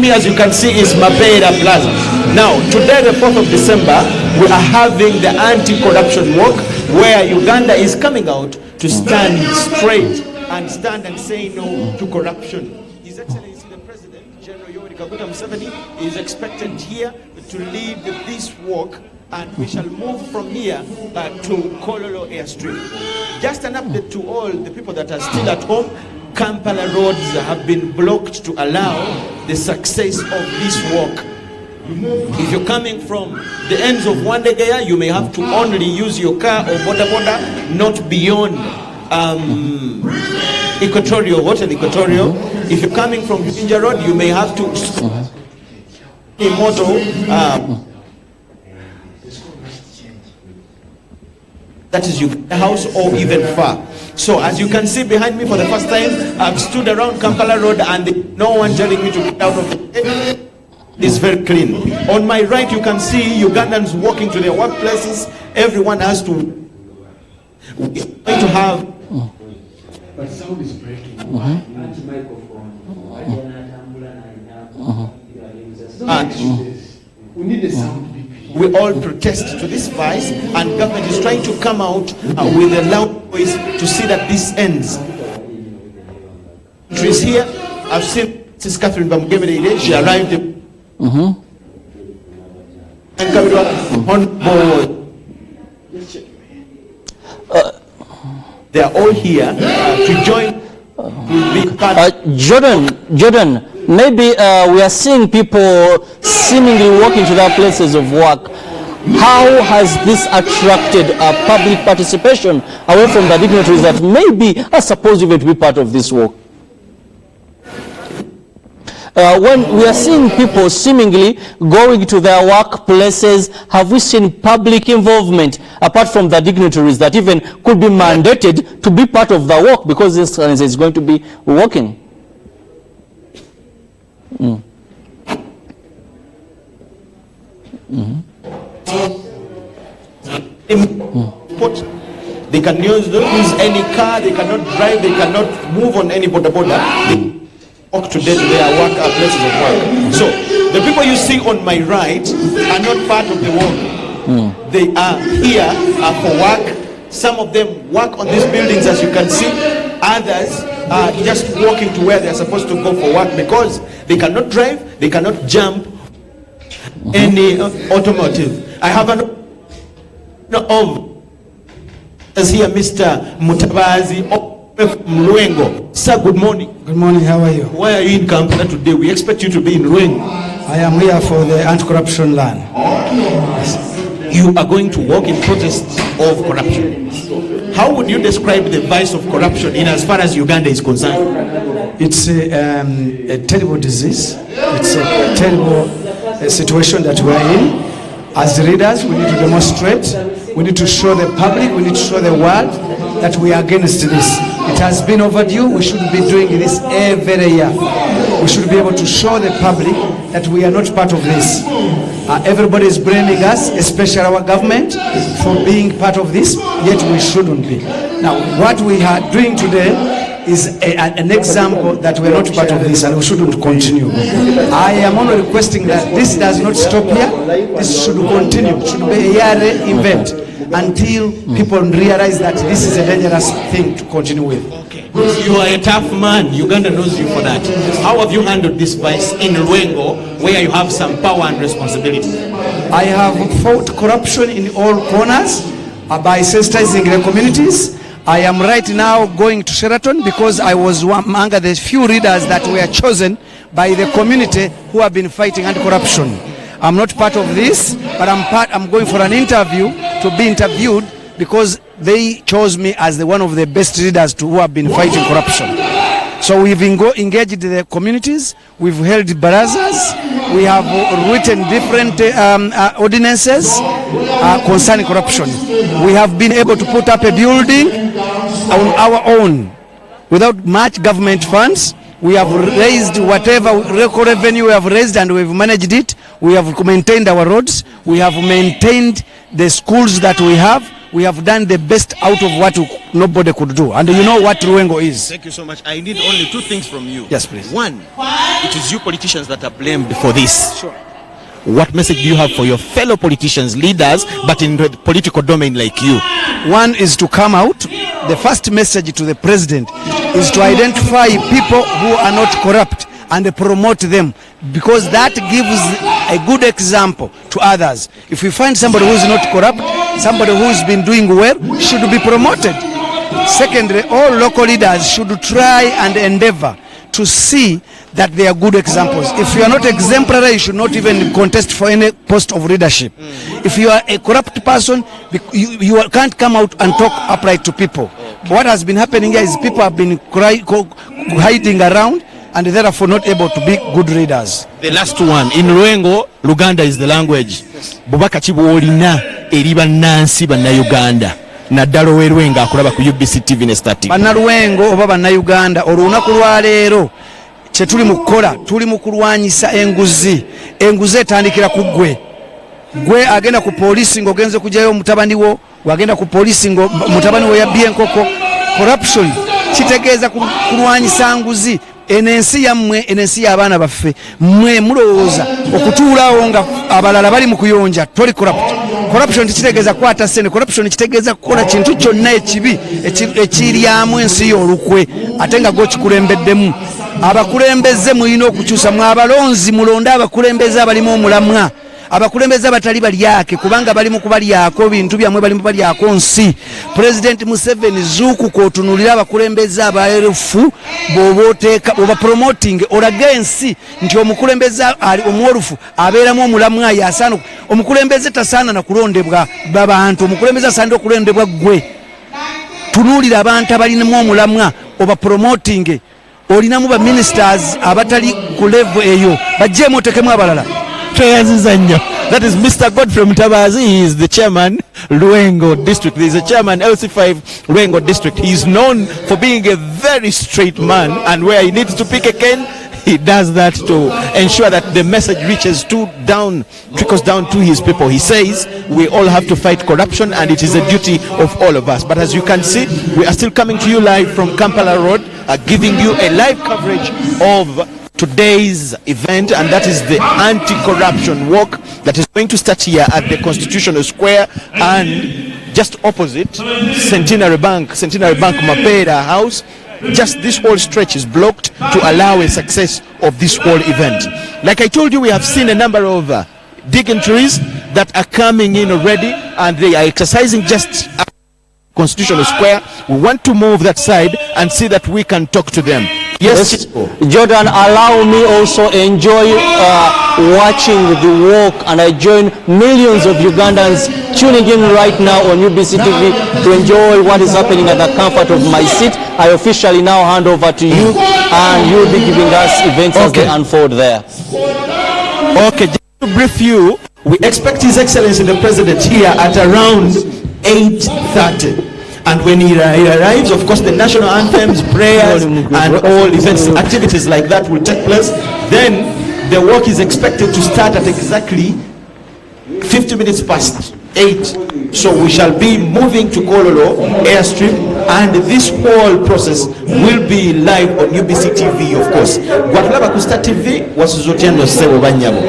me, as you can see, is Mapera Plaza. Now, today, the 4th of December, we are having the anti-corruption walk, where Uganda is coming out to stand straight and stand and say no to corruption. His Excellency the President, General Yoweri Kaguta Museveni, is expected here to lead this walk, and we shall move from here to Kololo Airstrip. Just an update to all the people that are still at home. Kampala roads have been blocked to allow the success of this walk. If you're coming from the ends of Wandegeya, you may have to only use your car or boda, not beyond Equatorial, Hotel Equatorial. If you're coming from Jinja Road, you may have to that is your house or even far. So as you can see behind me, for the first time, I've stood around Kampala Road and no one telling me to get out of it. It's very clean. On my right, you can see Ugandans walking to their workplaces. Everyone has to have. But sound is breaking. We need a sound. We all protest to this vice, and government is trying to come out with a loud voice to see that this ends. She's here. I've seen Sis Catherine Bamugevere. She arrived on board. They are all here to join. Jordan, maybe we are seeing people seemingly walking to their places of work. How has this attracted public participation away from the dignitaries that maybe are supposed even to be part of this walk? When we are seeing people seemingly going to their workplaces, have we seen public involvement apart from the dignitaries that even could be mandated to be part of the walk because this is going to be walking? They can use any car, they cannot drive, they cannot move on any border. They walk to their work places of work. So the people you see on my right are not part of the walk. They are here for work. Some of them work on these buildings, as you can see. Others are just walking to where they're supposed to go for work because they cannot drive, they cannot jump any automotive. I have an as here Mr. Mutabazi Mluengo. Sir, good morning. Good morning, how are you? Why are you in Kampala today? We expect you to be in Luengo. I am here for the anti-corruption land. Yes. You are going to walk in protest of corruption. How would you describe the vice of corruption in as far as Uganda is concerned? It's a terrible disease. It's a terrible situation that we are in. As leaders, we need to demonstrate. We need to show the public, we need to show the world that we are against this. It has been overdue. We should be doing this every year. We should be able to show the public that we are not part of this. Everybody is blaming us, especially our government, for being part of this, yet we shouldn't be. Now, what we are doing today is an example that we are not part of this and we shouldn't continue. I am only requesting that this does not stop here. This should continue. It should be a yearly event until people realize that this is a dangerous thing to continue with. Okay. You are a tough man. Uganda knows you for that. How have you handled this vice in Luengo, where you have some power and responsibility? I have fought corruption in all corners by sensitizing the communities. I am right now going to Sheraton because I was among the few leaders that were chosen by the community who have been fighting anti-corruption. I'm not part of this, but I'm going for an interview to be interviewed because they chose me as one of the best leaders who have been fighting corruption. So we've engaged the communities, we've held barazas, we have written different ordinances concerning corruption. We have been able to put up a building on our own without much government funds. We have raised whatever local revenue we have raised and we've managed it. We have maintained our roads. We have maintained the schools that we have. we have done the best out of what nobody could do. And you know what Luengo is. Thank you so much. I need only two things from you. Yes, please. One, it is you politicians that are blamed for this. Sure. What message do you have for your fellow politicians, leaders, but in the political domain like you? One is to come out. The first message to the president is to identify people who are not corrupt and promote them, because that gives a good example to others. If we find somebody who is not corrupt, somebody who has been doing well, should be promoted. Secondly, all local leaders should try and endeavor to see that they are good examples. If you are not exemplary, you should not even contest for any post of leadership. If you are a corrupt person, you can't come out and talk upright to people. What has been happening here is people have been hiding around and therefore not able to be good leaders. The last one, in Luengo, Luganda is the language. Bubaka chibuolina eriba nansi bana Uganda. Naddala owerwenga akulaba ku UBC TV ne Star TV. Bannaluwengo oba bannayuganda olunaku lwa leero kye tuli mu kukola, tuli mu kulwanyisa enguzi. Enguzi etandikira ku gwe agenda ku poliisi ng'ogenze kujayo mutabani wo, wagenda ku poliisi ngo mutabani wo yabbye enkoko. Corruption kitegeeza kulwanyisa nguzi. Enensi yammwe, enensi y'abaana baffe, mmwe mulowooza okutuulaawo nga abalala bali mu kuyonja, toli corrupt. Corruption kitegeeza kwata ssente. Corruption kitegeeza kukola kintu kyonna ekibi ekiryamu ensi y'olukwe ate nga gw'okikulembeddemu. Abakulembeze mulina okukyusa, mwe abalonzi mulonde abakulembeze abalimu omulamwa, abakulembeze abatali balyake, kubanga bali mu kubalyako bintu byammwe, bali mu balyako nsi. President Museveni zuukuka otunuulira abakulembeze abaerufu bw'oba promoting, olaga ensi nti omukulembeze omwolufu abeeramu omulamwa yasaana. Omukulembeze tasaana na kulondebwa babantu, omukulembeze asaanira okulondebwa gwe. Tunuulira abantu abalinamu omulamwa oba promoting. Olinamu ba ministers abatali ku level eyo, bajjeemu otekemu abalala. That is Mr. Godfrey Mutabazi. He is the chairman, Luengo District. He is the chairman, LC5 Luengo District. He is known for being a very straight man, and where he needs to pick a cane, he does that to ensure that the message reaches trickles down to his people. He says we all have to fight corruption, and it is a duty of all of us. But as you can see, we are still coming to you live from Kampala Road, giving you a live coverage of today's event, and that is the anti-corruption walk that is going to start here at the Constitutional Square, and just opposite Centenary Bank Mapera House. Just this whole stretch is blocked to allow a success of this whole event. Like I told you, we have seen a number of dignitaries that are coming in already, and they are exercising just at Constitutional Square. We want to move that side and see that we can talk to them. Yes, Jordan, allow me also enjoy watching the walk, and I join millions of Ugandans tuning in right now on UBC TV to enjoy what is happening at the comfort of my seat. I officially now hand over to you, and you'll be giving us events as they unfold there. Okay, just to brief you, we expect His Excellency the President here at around 8:30. And when he arrives, of course, the national anthems, prayers, and all events, activities like that will take place. Then the work is expected to start at exactly 50 minutes past 8. So we shall be moving to Kololo airstrip, and this whole process will be live on UBC TV, of course. Gwatulaba ku Star TV wasuzotyano sebo banyabo.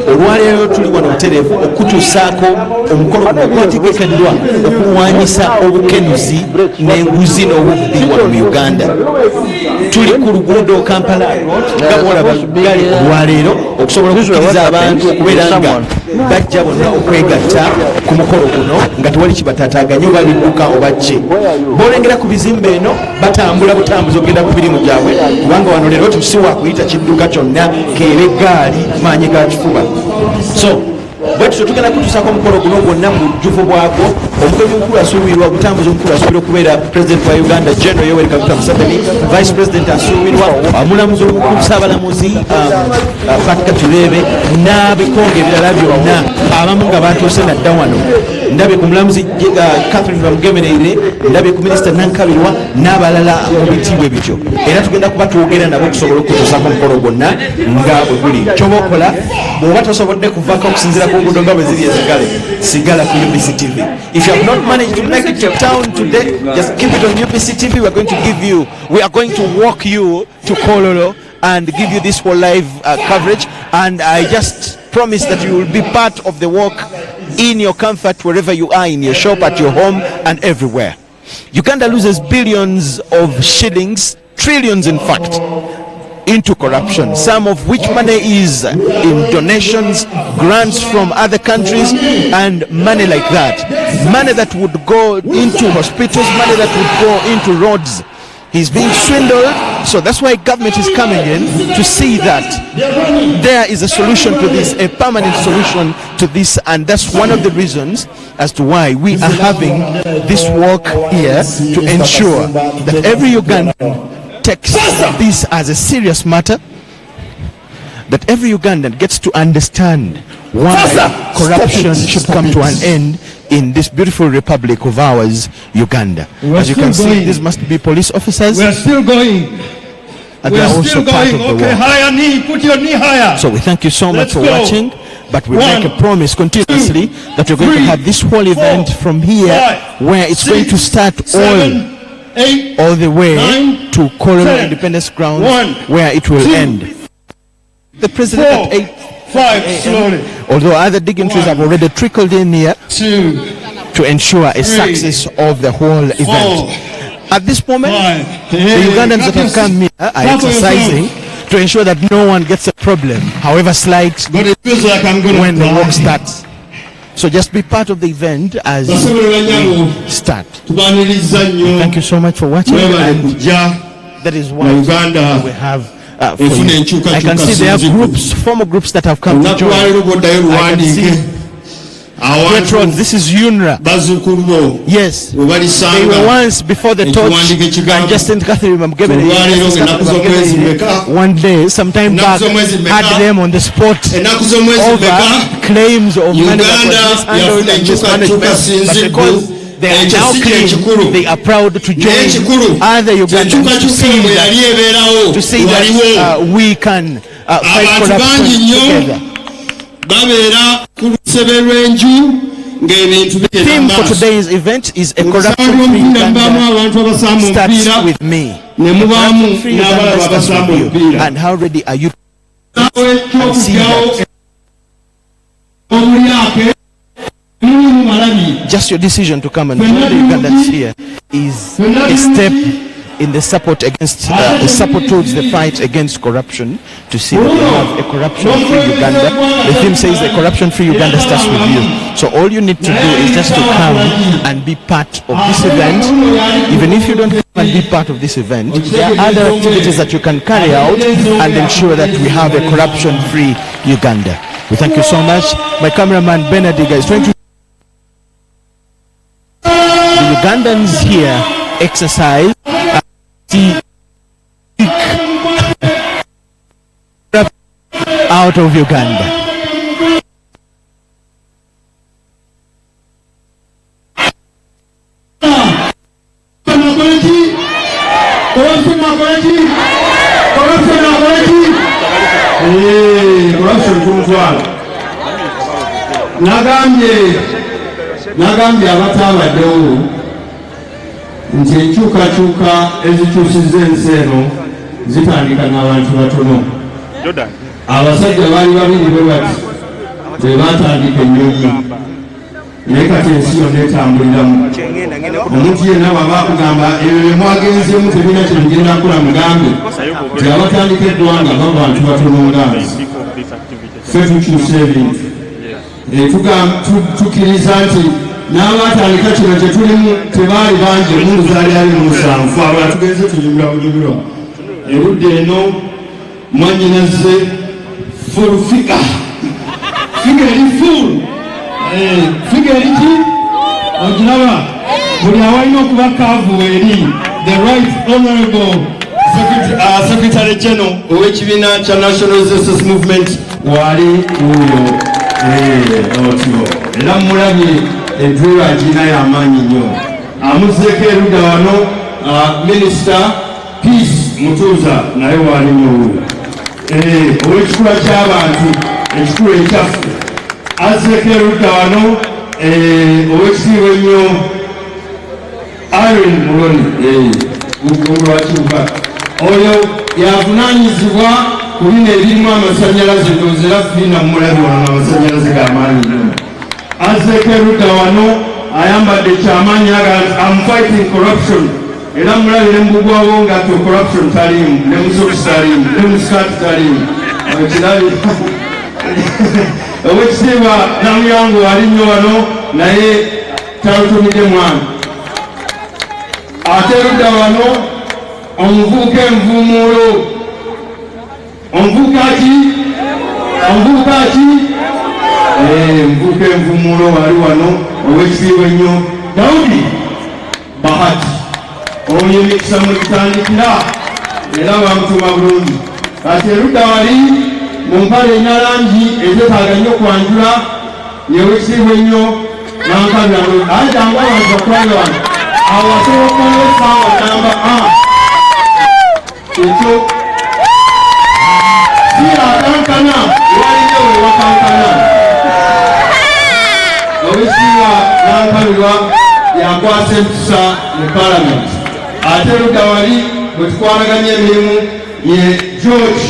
Olwaleero tuli wano butereevu okutuusaako omukolo ogwategekeddwa okuwanyisa obukenuzi n'enguzi n'obubbi wano mu Uganda. Tuli ku luguudo Kampala nga bw'olaba gali olwaleero okusobola okukkiriza abantu okubeera nga bajja bonna okwegatta ku mukolo guno nga tewali kibataataaganya oba bidduka oba ki. B'olengera ku bizimbe eno batambula butambuzi okugenda ku mirimu gyabwe, kubanga wano leero si wakuyita kidduka kyonna keeba eggaali maanyi ga kifuba. So bwe tutyo tugenda kutuusaako omukolo guno gwonna mu bujjuvu bwagwo. Omugenyi omukulu asuubirwa, omutambuzi omukulu asuubirwa okubeera President wa Uganda General Yoweri Kaguta Museveni, Vice President asuubirwa, omulamuzi omukulu Ssaabalamuzi Patrick Turebe, n'abikonge ebirala byonna, abamu nga batuuse nadda wano ndabye ku mulamuzi Catherine Bamugemereire, ndabye ku minisita Nankabirwa n'abalala mu bitiibwa bityo, era tugenda kuba twogera nabo okusobola okutuusaako omukolo gwonna nga bwe guli. Ky'oba okola bw'oba tosobodde kuvaako okusinziira ku nguudo nga bwe ziri ezigale, sigala ku UBC TV. If you have not managed to make it to town today, just keep it on UBC TV. We are going to walk you to Kololo and give you this whole live coverage, and I just promise that you will be part of the walk in your comfort, wherever you are, in your shop, at your home, and everywhere. Uganda loses billions of shillings, trillions in fact, into corruption, some of which money is in donations, grants from other countries, and money like that. Money that would go into hospitals, money that would go into roads. He's being swindled, so that's why government is coming in to see that there is a solution to this, a permanent solution to this, and that's one of the reasons as to why we are having this walk here, to ensure that every Ugandan takes this as a serious matter, that every Ugandan gets to understand why corruption should come to an end in this beautiful republic of ours, Uganda. As you can see, these must be police officers. We are still going. And they are also part of the Okay, war. higher knee. Put your knee higher. So we thank you so much for go. watching, but we One, make a promise continuously that we're going to have this whole event from here, where it's going to start all the way to Kololo Independence Grounds, where it will end. The president at 5 slowly. although other dignitaries have already trickled in here to ensure a success of the whole event. At this moment, the Ugandans that have come here are exercising to ensure that no one gets a problem, however slight, But it feels like I'm going when to the walk starts. So just be part of the event as we start. Thank you so much for watching, and that is why we have for you. I can see there are groups, former groups that have come to join. I can see veterans. This is UNRA. Yes, they were once before the torch, and Justin Catherine Bamugemereire one day, sometime back, had them on the spot over claims of money that was mishandled and mismanagement. But because they are now clean, they are proud to join other Ugandans to see that we can fight corruption together. The theme for today's event is a corruption-free Uganda starts with me. A corruption-free Uganda starts with you. And how ready are you to see that? Just your decision to come and join the Ugandans here is a step in the support against the support towards the fight against corruption, to see that we have a corruption-free Uganda. The theme says the corruption-free Uganda starts with you. So all you need to do is just to come and be part of this event. Even if you don't come and be part of this event, there are other activities that you can carry out and ensure that we have a corruption-free Uganda. We thank you so much. My cameraman Benediga is trying to. The Ugandans here exercise out of Uganda. Nagambye abatabaddewo nti enkyukakyuka ezikyusiza ensi eno zitandika n'abantu batono. Abasajja baali babiri bwe bati tebatandika ennyonyi, naye kati ensi yonna etambuliramu. Omuntu yenna bw'aba akugamba ebyo bye mwagenzeemu tebina kye bigenda kkola, mugambe nti abatandika eggwanga baba bantu batono ngange. Ffe tukyusa ebintu, tukkiriza nti n'abatandika kino kye tulimu tebaali bangi, emundu zaali ali mu 7, abalala tugenze tunyumira bunyumira. Erudda eno mwannyinazze full figure, figure eri full, figure eri ki ogiraba, buli awalina okuba kaavu eri the right honorable secretary general ow'ekibiina kya National Resistance Movement wali uyo otyo, era mulabye entuula agirina y'amaanyi nnyo. Amuzzeeko erudda wano minisita Peace Mutuuza naye waali muwuulu. Ow'ekikula ky'abantu ekikulu ekyaffe azzeeko erudda wano ow'ekitiibwa ennyo Irene Muloni lwakibuka oyo yavunaanyizibwa ku bino ebirimu amasannyalaze ndowooza era fina mulabi wano amasannyalaze g'amaanyi nnyo. Azzeeko erudda wano ayambadde ekyamaanyi I'm fighting corruption era mulabire mubugwawo ng'atto corruption taliimu ne musokisi taliimu ne musikaati taliimu kirabi owekitiibwa Namuyango ali nnyo wano naye talutumidde mwana. Ate erudda wano omuvubuka envuumuulo omuvubuka envuumuulo wali wano owekitiibwa ennyo Daudi Bahati oyo emikisa mwegitandikira era bamutuma bulungi. Kati erudda wali mu mpale erina langi ezetaaga nnyo kwanjula yewekitiibwa ennyo Nankabirano ajanga abantu bakwale wano awasobokayo essaawa namba ekyo si akankana walinyo wewakankana owekitiibwa Nankabirwa yakwasa empisa mu palamenti. Ate erudda wali bwe tukwalaganya emirimu ye George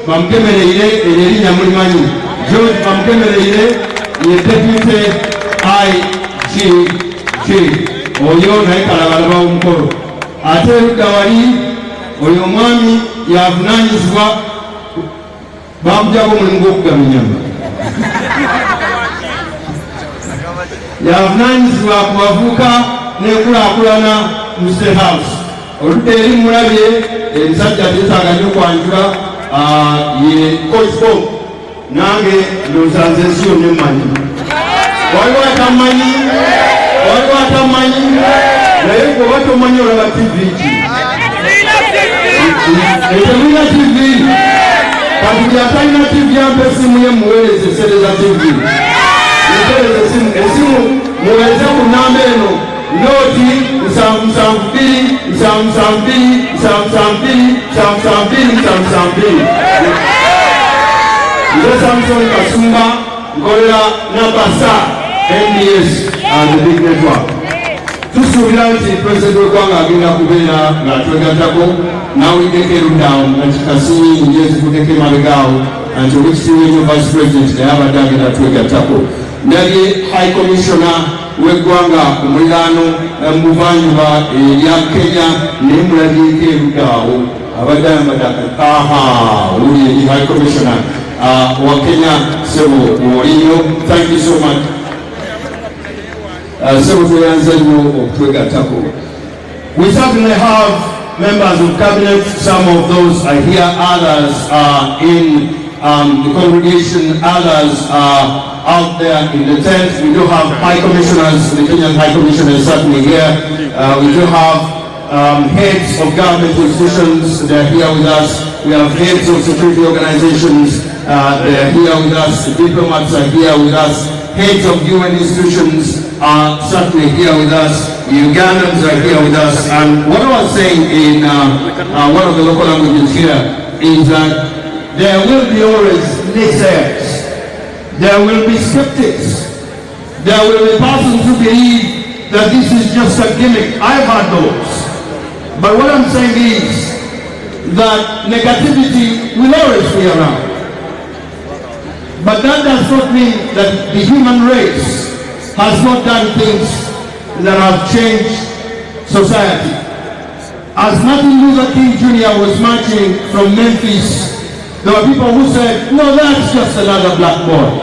bamugemereire erinnya mulimanyi George bamugemereire ye deputy IGG oyo naye kalabalaba w'omukolo. Ate erudda wali oyo omwami yavunaanyizibwa bamugyamu omulimu gw'okugaba ennyama yavunaanyizibwa ku bavubuka n'enkulaakulana mu State House. Oludda eri mulabye ebisajja byetaaga nnyo kwanjula ye Coach Bob nange ndowooza nze ensi yonna emmanyi. Waliwo atamanyi naye gweoba tomanyi olaba TV ki etemulina TV kati gyatalina TV yampa essimu ye muweereza esereza TV esimu muweereze ku namba eno noti 772 nze Samson Kasumba nkolera namba NBS and the big network. Tusuubira nti Pulezidenti w'eggwanga agenda kubeera ng'atwegattako n'awuliddeko erudda nti Kasinyi ezikuddeko emabegaawo nti owekitiibwa ennyo Vice President naye abadde agenda atwegattako. Ndabye High Commissioner w'eggwanga ku muliraano mu buvanjuba erya Kenya naye mulabyeko erudda awo abadde ayambadde owuli eri High Commissioner wa Kenya Sebo Wolinyo. Thank you so much. We certainly have members of cabinet. Some of those are here, others are in the congregation, others are out there in the tent. We do have high commissioners, the Kenyan high commissioner is certainly here. We do have heads of government institutions, they're here with us. We have heads of security organizations, they're here with us. The diplomats are here with us. Heads of UN institutions are certainly here with us. The Ugandans are here with us. And what I was saying in one of the local languages here is that there will be always naysayers. There will be skeptics. There will be persons who believe that this is just a gimmick. I've had those. But what I'm saying is that negativity will always be around. But that does not mean that the human race has not done things that have changed society. As Martin Luther King Jr. was marching from Memphis, there were people who said, no, that's just another black boy.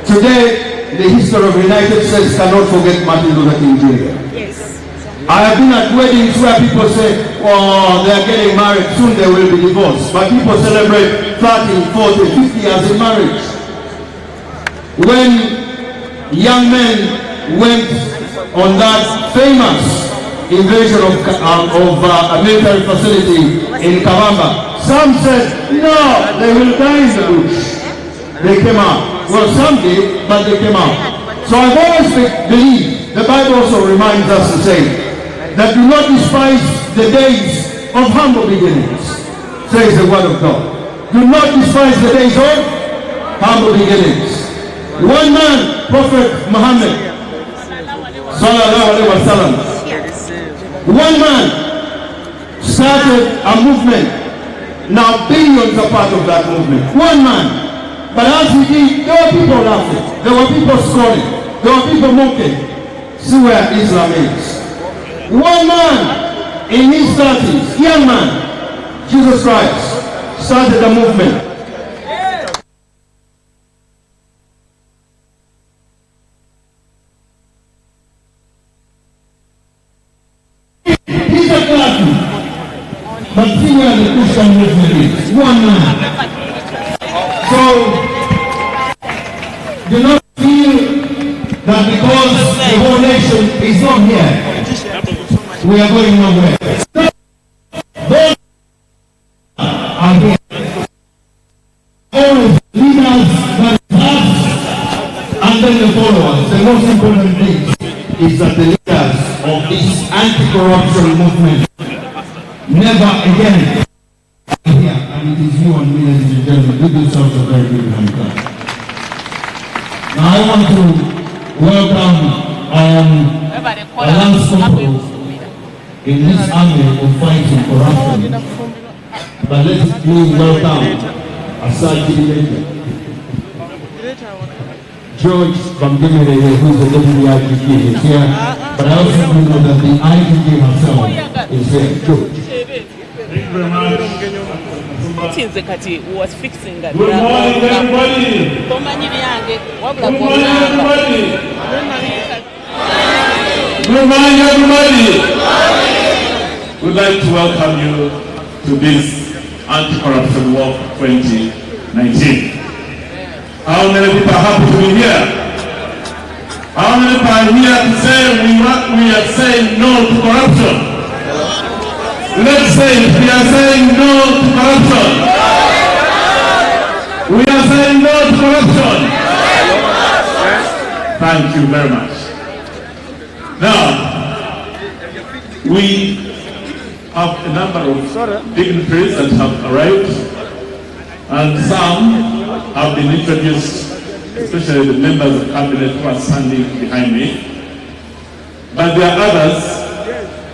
Today, the history of the United States cannot forget Martin Luther King Jr. Yes. I have been at weddings where people say, oh, they're getting married, soon they will be divorced. But people celebrate 30, 40, 50 years in marriage. When young men went on that famous invasion of a military facility in Kabamba, some said, no, they will die in the bush. They came out. Well, some did, but they came out. So I've always believed the Bible also reminds us to say that do not despise the days of humble beginnings, says the word of God. Do not despise the days of humble beginnings. One man, Prophet Muhammad, sallallahu alaihi wasallam, one man started a movement. Now billions are part of that movement. One man. But as he did, there were people laughing. There were people scolding. There were people mocking. See where Islam is. One man in his 30s, young man, Jesus Christ, started a movement. He's a Catholic. But see where the Christian movement is. One man. So, do not feel that because the whole nation is not here, we are going nowhere. Those are here. All leaders that us and then the followers. The most important thing is that the leaders of this anti-corruption movement never again here, and it is you and me, ladies and gentlemen. Give yourselves a very big hand clap. Now I want to welcome a lance corporal in this army of fighting corruption. But let's please welcome Asad George Bamdimere, who is the deputy IGP, is here. But I also know that the IGP himself is here. George. Thank you very much. Was fixing that. Good morning, everybody. Good morning, everybody. Good morning, everybody. We'd like to welcome you to this Anti-Corruption Walk 2019. How many people are happy to be here? How many people are here to say we are saying no to corruption? Let's say it. We are saying no to corruption. We are saying no to corruption. Thank you very much. Now, we have a number of dignitaries that have arrived, and some have been introduced, especially the members of cabinet who are standing behind me. But there are others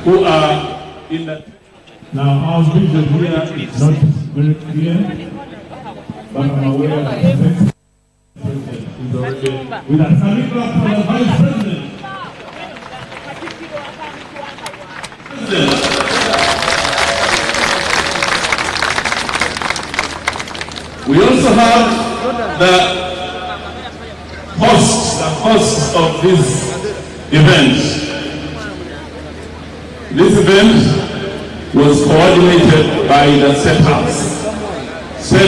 who are in the... Now, our vision here is not very clear, but I'm aware that the next president is already with us. Can we clap for the Vice President? We also have the host of this event. This event was coordinated by the State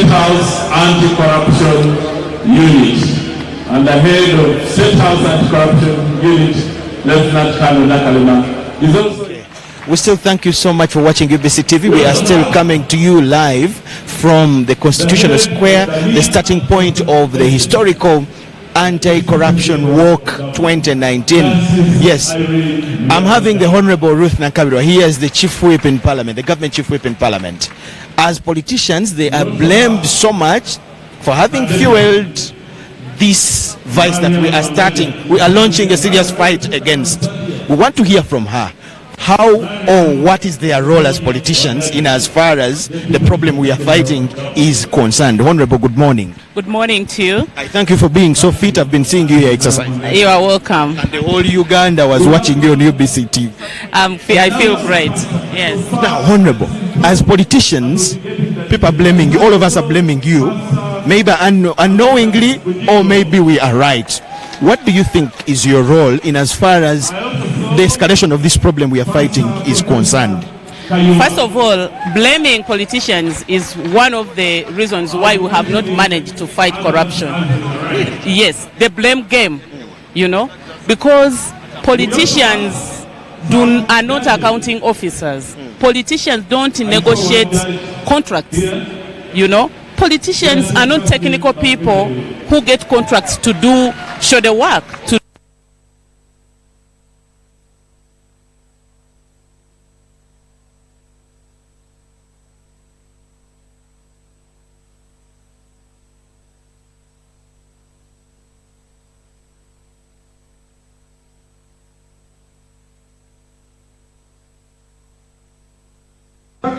House Anti-Corruption Unit, and the head of State House Anti-Corruption Unit, Lieutenant Colonel Nakalima, is also... We still thank you so much for watching UBC TV. We are still coming to you live from the Constitutional Square, the starting point of the historical Anti-Corruption Walk 2019. Yes, I'm having the Honorable Ruth Nakabirwa. He is the Chief Whip in Parliament, the Government Chief Whip in Parliament. As politicians, they are blamed so much for having fueled this vice that we are starting. We are launching a serious fight against. We want to hear from her. How or what is their role as politicians in as far as the problem we are fighting is concerned? Honorable, good morning. Good morning to you. I thank you for being so fit. I've been seeing you here exercising. You are welcome. And the whole Uganda was watching you on UBC TV. I feel great. Yes. Now, Honorable, as politicians, people are blaming you. All of us are blaming you, maybe unknowingly, or maybe we are right. What do you think is your role in as far as the escalation of this problem we are fighting is concerned? First of all, blaming politicians is one of the reasons why we have not managed to fight corruption. Yes, the blame game, because politicians are not accounting officers. Politicians don't negotiate contracts, Politicians are not technical people. who get contracts to show the work.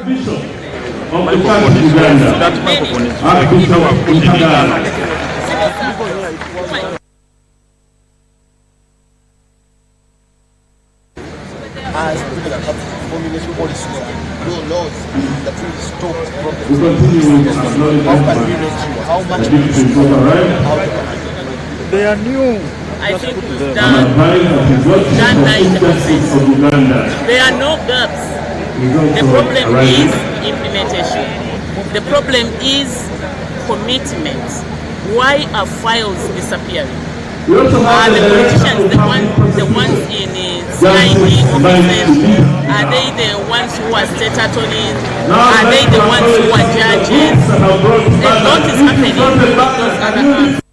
Archbishop of the Church of Uganda, Archbishop Mutagala. As people that have formulated policies, laws that will stop problems. We continue with How can we make sure? How much we should They are new. I think we've done 90%. There are no gaps. The problem is implementation. The problem is commitment. Why are files disappearing? Are the politicians the ones in CID offices? Are they the ones who are state attorneys? Are they the ones who are judges? A lot is happening in those other hands.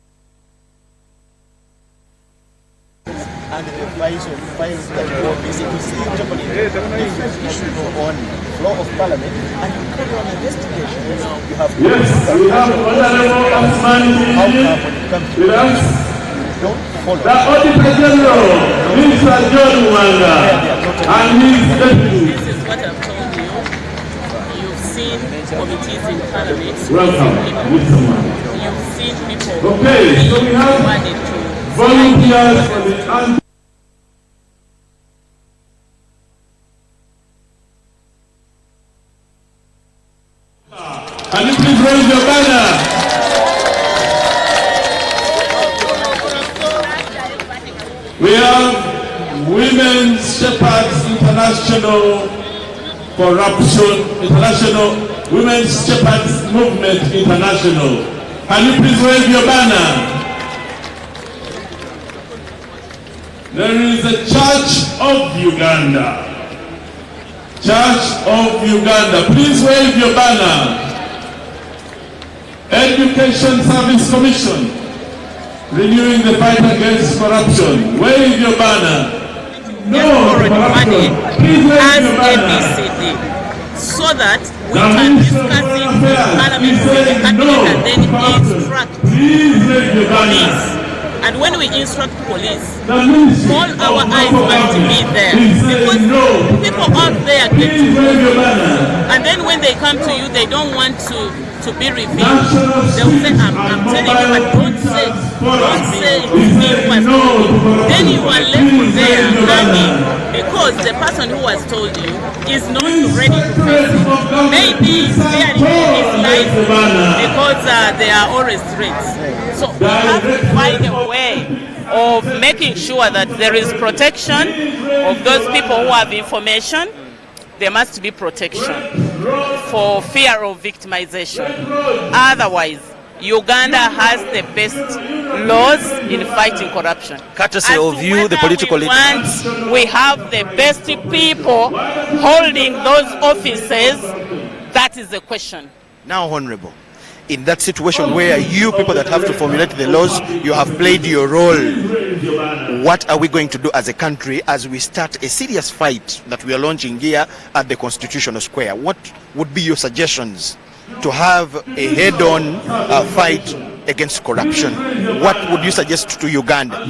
and the files that go basically see Japanese different issues on floor of parliament, and you carry on investigation. You have we have Honorable Osman how come when it comes to don't follow. the Auditor General, Mr. John Wanga, and his deputy. This is what I've told you. You've seen committees in parliament. Welcome, Mr. Wanga. You've seen people Okay, so we have wanted to volunteers for the Can you please raise your banner? We have Women's Shepherds International Corruption, International Women's Shepherds Movement International. Can you please raise your banner? There is a Church of Uganda. Church of Uganda. Please wave your banner. Education Service Commission. Renewing the fight against corruption. Wave your banner. No to corruption. Please wave your banner. So that we can discuss it in Parliament and then instruct police. And when we instruct police, all our eyes must be there. Because people out there get to know you. And then when they come to you, they don't want to be revealed. They'll say, I'm telling you, but don't say it was me. Then you are left there hanging because the person who has told you is not ready to face it. Maybe they are in his life because there are always threats. So we have to find a way of making sure that there is protection of those people who have information. There must be protection for fear of victimization. Otherwise, Uganda has the best laws in fighting corruption. Courtesy of you, the political leaders. We have the best people holding those offices. That is the question. Now, Honorable, in that situation where you people that have to formulate the laws, you have played your role, what are we going to do as a country as we start a serious fight that we are launching here at the Constitutional Square? What would be your suggestions to have a head-on fight against corruption? What would you suggest to Uganda?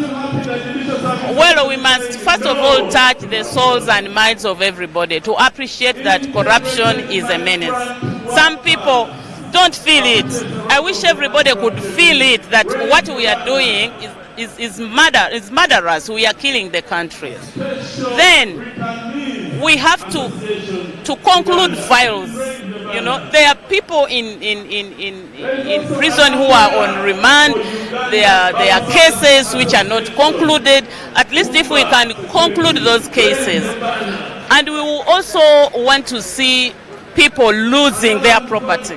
Well, we must first of all touch the souls and minds of everybody to appreciate that corruption is a menace. Some people don't feel it. I wish everybody could feel it, that what we are doing is murderous. We are killing the country. Then we have to conclude files. You know, there are people in prison who are on remand. There are cases which are not concluded. At least if we can conclude those cases. And we will also want to see people losing their property.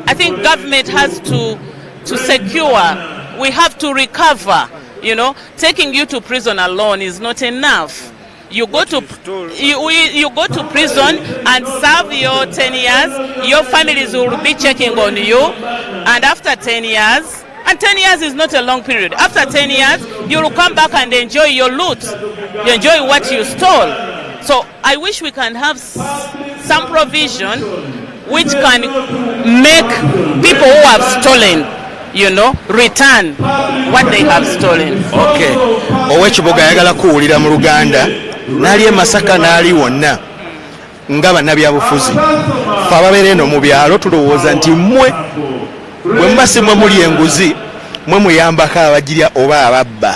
I think government has to secure. We have to recover. You know, taking you to prison alone is not enough. You go to prison and serve your 10 years. Your families will be checking on you, and after 10 years, and 10 years is not a long period. After 10 years, you will come back and enjoy your loot. You enjoy what you stole. So I wish we can have some provision which can make people who have stolen, you know, return what they have stolen. Okay. Owekiboga yagala kuwulira mu Luganda, nali e Masaka nali wonna. nga bannabyabufuzi fe ababeera eno mu byalo tulowooza nti mmwe bwe muba si mwe muli enguzi mwe muyambako abagirya oba ababba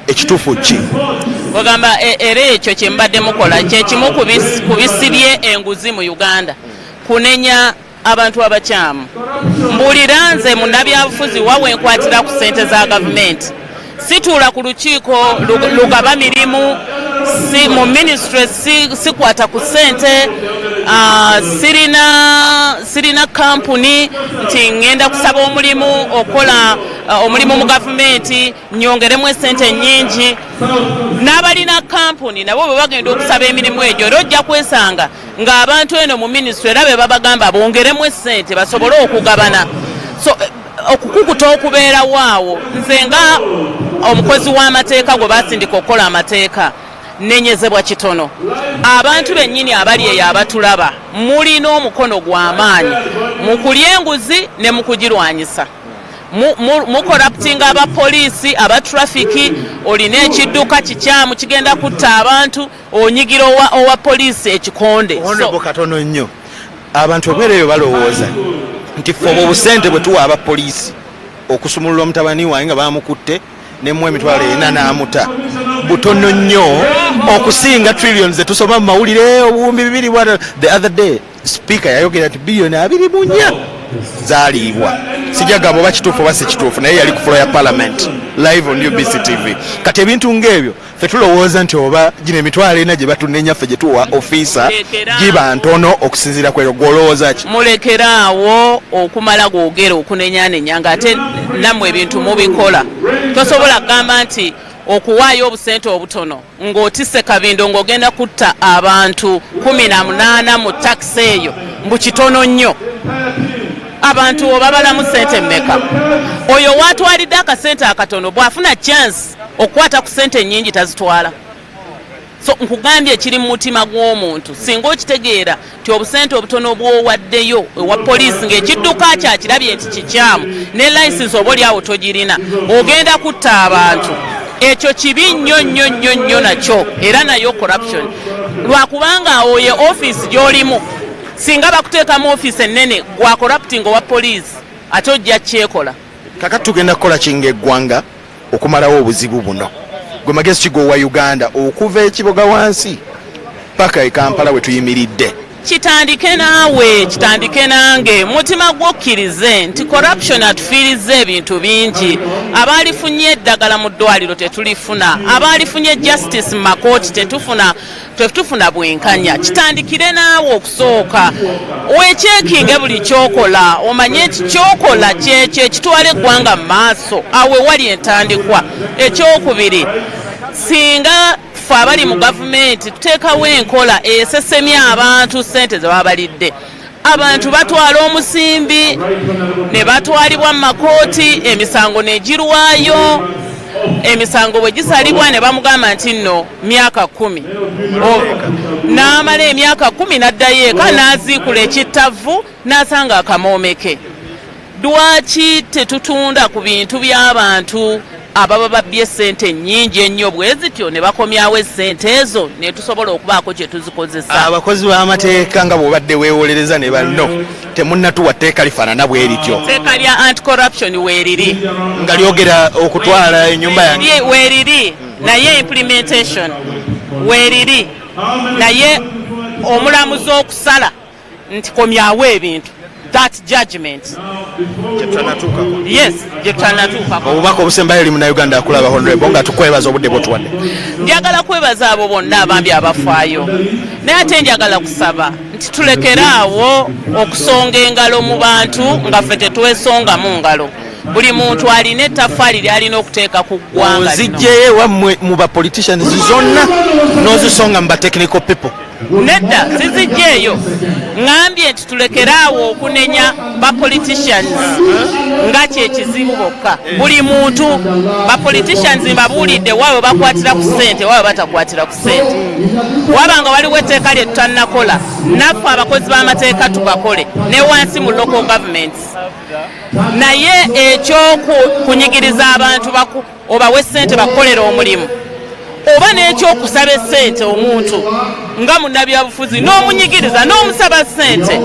ekituufu ki ogamba era ekyo kye mbadde mukola kyekimu ku bisibye enguzi mu Uganda kunenya abantu abakyamu mbuulira nze munnabyabufuzi wawe nkwatira ku ssente za gavumenti situula ku lukiiko lugaba mirimu si mu ministry sikwata ku ssente sirina kampuni nti ngenda kusaba omulimu okola omulimu mu gavumenti nyongeremu essente nyingi n'abalina kampuni nabo bwe bagenda okusaba emirimu egyo era ojja kwesanga ng'abantu eno mu ministry era be babagamba bongeremu essente basobole okugabana so okukukuta okubeerawo awo nze nga omukozi w'amateeka gwe basindika okukola amateeka nenyezebwa kitono abantu bennyini abali eyo abatulaba mulina omukono gw'amaanyi mu kulya enguzi ne mu kugirwanyisa mu corrupting abapoliisi abatrafiki olina ekidduka kikyamu kigenda kutta abantu onyigira owa poliisi ekikonde so katono nnyo abantu obwereyo balowooza nti ffe obusente bwe tuwa abapoliisi okusumulula omutabani wange nga bamukutte nemu emitwalo 4 n'amuta butono nnyo okusinga trillions zetusoma mu mawulire obuwumbi 2 the other day speaker yayogera nti billioni 24 zaliibwa sijagamba oba kituufu oba si kituufu naye yali ku floor ya parliament live on UBC TV kati ebintu ng'ebyo ffe tulowooza nti oba gino emitwalo 4 gye batunenya ffe gye tuwa officer giba ntono okusinziira kwero gwolowooza ki mulekeraawo okumala googera okunenyanenya ng'ate nammwe ebintu mubikola tosobola kugamba nti okuwaayo obusente obutono ng'otisse kabindo ng'ogenda kutta abantu 18 mu takisi eyo mbu kitono nnyo abantu obabalamu ssente mmeka oyo watwalidde akasente akatono bw'afuna chance okukwata ku ssente nnyingi tazitwala so nkugambye ekiri mu mutima gw'omuntu singa okitegeera nti obusente obutono bw'owaddeyo ewa poliisi ng'ekidduka kyakirabye nti kikyamu ne license oba oli awo togirina ogenda kutta abantu ekyo kibi nnyo nnyo nnyo nnyo nakyo era nayo corruption lwakubanga oyo office gy'olimu singa bakuteekamu office ennene gwa corrupting owa poliisi ate ojja kyekola kakati tugenda kukola kinga eggwanga okumalawo obuzibu buno gwe magezi kigo wa Uganda okuva ekiboga wansi paka e Kampala we tuyimiridde kitandike naawe kitandike nange mutima gwokkirize nti corruption atufiiriza ebintu bingi abaalifunye eddagala mu ddwaliro tetulifuna abaalifunye justice mu makooti tetufuna bwenkanya kitandikire naawe okusooka weekyekinge buli kyokola omanye nti kyokola kyekyo ekitwala eggwanga mu maaso awe wali entandikwa ekyokubiri singa ffe abali mu gavumenti tuteekawo enkola esesemya abantu ssente ze babalidde abantu batwala omusimbi ne batwalibwa mu makooti emisango negirwayo emisango bwe gisalibwa ne bamugamba nti nno myaka 10 n'amala emyaka 10 n'addayo eka n'aziikula ekittavu n'asanga akamoomeke lwaki tetutunda ku bintu by'abantu ababa babbye ssente nnyingi ennyo bwe zityo ne bakomyawo essente ezo ne tusobola okubaako kye tuzikozesa abakozi b'amateeka nga bw'obadde weewolereza ne banno temunnatuwa tteeka lifaanana bwe lityo tteeka lya anti-corruption weeriri nga lyogera okutwala ennyumba yange weeriri naye implementation weeriri naye omulamuzi okusala nti komyawo ebintu that judgment yes gyetutanatuukako obubaka obusembayo eri munnayuganda akulaba honorable nga tukwebaza obudde bwotuwadde njagala kwebaza abo bonna abambi abafaayo naye ate njagala kusaba nti tulekeraawo okusonga engalo mu bantu nga ffe tetwesongamu ngalo buli muntu alina ettaffaali lyalina okuteeka ku ggwanga ozijjeyo ewammwe mu bapoliticians zonna n'ozisonga mu batechnical people nedda zizijjeeyo ŋŋambye nti tulekeraawo okunenya bapoliticians nga kyekizibu bokka buli muntu bapoliticians mbabuulidde waabwe bakwatira ku ssente waabwe batakwatira ku ssente wabanga waliwo etteeka lye tutannakola naffe abakozi b'amateeka tugakole ne wansi mu local governments naye ekyokunyigiriza abantu obawe ssente bakolera omulimu oba n'ekyokusaba essente omuntu nga munnabyabufuzi n'omunyigiriza n'omusaba ssente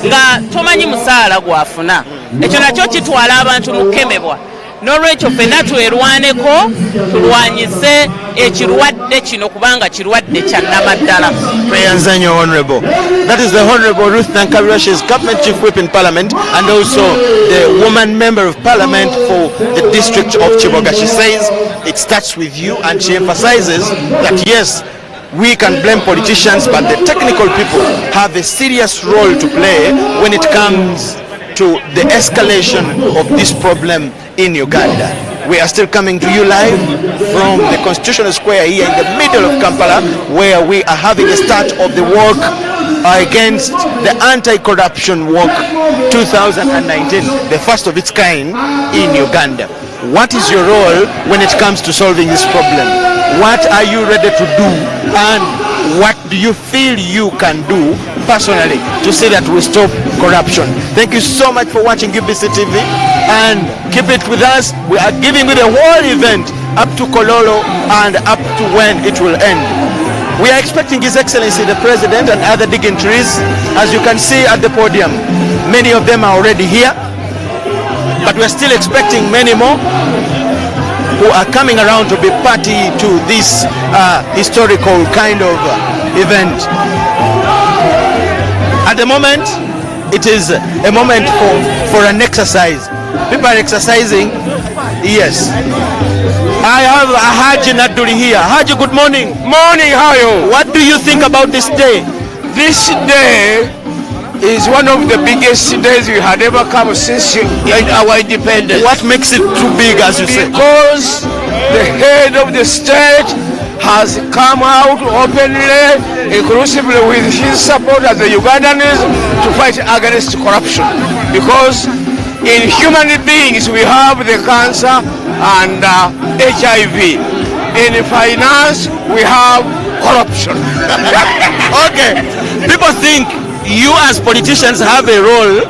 nga tomanyi musaala gw'afuna, ekyo nakyo kitwala abantu mu kukemebwa. N'olwekyo ffenna twerwaneko tulwanyise ekirwadde kino kubanga kirwadde kya nnamaddala. Preyanzanyo Honorable. That is the Honorable Ruth Nankabirwa. She is Government Chief Whip in Parliament and also the woman member of Parliament for the district of Chiboga. She says it starts with you, and she emphasizes that yes, we can blame politicians, but the technical people have a serious role to play when it comes to the escalation of this problem in Uganda. We are still coming to you live from the Constitutional Square here in the middle of Kampala, where we are having a start of the work against the anti-corruption walk 2019, the first of its kind in Uganda. What is your role when it comes to solving this problem? What are you ready to do, and what do you feel you can do personally to see that we stop corruption? Thank you so much for watching UBC TV, and keep it with us. We are giving you the whole event up to Kololo and up to when it will end. We are expecting His Excellency the President and other dignitaries, as you can see at the podium. Many of them are already here, but we are still expecting many more who are coming around to be party to this historical kind of event. At the moment, it is a moment for an exercise. People are exercising. Yes. I have Haji Naduri here. Haji, good morning. Morning, how are you? What do you think about this day? This day is one of the biggest days we had ever come since our independence. What makes it too big, as you say? Because the head of the state has come out openly, inclusively with his support as the Ugandans, to fight against corruption. Because in human beings we have the cancer and HIV. In finance we have corruption. Okay, people think you as politicians have a role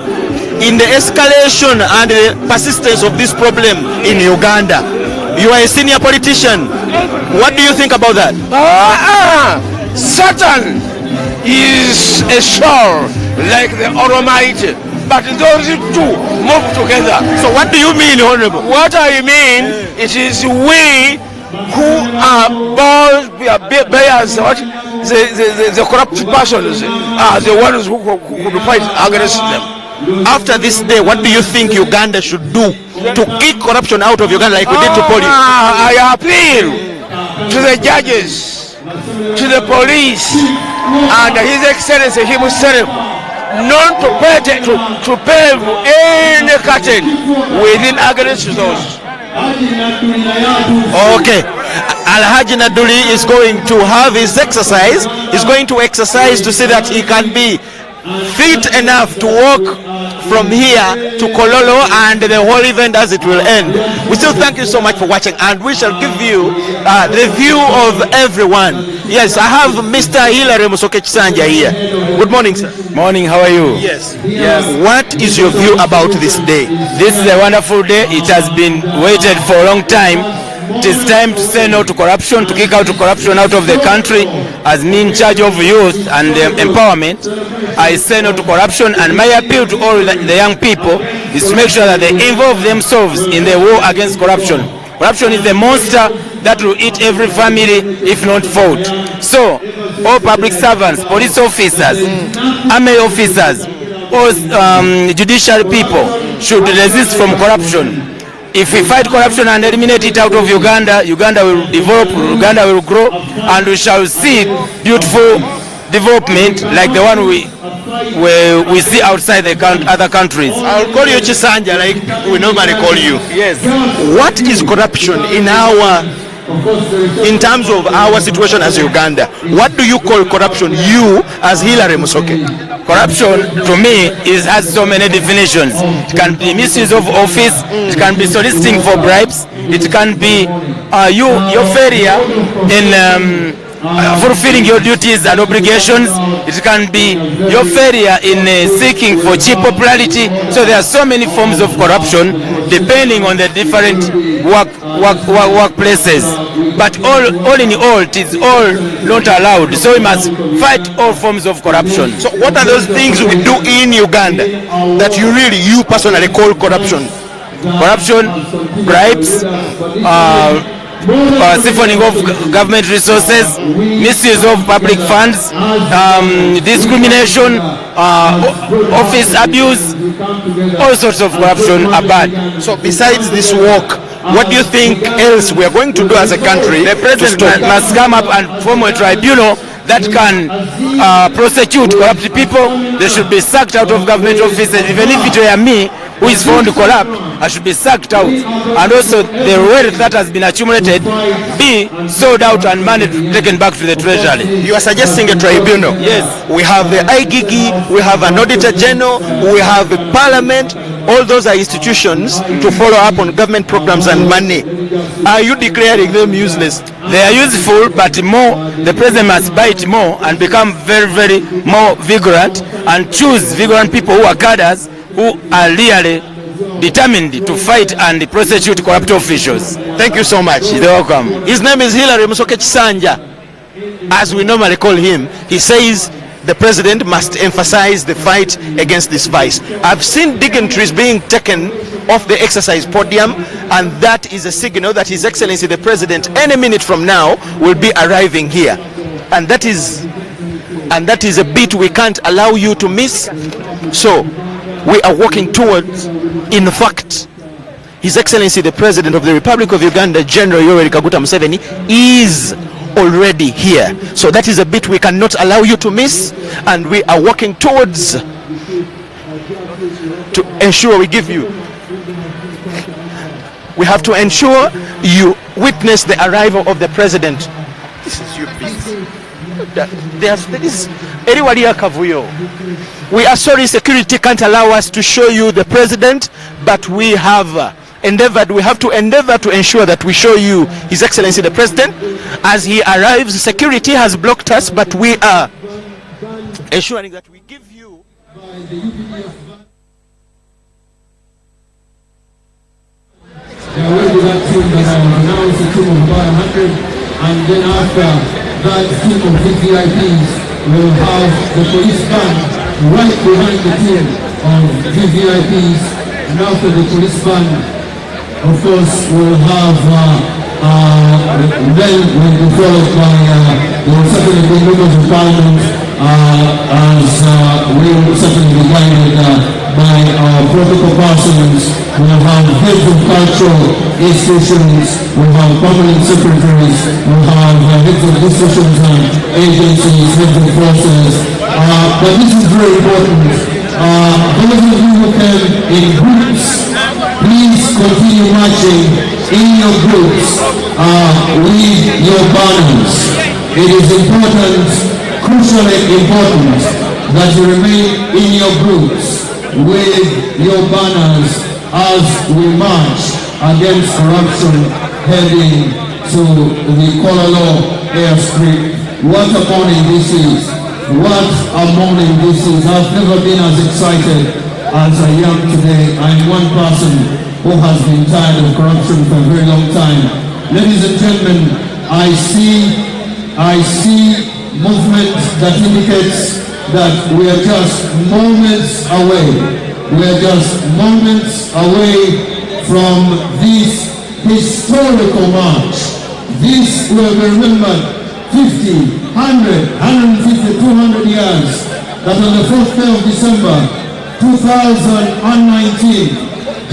in the escalation and the persistence of this problem in Uganda. You are a senior politician. What do you think about that? Satan is a soul like the Almighty, but those two move together. So what do you mean, Honorable? What I mean, it is we who are bears, the corrupt persons are the ones who could fight against them. After this day, what do you think Uganda should do to kick corruption out of Uganda like we did to police? I appeal to the judges, to the police, and His Excellency himself not to pave any curtain within against those. Okay, Alhaji Naduli is going to have his exercise. He's going to exercise to see that he can be fit enough to walk from here to Kololo and the whole event as it will end. We still thank you so much for watching, and we shall give you the view of everyone. Yes, I have Mr. Hilary Musoke Chisanja here. Good morning, sir. Morning, how are you? Yes. What is your view about this day? This is a wonderful day. It has been waited for a long time. It is time to say no to corruption, to kick out corruption out of the country. As me in charge of youth and empowerment, I say no to corruption, and my appeal to all the young people is to make sure that they involve themselves in the war against corruption. Corruption is the monster that will eat every family if not fought. So, all public servants, police officers, army officers, all judicial people should resist from corruption. If we fight corruption and eliminate it out of Uganda, Uganda will develop, Uganda will grow, and we shall see beautiful development like the one we see outside the other countries. I'll call you Chisanja like we normally call you. Yes. What is corruption in terms of our situation as Uganda? What do you call corruption, you as Hilary Musoke? Corruption to me has so many definitions. It can be misuse of office, it can be soliciting for bribes, it can be your failure in fulfilling your duties and obligations. It can be your failure in seeking for cheap popularity. So there are so many forms of corruption depending on the different workplaces. But all in all, it is all not allowed. So we must fight all forms of corruption. So what are those things we do in Uganda that you personally call corruption? Corruption, bribes, siphoning of government resources, misuse of public funds, discrimination, office abuse, all sorts of corruption are bad. So besides this work, what do you think else we are going to do as a country? The president must come up and form a tribunal that can prosecute corrupt people. They should be sacked out of government offices. Even if it were me who is found corrupt, I should be sacked out. And also the wealth that has been accumulated be sold out and money taken back to the treasury. You are suggesting a tribunal? Yes. We have the IGG, we have an auditor general, we have a parliament. All those are institutions to follow up on government programs and money. Are you declaring them useless? They are useful, but the president must bite more and become very, very more vigorant and choose vigorant people who are cadres, who are really determined to fight and prosecute corrupt officials. Thank you so much. You're welcome. His name is Hilary Musoke Chisanja, as we normally call him. He says the president must emphasize the fight against this vice. I've seen dignitaries being taken off the exercise podium, and that is a signal that His Excellency the President any minute from now will be arriving here, and that is a bit we can't allow you to miss. So we are working towards, in fact, His Excellency the President of the Republic of Uganda, General Yoweri Kaguta Museveni, is already here. So that is a bit we cannot allow you to miss, and we are working towards to ensure we give you. We have to ensure you witness the arrival of the president. This is your business. We are sorry, security can't allow us to show you the president, but we have we have to endeavor to ensure that we show you His Excellency the President as he arrives. Security has blocked us, but we are ensuring that we give you. There will be that team that I will announce, a team of about 100, and then after that team of VVIPs will have the police band right behind the team of VVIPs, and after the police band, of course, we'll have then will be followed by there will certainly be members of parliament as we will certainly be guided by our protocol persons. We'll have heads of cultural institutions, we'll have permanent secretaries, we'll have heads of institutions and agencies, heads of forces. But this is very important. Those of you who came in groups, please continue marching in your groups with your banners. It is important, crucially important, that you remain in your groups with your banners as we march against corruption heading to the Kololo airstrip. What a morning this is. What a morning this is. I've never been as excited as I am today. I'm one person who has been tired of corruption for a very long time. Ladies and gentlemen, I see movement that indicates that we are just moments away. We are just moments away from this historical march. This will be remembered 50, 100, 150, 200 years, that on the 4th day of December 2019,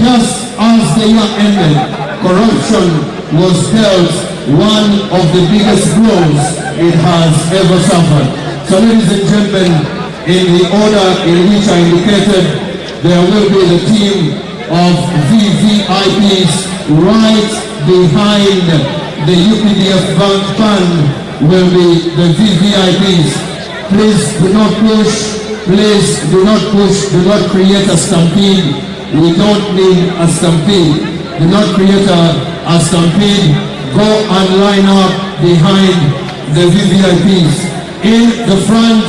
just as the year ended, corruption was dealt one of the biggest blows it has ever suffered. So ladies and gentlemen, in the order in which I indicated, there will be the team of VVIPs right behind the UPDF band will be the VVIPs. Please do not push, please do not push, do not create a stampede. We don't need a stampede. Do not create a stampede. Go and line up behind the VVIPs. In the front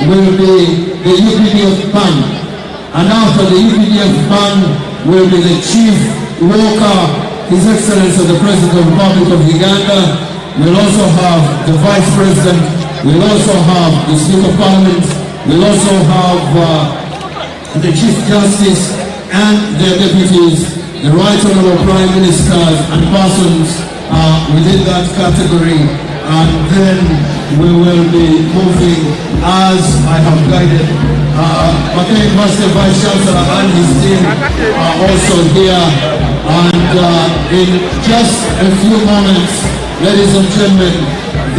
will be the UPDF band, and after the UPDF band will be the Chief Walker, His Excellency the President of the Republic of Uganda. We'll also have the Vice President, we'll also have the Speaker of Parliament, we'll also have the Chief Justice and their deputies, the Right Honourable Prime Ministers and persons within that category, and then we will be moving as I have guided. Mackay University Vice Chancellor and his team are also here, and in just a few moments, ladies and gentlemen,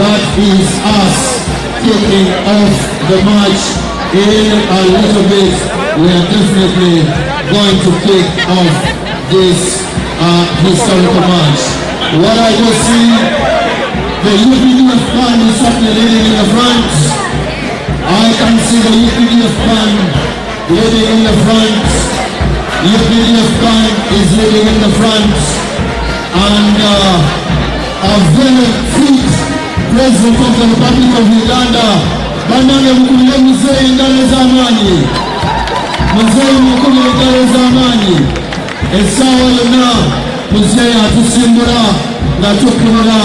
that is us kicking off the march. In a little bit, we are definitely going to kick off this historical march. What I just see, the UPDF band is certainly leading in the front. I can see the UPDF band leading in the front. UPDF band is leading in the front. And a very fit President of the Republic of Uganda, Banange Mukulu Museveni ngalo z'amaanyi. Museveni Mukulu ngalo z'amaanyi. Essaawa yonna Museveni atusimbula nga tukkirira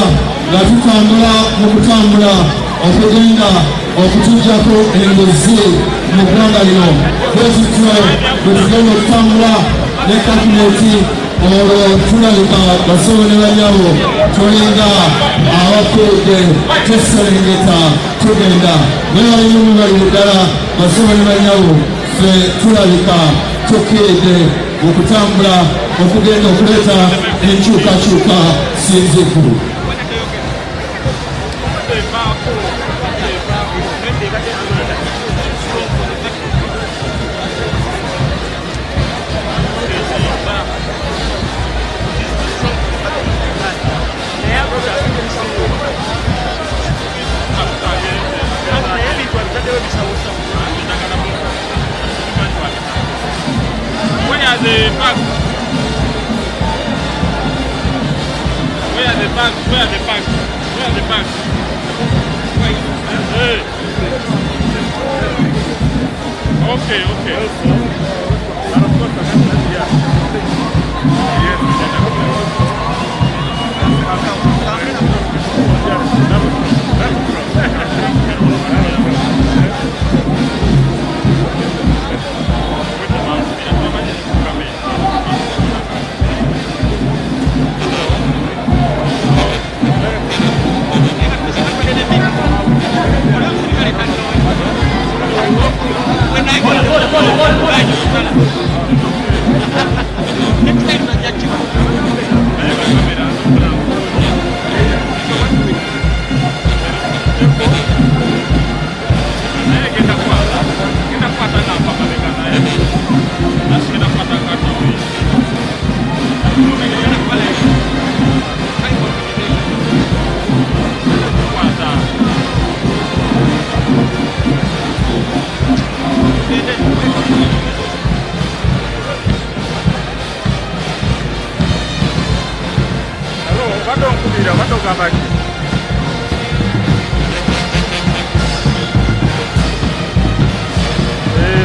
nga tutambula mu kutambula okugenda okutuggyako enguzi mu ggwanga lino. Bwe tutyo bwe tugenda okutambula ne kabineti olwo tulabika basawo ne bannyabo tulinga abakuudde tuserengeta tugenda naye balimu bali muddala basawo ne bannyabo ffe tulabika tukiridde okutambula okugenda okuleeta enkyukakyuka sinziku.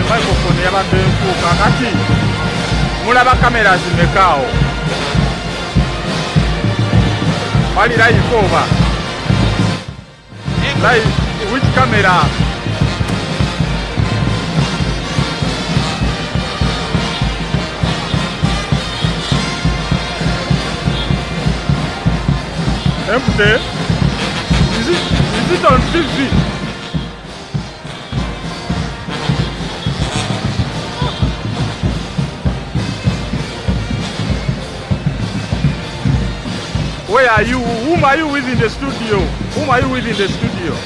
Microphone yabadde enfuuka kati mulaba kamera zimekaawo bali live over live which camera empty is it on TV? Where are you? Whom are you with in the studio? Whom are you with in the studio?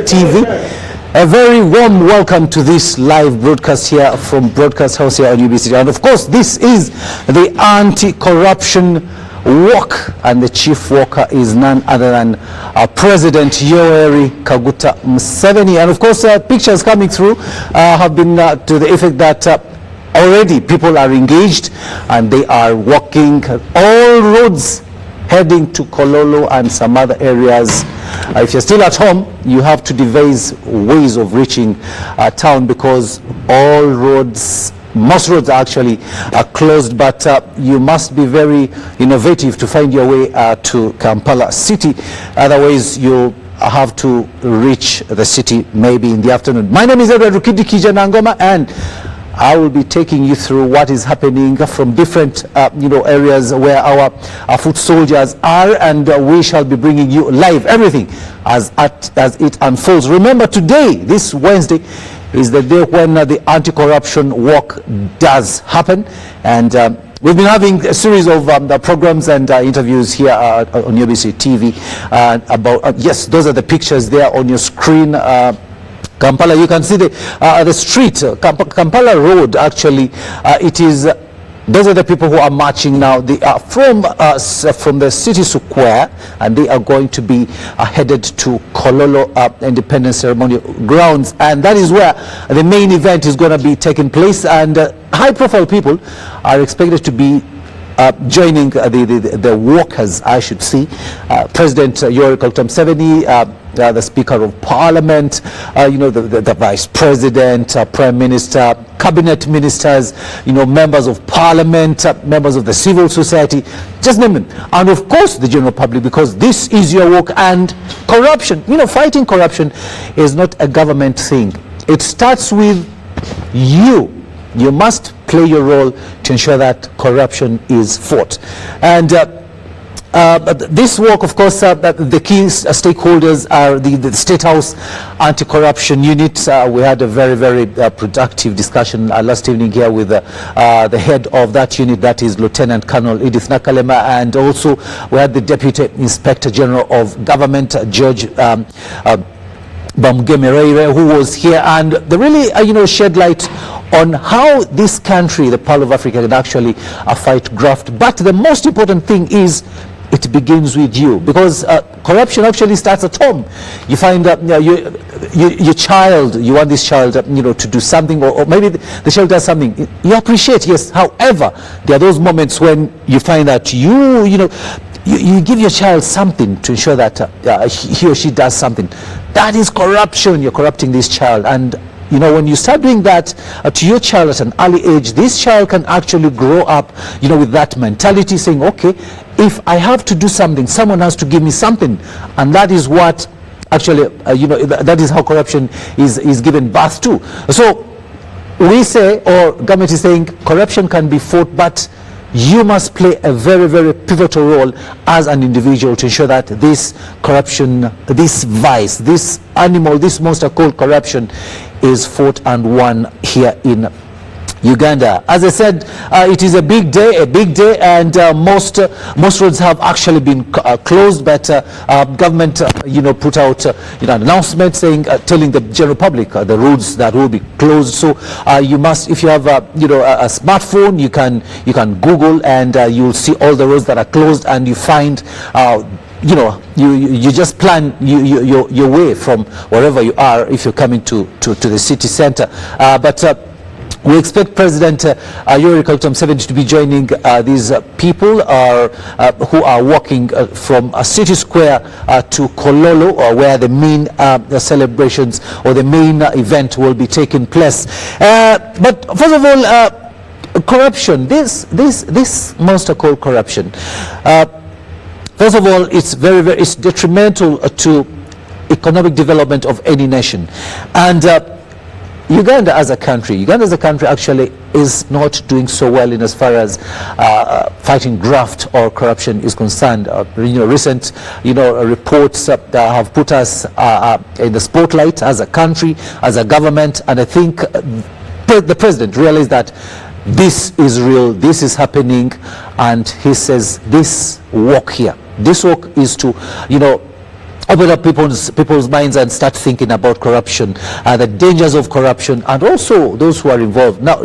TV. A very warm welcome to this live broadcast here from Broadcast House here on UBC. And of course, this is the anti-corruption walk, and the chief walker is none other than President Yoweri Kaguta Museveni. And of course, pictures coming through have been to the effect that already people are engaged and they are walking all roads heading to Kololo and some other areas. If you're still at home, you have to devise ways of reaching town, because all roads, most roads actually are closed, but you must be very innovative to find your way to Kampala city. Otherwise, you'll have to reach the city maybe in the afternoon. My name is Edward Rukidi Kijanangoma, and I will be taking you through what is happening from different areas where our foot soldiers are, and we shall be bringing you live everything as it unfolds. Remember, today, this Wednesday, is the day when the anti-corruption walk does happen, and we've been having a series of programs and interviews here on UBC TV about yes, those are the pictures there on your screen. Kampala, you can see the street, Kampala Road, actually, it is, those are the people who are marching now. They are from the city square, and they are going to be headed to Kololo Independence Ceremonial Grounds, and that is where the main event is going to be taking place, and high-profile people are expected to be joining the walkers, I should say. President Yoweri Kaguta Museveni, the Speaker of Parliament, the Vice President, Prime Minister, Cabinet Ministers, members of Parliament, members of the civil society, just name them. And of course, the general public, because this is your work. And corruption, fighting corruption is not a government thing. It starts with you. You must play your role to ensure that corruption is fought. And this work, of course, the key stakeholders are the State House Anti-Corruption Unit. We had a very, very productive discussion last evening here with the head of that unit, that is Lieutenant Colonel Edith Nakalema, and also we had the Deputy Inspector General of Government, George Bamgemereire, who was here, and they really shed light on how this country, the Pearl of Africa, can actually fight graft. But the most important thing is it begins with you, because corruption actually starts at home. You find that your child, you want this child to do something, or maybe the child does something you appreciate, yes. However, there are those moments when you find that you give your child something to ensure that he or she does something. That is corruption. You're corrupting this child. And when you start doing that to your child at an early age, this child can actually grow up with that mentality, saying, okay, if I have to do something, someone has to give me something. And that is what actually that is how corruption is given birth to. So we say, or government is saying, corruption can be fought, but you must play a very, very pivotal role as an individual to ensure that this corruption, this vice, this animal, this monster called corruption is fought and won here in Uganda. As I said, it is a big day, and most roads have actually been closed, but government put out an announcement saying, telling the general public the roads that will be closed. So you must, if you have a smartphone, you can Google, and you'll see all the roads that are closed, and you find you just plan your way from wherever you are if you're coming to the city center. But we expect President Yoweri Kaguta Museveni to be joining these people who are walking from City Square to Kololo, where the main celebrations or the main event will be taking place. But first of all, corruption, this monster called corruption. First of all, it's it's detrimental to economic development of any nation. And Uganda as a country actually is not doing so well in as far as fighting graft or corruption is concerned. Recent reports that have put us in the spotlight as a country, as a government, and I think the president realized that this is real, this is happening, and he says this work here, this work is to open up people's minds and start thinking about corruption, the dangers of corruption, and also those who are involved. Now,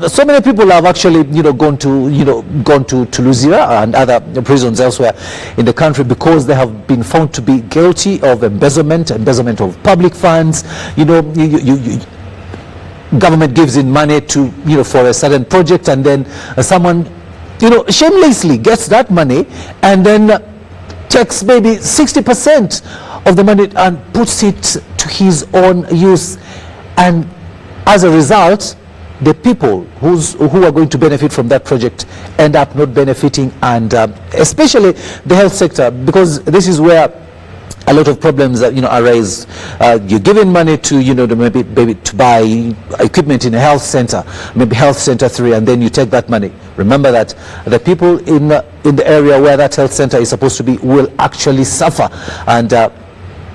so many people have actually gone to Luzira and other prisons elsewhere in the country because they have been found to be guilty of embezzlement of public funds. Government gives in money to for a certain project, and then someone shamelessly gets that money and then takes maybe 60% of the money and puts it to his own use, and as a result the people who are going to benefit from that project end up not benefiting, and especially the health sector, because this is where a lot of problems arise. You're giving money to maybe to buy equipment in a health center, maybe health center 3, and then you take that money. Remember that the people in the area where that health center is supposed to be will actually suffer, and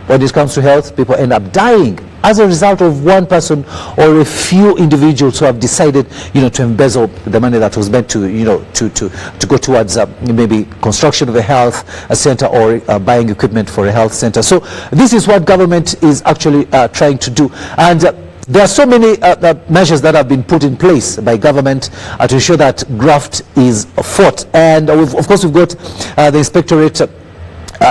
when it comes to health, people end up dying as a result of one person or a few individuals who have decided to embezzle the money that was meant to to go towards maybe construction of a health center or buying equipment for a health center. So this is what government is actually trying to do, and there are so many measures that have been put in place by government to ensure that graft is fought, and of course we've got the Inspectorate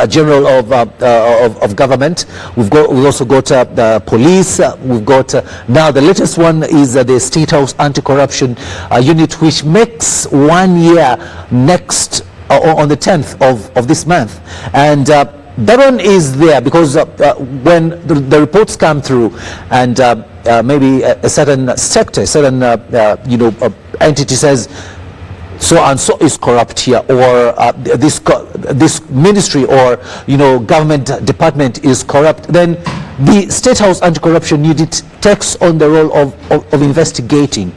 General of Government. We've also got the police. We've got now the latest one is the State House Anti-Corruption Unit, which makes 1 year next on the 10th of this month, and that one is there because when the reports come through, and maybe a certain sector, a certain entity says so and so is corrupt here, or this ministry or government department is corrupt, then the State House Anti-Corruption Unit takes on the role of investigating.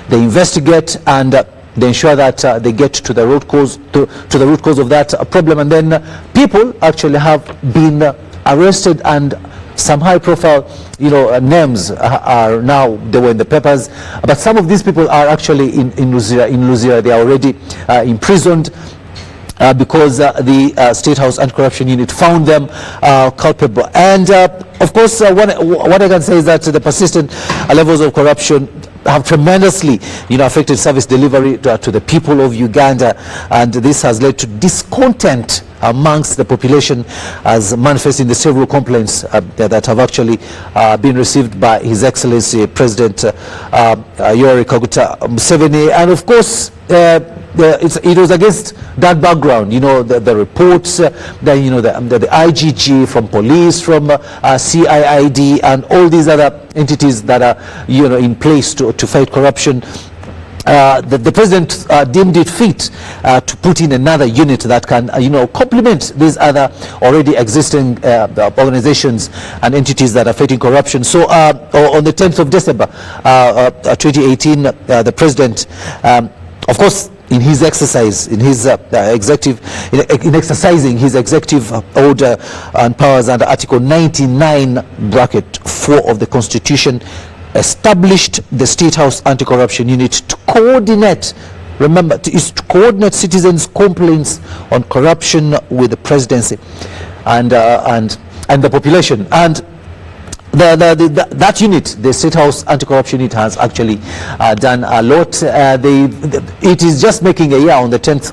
They investigate and they ensure that they get to the root cause to the root cause of that problem, and then people actually have been arrested, and some high-profile names are now, they were in the papers, but some of these people are actually in Luzira. They are already imprisoned because the State House Anti-Corruption Unit found them culpable. And of course, what I can say is that the persistent levels of corruption have tremendously affected service delivery to the people of Uganda, and this has led to discontent amongst the population, as manifest in the several complaints that have actually been received by His Excellency President Yoweri Kaguta Museveni. And of course it was against that background, the reports, the IGG from police, from CIID, and all these other entities that are in place to fight corruption. The president deemed it fit to put in another unit that can complement these other already existing organizations and entities that are fighting corruption. So on the 10th of December 2018, the president, of course, in his exercise, in his exercising his executive order and powers under Article 99(4) of the Constitution, established the State House Anti-Corruption Unit to coordinate. Remember, to coordinate citizens' complaints on corruption with the presidency and the population. And that unit, the State House Anti-Corruption Unit, has actually done a lot. It is just making a year on the 10th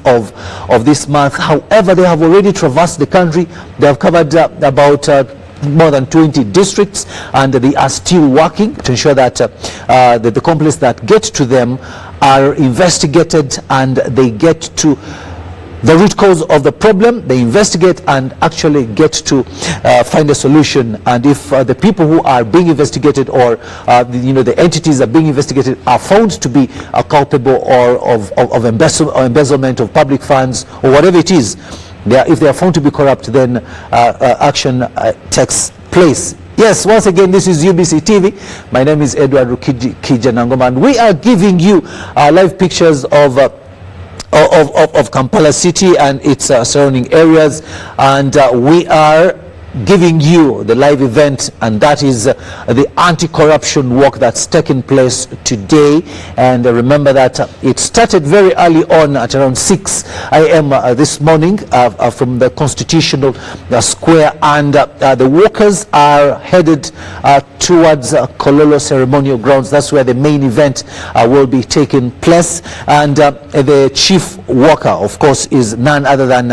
of this month. However, they have already traversed the country. They have covered about more than 20 districts, and they are still working to ensure that the complaints that get to them are investigated and they get to the root cause of the problem. They investigate and actually get to find a solution. And if the people who are being investigated, or the entities are being investigated, are found to be culpable or of embezzlement of public funds or whatever it is, if they are found to be corrupt, then action takes place Yes, once again, this is UBC TV. My name is Edward Kijanangoma, and we are giving you live pictures of Kampala city and its surrounding areas, and we are giving you the live event, and that is the anti-corruption walk that's taking place today. And remember that it started very early on at around 6 a.m. This morning from the Constitutional Square, and the walkers are headed towards Kololo Ceremonial Grounds. That's where the main event will be taking place, and the chief walker, of course, is none other than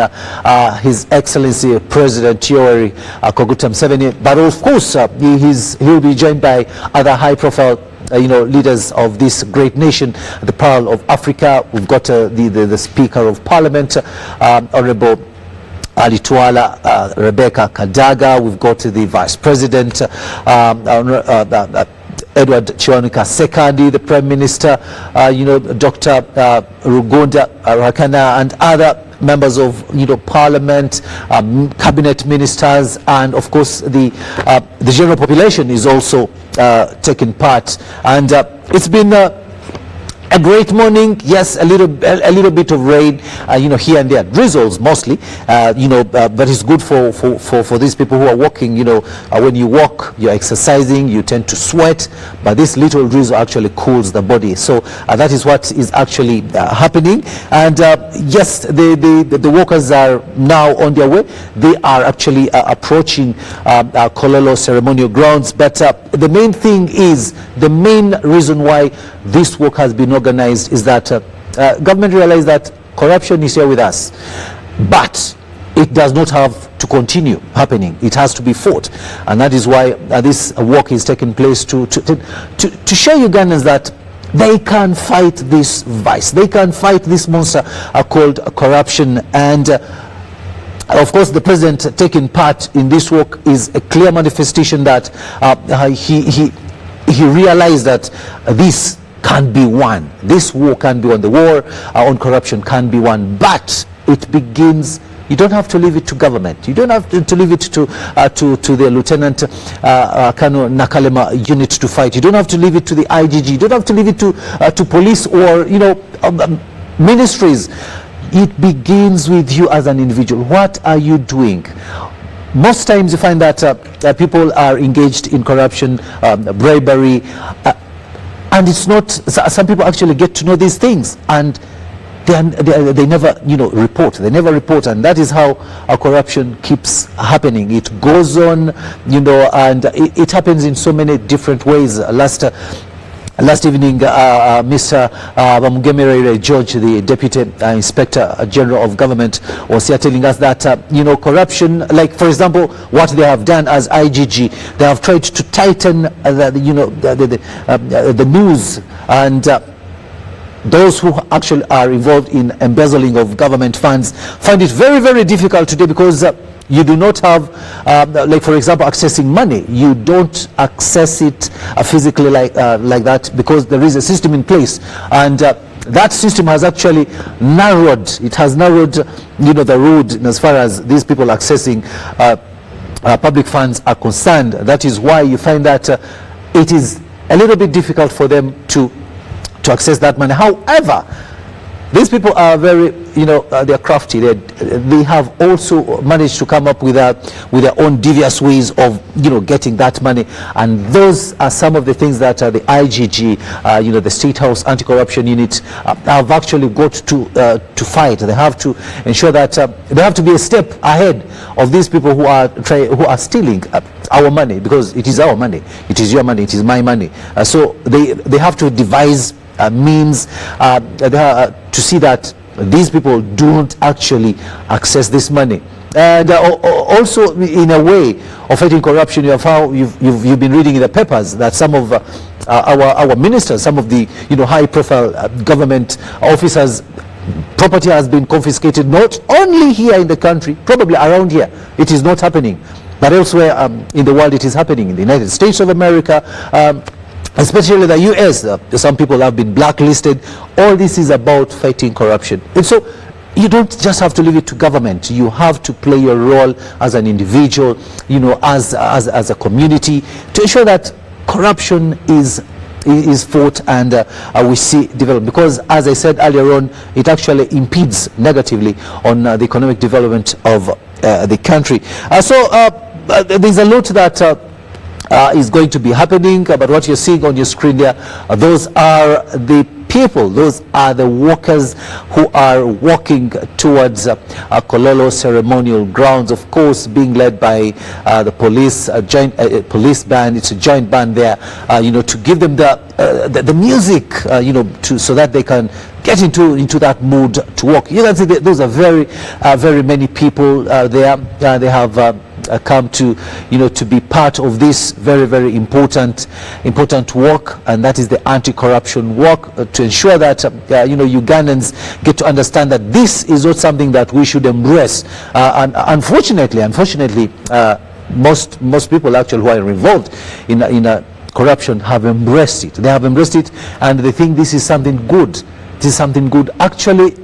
His Excellency President Yoweri Kaguta Museveni, but of course he'll be joined by other high-profile leaders of this great nation, the Pearl of Africa. We've got the Speaker of Parliament, Honorable Alitwala Rebecca Kadaga. We've got the Vice President, Edward Chiwanuka Sekandi, the Prime Minister, Dr. Rugonda Rakana, and other members of Parliament, cabinet ministers, and of course the general population is also taking part. And it's been a great morning. Yes, a little bit of rain, here and there, drizzles mostly, but it's good for these people who are walking. When you walk, you're exercising, you tend to sweat, but this little drizzle actually cools the body. So that is what is actually happening. And yes, the walkers are now on their way. They are actually approaching Kololo Ceremonial Grounds. But the main thing is, the main reason why this walk has been organized is that government realized that corruption is here with us, but it does not have to continue happening. It has to be fought, and that is why this walk is taking place to show Ugandans that they can fight this vice, they can fight this monster called corruption. And of course, the president taking part in this walk is a clear manifestation that he realized that this can be won. This war can be won. The war on corruption can be won, but it begins. You don't have to leave it to government. You don't have to leave it to the Lieutenant Kano Nakalema unit to fight. You don't have to leave it to the IGG. You don't have to leave it to police or ministries. It begins with you as an individual. What are you doing? Most times you find that people are engaged in corruption, bribery, and it's not. Some people actually get to know these things, and they never report. They never report, and that is how corruption keeps happening. It goes on, and it happens in so many different ways. Last evening, Mr. Bamugemerere George, the Deputy Inspector General of Government, was here telling us that corruption, like for example, what they have done as IGG, they have tried to tighten the news, and those who actually are involved in embezzling of government funds find it very, very difficult today, because you do not have, like for example, accessing money. You don't access it physically like that, because there is a system in place, and that system has actually narrowed. It has narrowed, the road as far as these people accessing public funds are concerned. That is why you find that it is a little bit difficult for them to access that money. However, these people are very, they're crafty. They have also managed to come up with their own devious ways of, getting that money. And those are some of the things that the IGG, the State House Anti-Corruption Unit, have actually got to fight. They have to ensure that they have to be a step ahead of these people who are stealing our money, because it is our money, it is your money, it is my money. So they have to devise means to see that these people don't actually access this money. And also, in a way of fighting corruption, you've been reading in the papers that some of our ministers, some of the high-profile government officers, property has been confiscated, not only here in the country, probably around here it is not happening, but elsewhere in the world it is happening. In the United States of America, especially the US, some people have been blacklisted. All this is about fighting corruption. And so you don't just have to leave it to government. You have to play your role as an individual, as a community, to ensure that corruption is fought and we see development. Because, as I said earlier on, it actually impedes negatively on the economic development of the country. So there's a lot that is going to be happening, but what you're seeing on your screen there, those are the people, those are the workers who are walking towards Kololo ceremonial grounds, of course being led by the police, joint police band. It's a joint band there, to give them the music, so that they can get into that mood to walk. You can see those are very many people there. They have come to be part of this very important work, and that is the anti-corruption work, to ensure that Ugandans get to understand that this is not something that we should embrace. And unfortunately, most people actually who are involved in corruption have embraced it. They have embraced it, and they think this is something good. This is something good. Actually,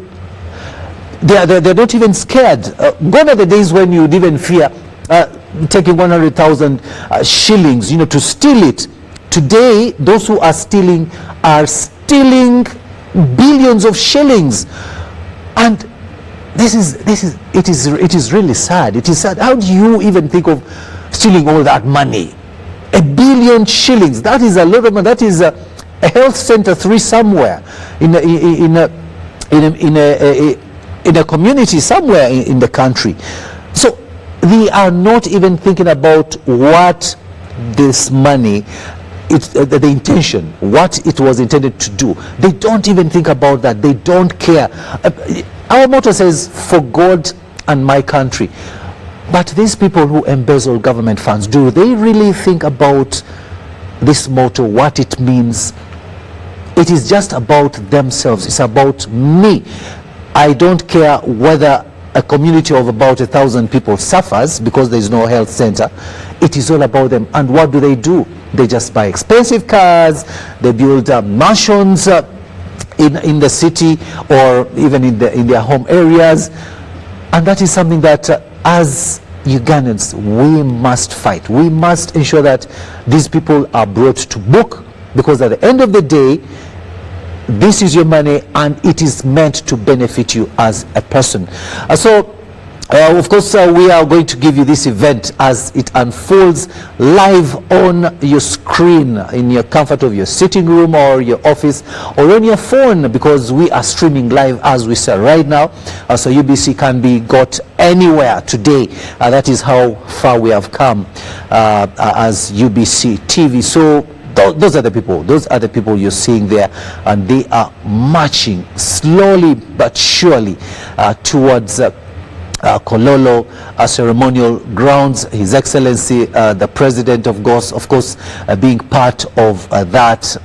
they're not even scared. Gone are the days when you'd even fear taking 100,000 shillings, to steal it. Today, those who are stealing billions of shillings, and it is really sad. It is sad. How do you even think of stealing all that money? 1 billion shillings. That is a lot of money. That is a health center 3 somewhere in a community somewhere in the country. So they are not even thinking about what this money, the intention, what it was intended to do. They don't even think about that. They don't care. Our motto says, for God and my country. But these people who embezzle government funds, do they really think about this motto, what it means? It is just about themselves. It's about me. I don't care whether a community of about 1,000 people suffers because there is no health center. It is all about them. And what do? They just buy expensive cars. They build mansions in the city or even in their home areas. And that is something that as Ugandans we must fight. We must ensure that these people are brought to book, because at the end of the day, this is your money and it is meant to benefit you as a person. Of course, we are going to give you this event as it unfolds live on your screen, in your comfort of your sitting room or your office or on your phone, because we are streaming live as we say right now. So UBC can be got anywhere today. That is how far we have come as UBC TV. So those are the people you're seeing there, and they are marching slowly but surely towards Kololo ceremonial grounds. His Excellency the President, of course being part of that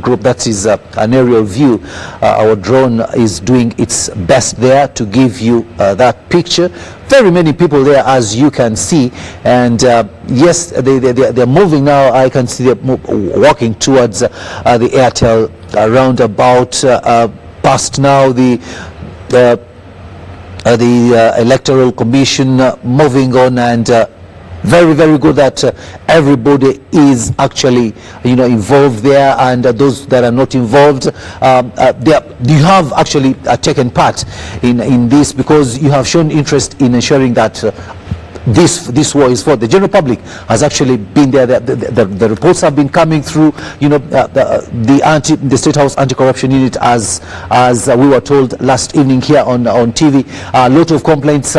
group. That is an aerial view. Our drone is doing its best there to give you that picture. Very many people there, as you can see, and yes, they're moving now. I can see them walking towards the Airtel roundabout, past now the Electoral Commission, moving on, and very good that everybody is actually involved there, and those that are not involved, you have actually taken part in this, because you have shown interest in ensuring that this war is fought. The general public has actually been there. The reports have been coming through. The State House Anti-Corruption Unit, as we were told last evening here on TV. A lot of complaints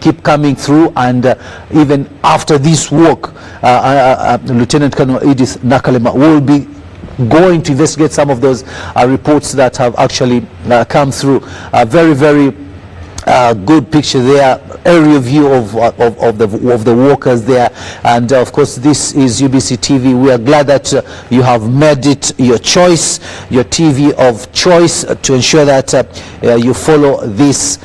keep coming through, and even after this work, Lieutenant Colonel Edith Nakalema will be going to investigate some of those reports that have actually come through. Very good picture there, aerial view of the workers there, and of course this is UBC TV. We are glad that you have made it your choice, your TV of choice, to ensure that you follow this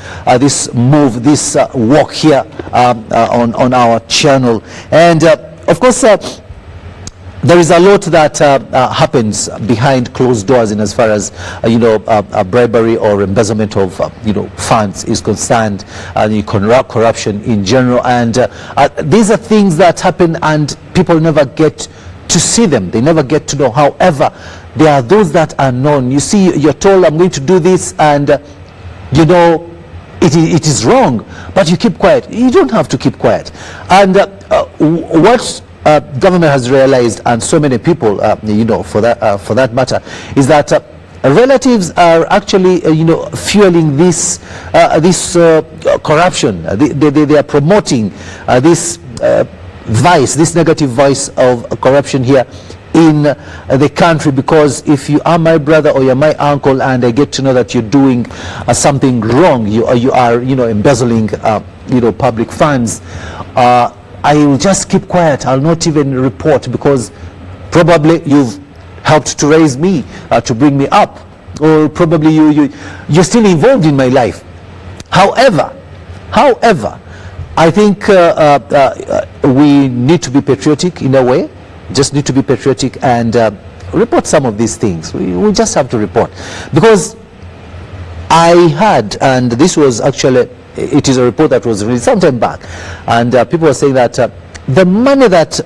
move, this walk here on our channel. And of course there is a lot that happens behind closed doors in as far as bribery or embezzlement of funds is concerned, and corruption in general, and these are things that happen and people never get to see them, they never get to know. However, there are those that are known. You see, you're told, I'm going to do this, and it is wrong, but you keep quiet. You don't have to keep quiet. And what government has realized, and so many people, for that matter, is that relatives are actually, fueling this corruption. They are promoting this vice, this negative vice of corruption here in the country, because if you are my brother or you're my uncle and I get to know that you're doing something wrong, you are embezzling public funds, I will just keep quiet. I'll not even report, because probably you've helped to raise me, to bring me up, or probably you're still involved in my life. However, I think we need to be patriotic in a way. Just need to be patriotic and report some of these things. We just have to report, because I had, and this was actually, it is a report that was released some time back, and people were saying that the money that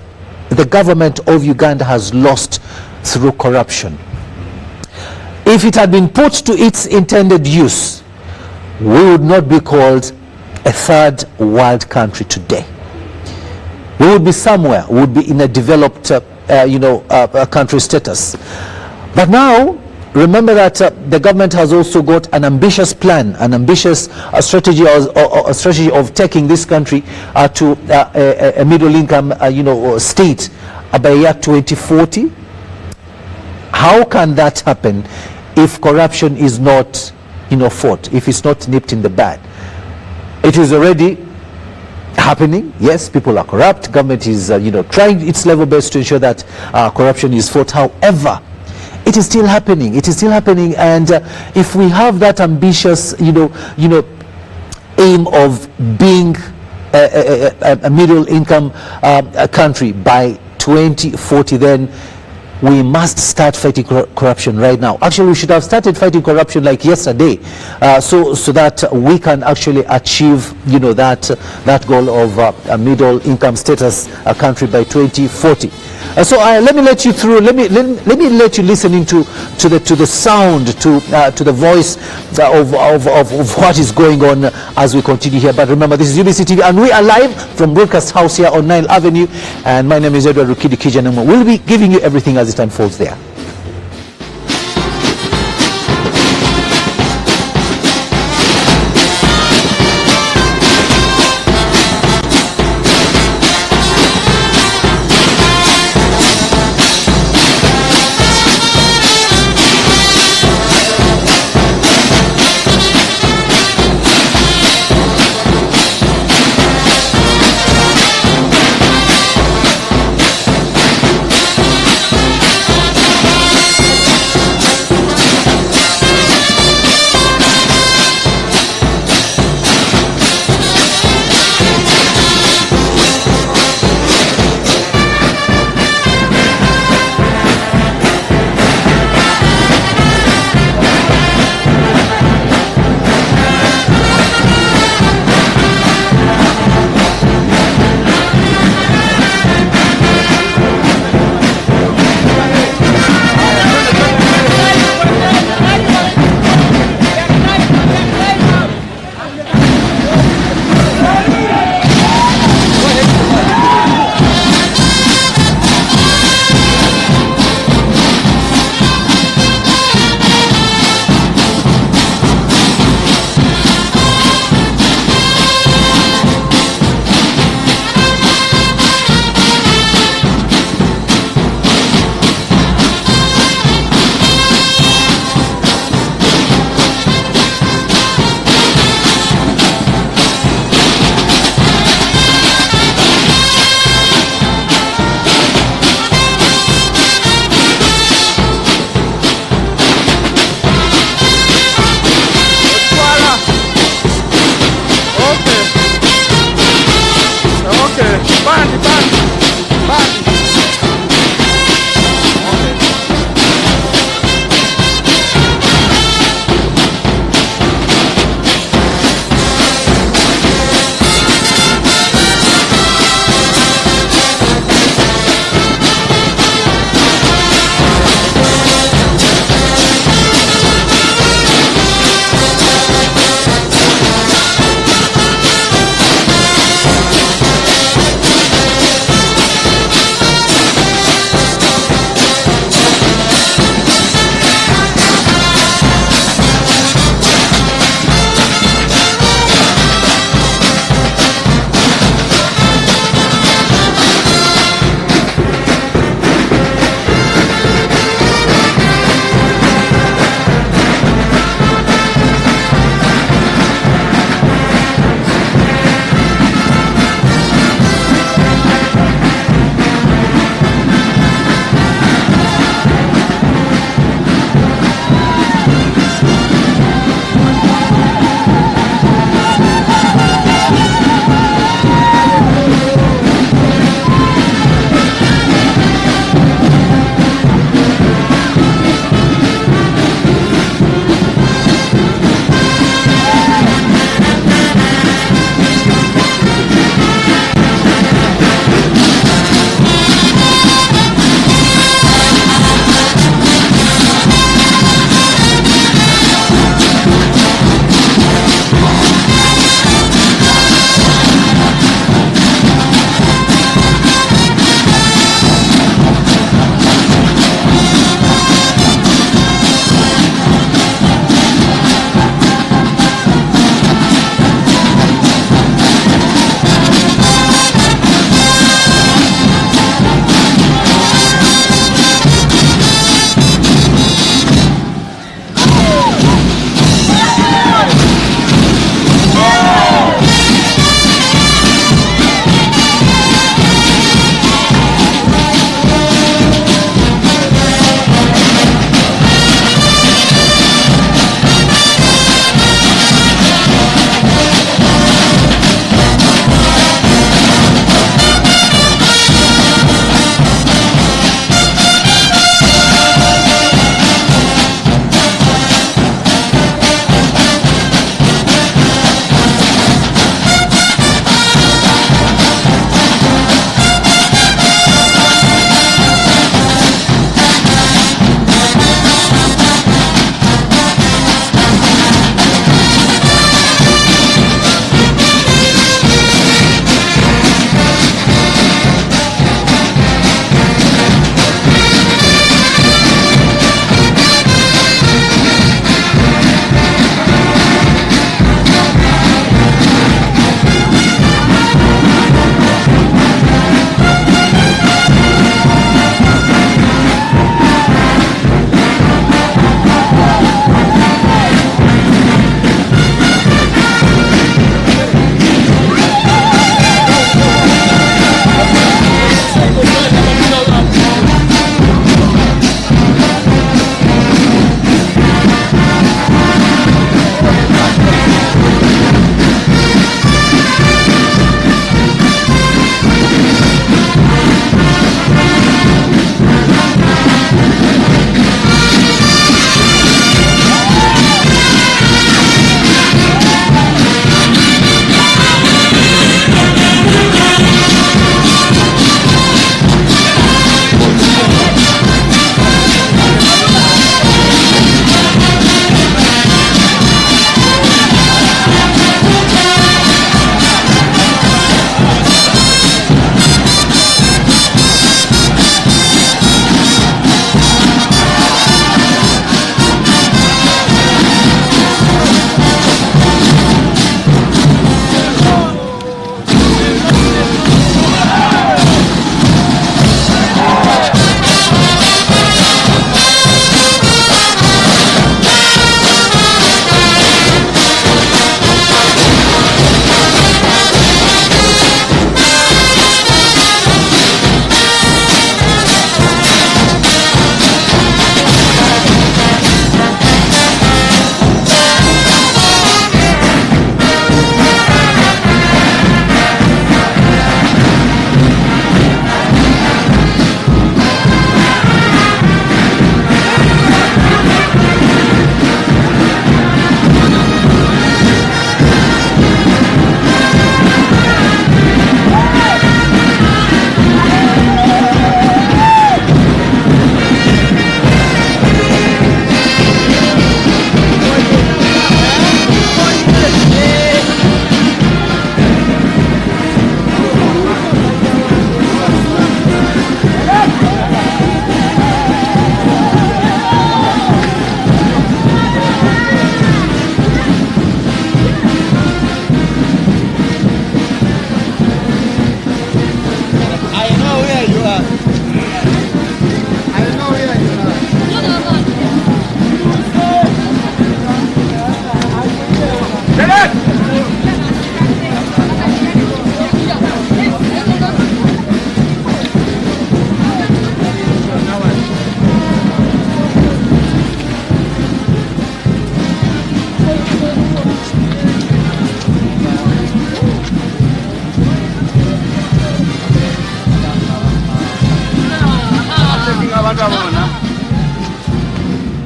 the government of Uganda has lost through corruption, if it had been put to its intended use, we would not be called a third world country today. We would be somewhere, we would be in a developed country status. But now, remember that the government has also got an ambitious plan, an ambitious strategy, or a strategy of taking this country to a middle income state by year 2040. How can that happen if corruption is not fought, if it's not nipped in the bud? It is already happening. Yes, people are corrupt. Government is trying its level best to ensure that corruption is fought. However, it is still happening. It is still happening, and if we have that ambitious aim of being a middle income country by 2040, then we must start fighting corruption right now. Actually, we should have started fighting corruption like yesterday, so that we can actually achieve that goal of a middle income status country by 2040. So let me let you through. Let me let you listen into the sound, to the voice of what is going on as we continue here. But remember, this is UBC TV, and we are live from Broadcast House here on Nile Avenue. And my name is Edward Rukidi Kijanamo. We'll be giving you everything as it unfolds there.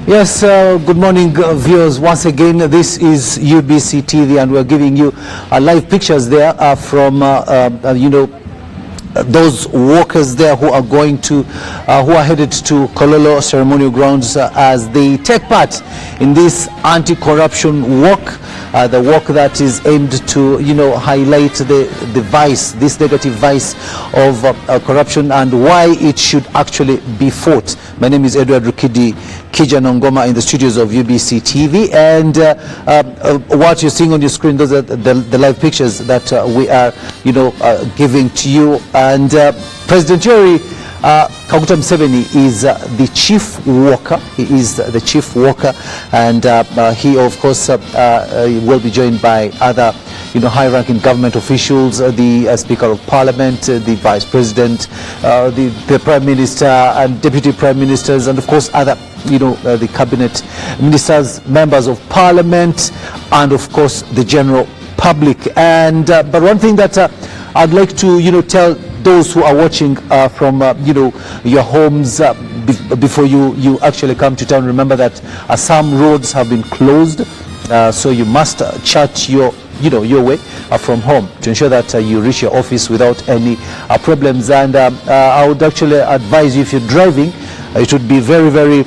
Yes, good morning viewers. Once again, this is UBC TV and we're giving you live pictures there from, those walkers there who are going to, who are headed to Kololo ceremonial grounds as they take part in this anti-corruption walk. The walk that is aimed to, highlight the vice, this negative vice of corruption and why it should actually be fought. My name is Edward Rukidi Kijanongoma in the studios of UBC TV, and what you're seeing on your screen, those are the live pictures that we are, giving to you. And President Yoweri Kaguta Museveni is the chief walker. He is the chief walker, and he, of course, will be joined by other, high-ranking government officials, the Speaker of Parliament, the Vice President, the Prime Minister and Deputy Prime Ministers, and of course other, the cabinet ministers, members of Parliament, and of course the general public. And but one thing that I'd like to, tell those who are watching from, your homes before you actually come to town, remember that some roads have been closed, so you must chart your way from home to ensure that you reach your office without any problems. And I would actually advise you, if you're driving, it would be very, very,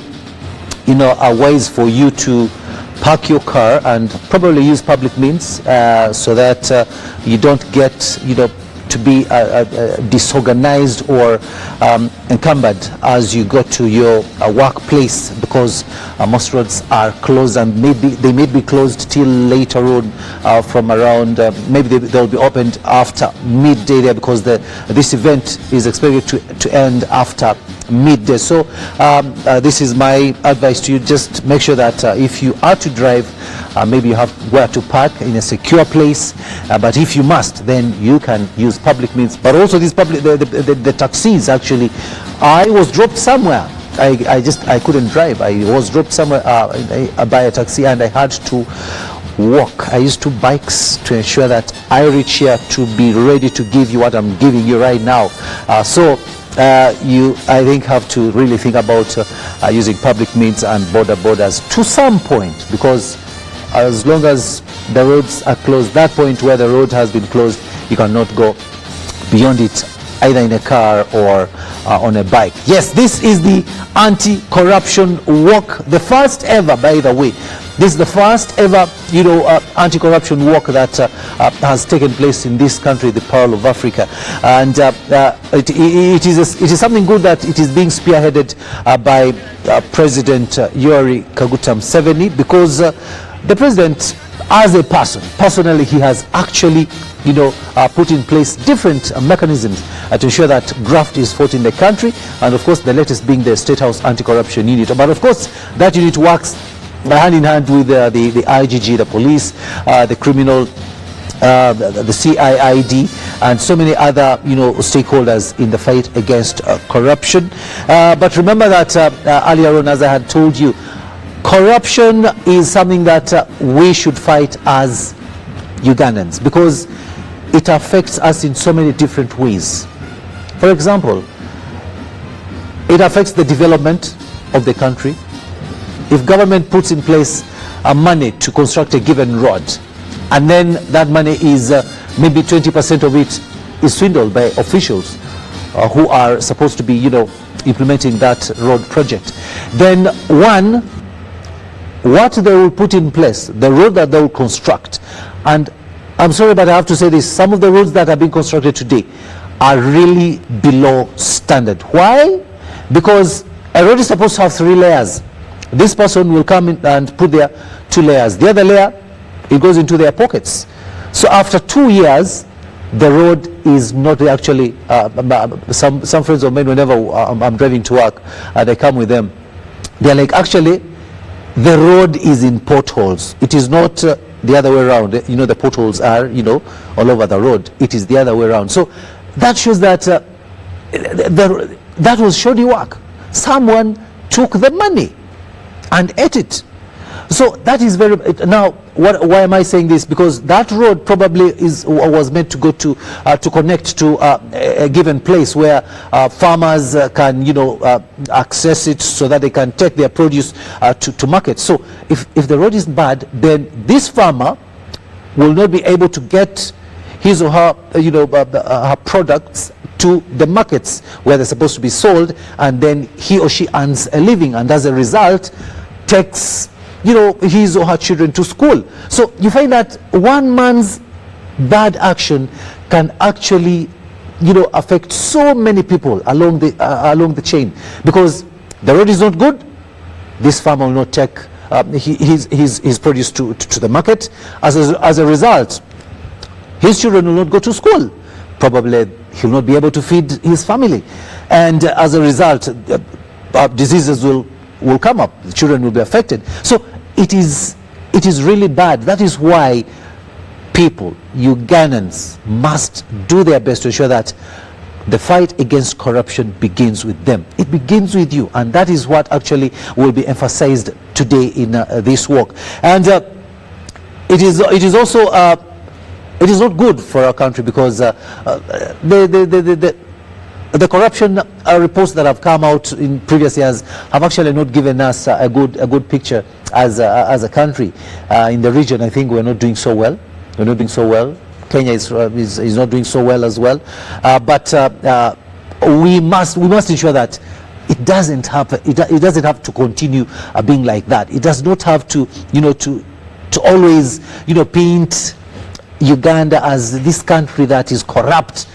wise for you to park your car and probably use public means so that you don't get, to be disorganized or encumbered as you go to your workplace, because most roads are closed, and they may be closed till later on from around, maybe they'll be opened after midday there, because this event is expected to end after midday. So this is my advice to you. Just make sure that if you are to drive, maybe you have where to park in a secure place, but if you must, then you can use public means. But also these public, the taxis actually, I was dropped somewhere. I couldn't drive. I was dropped somewhere by a taxi, and I had to walk. I used 2 bikes to ensure that I reach here to be ready to give you what I'm giving you right now. You, I think, have to really think about using public means and borders to some point, because as long as the roads are closed, that point where the road has been closed, you cannot go beyond it, either in a car or on a bike. Yes, this is the anti-corruption walk, the first ever, by the way. This is the first ever, anti-corruption walk that has taken place in this country, the Pearl of Africa, and it is something good that it is being spearheaded by President Yoweri Kaguta Museveni, because the president, as a person, personally, he has actually put in place different mechanisms to ensure that graft is fought in the country, and of course the latest being the State House Anti-Corruption Unit. But of course that unit works hand in hand with the IGG, the police, the criminal, the CIID, and so many other stakeholders in the fight against corruption. But remember that earlier on, as I had told you, corruption is something that we should fight as Ugandans, because it affects us in so many different ways. For example, it affects the development of the country. If government puts in place money to construct a given road, and then that money is maybe 20% of it is swindled by officials who are supposed to be implementing that road project, then what they will put in place, the road that they will construct, and I'm sorry, but I have to say this, some of the roads that are being constructed today are really below standard. Why? Because a road is supposed to have 3 layers. This person will come in and put their 2 layers. The other layer, it goes into their pockets. So after 2 years, the road is not actually, some friends of mine, whenever I'm driving to work, they come with them. They're like, actually, the road is in potholes. It is not the other way around. The potholes are, all over the road. It is the other way around. So that shows that that was shoddy work. Someone took the money and ate it. So that is very, now why am I saying this? Because that road probably was meant to go to connect to a given place where farmers can access it so that they can take their produce to market. So if the road is bad, then this farmer will not be able to get his or her her products to the markets where they're supposed to be sold, and then he or she earns a living, and as a result takes his or her children to school. So you find that one man's bad action can actually affect so many people along the chain, because the road is not good. This farmer will not take his produce to the market. As a result, his children will not go to school. Probably he will not be able to feed his family, and as a result diseases will come up. The children will be affected. So it is really bad. That is why people, Ugandans, must do their best to ensure that the fight against corruption begins with them. It begins with you, and that is what actually will be emphasized today in this walk. And it is also it is not good for our country, because the corruption reports that have come out in previous years have actually not given us a good picture as a country. In the region, I think we're not doing so well. We're not doing so well. Kenya is not doing so well as well. But we must ensure that it doesn't happen. It doesn't have to continue being like that. It does not have to to always paint Uganda as this country that is corrupt,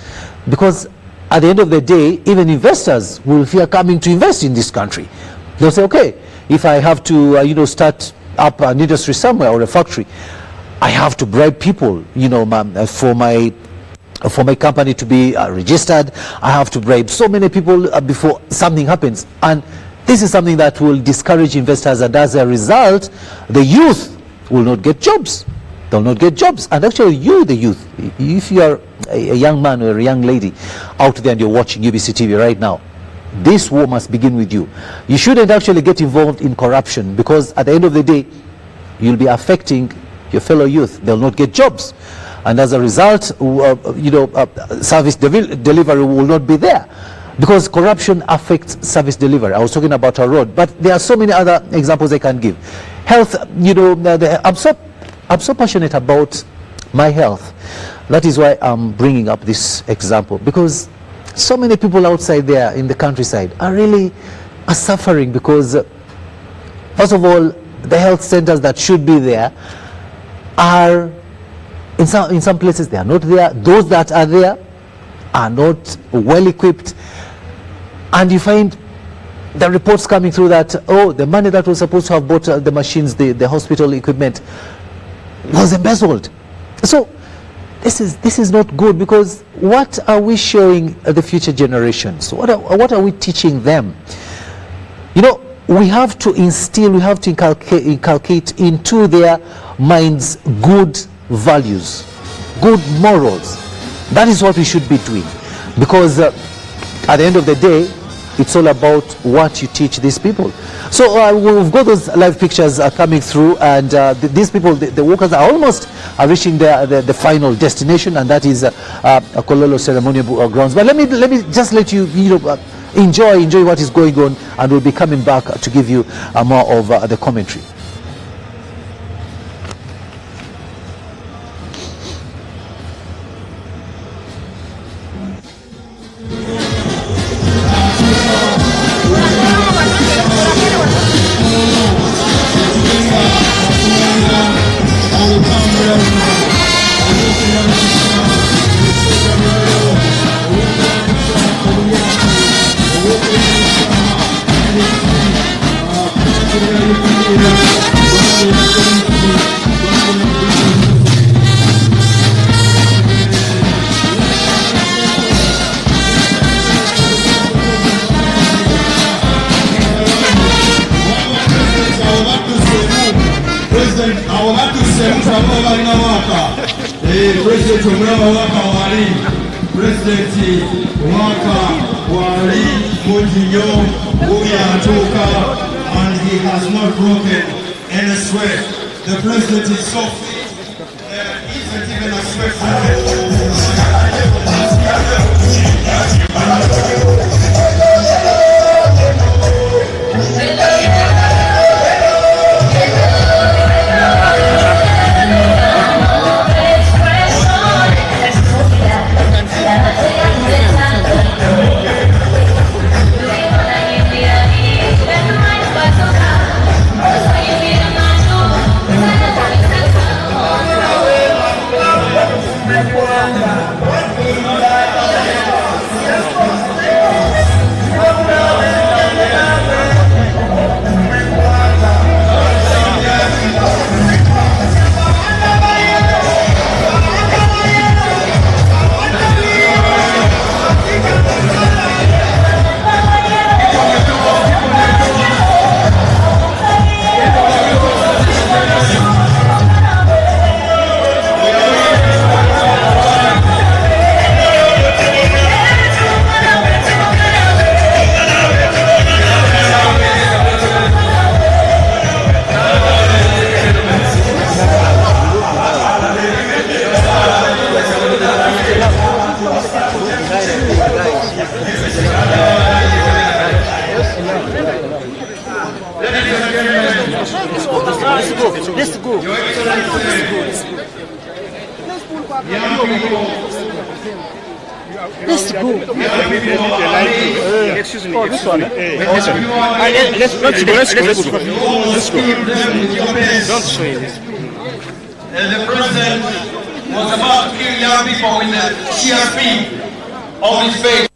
because at the end of the day, even investors will fear coming to invest in this country. They'll say, okay, if I have to start up an industry somewhere or a factory, I have to bribe people for my for my company to be registered. I have to bribe so many people before something happens. And this is something that will discourage investors, and as a result, the youth will not get jobs. They'll not get jobs. And actually, you, the youth, if you are a young man or a young lady out there and you're watching UBC TV right now, this war must begin with you. You shouldn't actually get involved in corruption, because at the end of the day, you'll be affecting your fellow youth. They'll not get jobs. And as a result, service delivery will not be there, because corruption affects service delivery. I was talking about a road, but there are so many other examples I can give. Health, I'm so passionate about my health. That is why I'm bringing up this example, because so many people outside there in the countryside are suffering, because first of all, the health centers that should be there are in some places they are not there. Those that are there are not well equipped, and you find the reports coming through that, oh, the money that was supposed to have bought the machines, the hospital equipment, was embezzled. So this is not good, because what are we showing the future generations? What are we teaching them? We have to instill, we have to inculcate into their minds good values, good morals. That is what we should be doing, because at the end of the day, it's all about what you teach these people. So we've got those live pictures coming through, and these people, the workers, are almost reaching the final destination, and that is Kololo ceremonial grounds. But let me just let you, enjoy what is going on, and we'll be coming back to give you more of the commentary. And he has not broken any sweat. The president is so there isn't even a sweat. Let's go. Let's go. Excuse me. Let's go. Don't show it. The president was about to kill young people with the CRP on his face.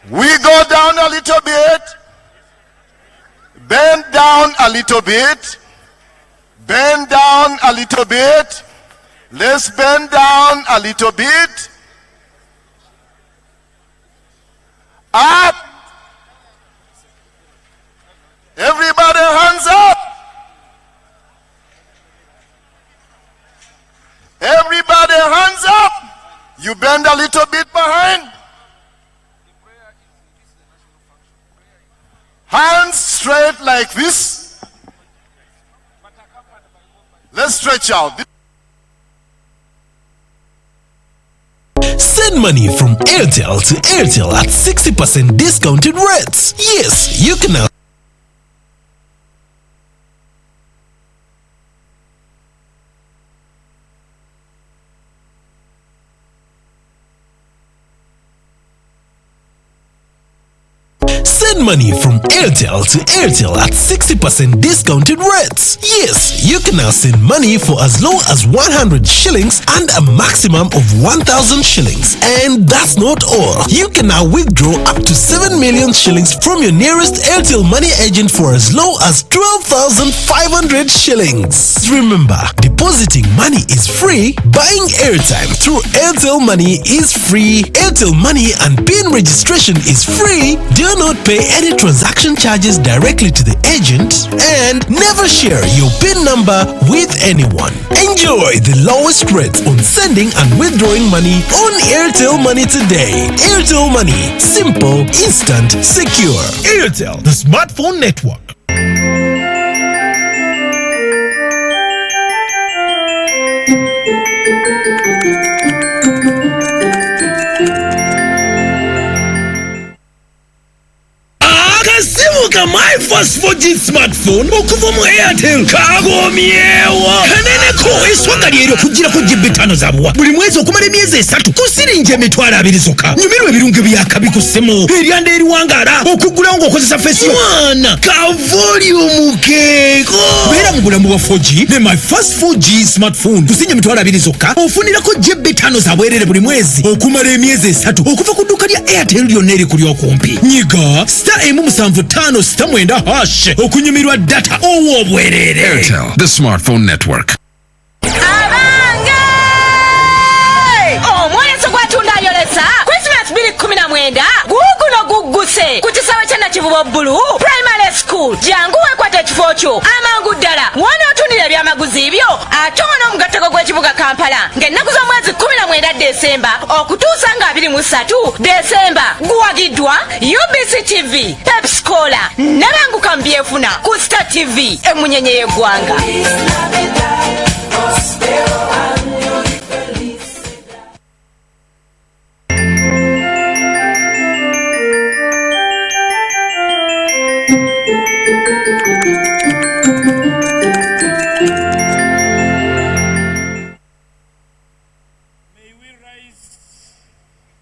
We go down a little bit, bend down a little bit, bend down a little bit. Let's bend down a little bit. Up. Everybody hands up. Everybody hands up. You bend a little bit behind. Hands straight like this. Let's stretch out. Send money from Airtel to Airtel at 60% discounted rates. Yes, you can now. Send money from Airtel to Airtel at 60% discounted rates. Yes, you can now send money for as low as 100 shillings and a maximum of 1,000 shillings. And that's not all. You can now withdraw up to 7 million shillings from your nearest Airtel money agent for as low as 12,500 shillings. Remember, depositing money is free. Buying airtime through Airtel Money is free. Airtel Money and PIN registration is free. Do not pay any transaction charges directly to the agent, and never share your PIN number with anyone. Enjoy the lowest rates on sending and withdrawing money on Airtel Money today. Airtel Money, simple, instant, secure. Airtel, the smartphone network. My first 4G smartphone okuva mu Airtel kagomyewo kaneneko eswanga lyeryo kugira ku GB 5 zabuwa buli mwezi okumala emyezi 3 kusirinje emitwalo 2 zokka nyumirwa ebirungo byakabi ku ssimu eryanda eriwangala okugulawo ng'okozesa face mwana ka volume keeko beera mu bulamu bwa 4G ne my first 4G smartphone kusinya emitwalo 2 zokka ofunirako GB 5 zabwerere buli mwezi okumala emyezi 3 okuva ku dduuka lya Airtel lyonna eri kuli okumpi nyiga *75 stamwenda hash okunyumirwa data owo obwerere. Airtel, the smartphone network. Omweso gwatunda ayolesa Christmas 2019 guguno gugguse ku kisawe kya Nakivubo Bulu Primary School jangu wekwata ekifo kyo amangu ddala wanootundira ebyamaguzi ebyo ate n'omugatteko gw'ekibuga Kampala ng'ennaku z'omwezi 19 Desemba okutuusa nga 23 Desemba guwagiddwa UBC TV, Pepsi Cola n'abanguka mbyefuna ku Star TV emunyenye y'eggwanga.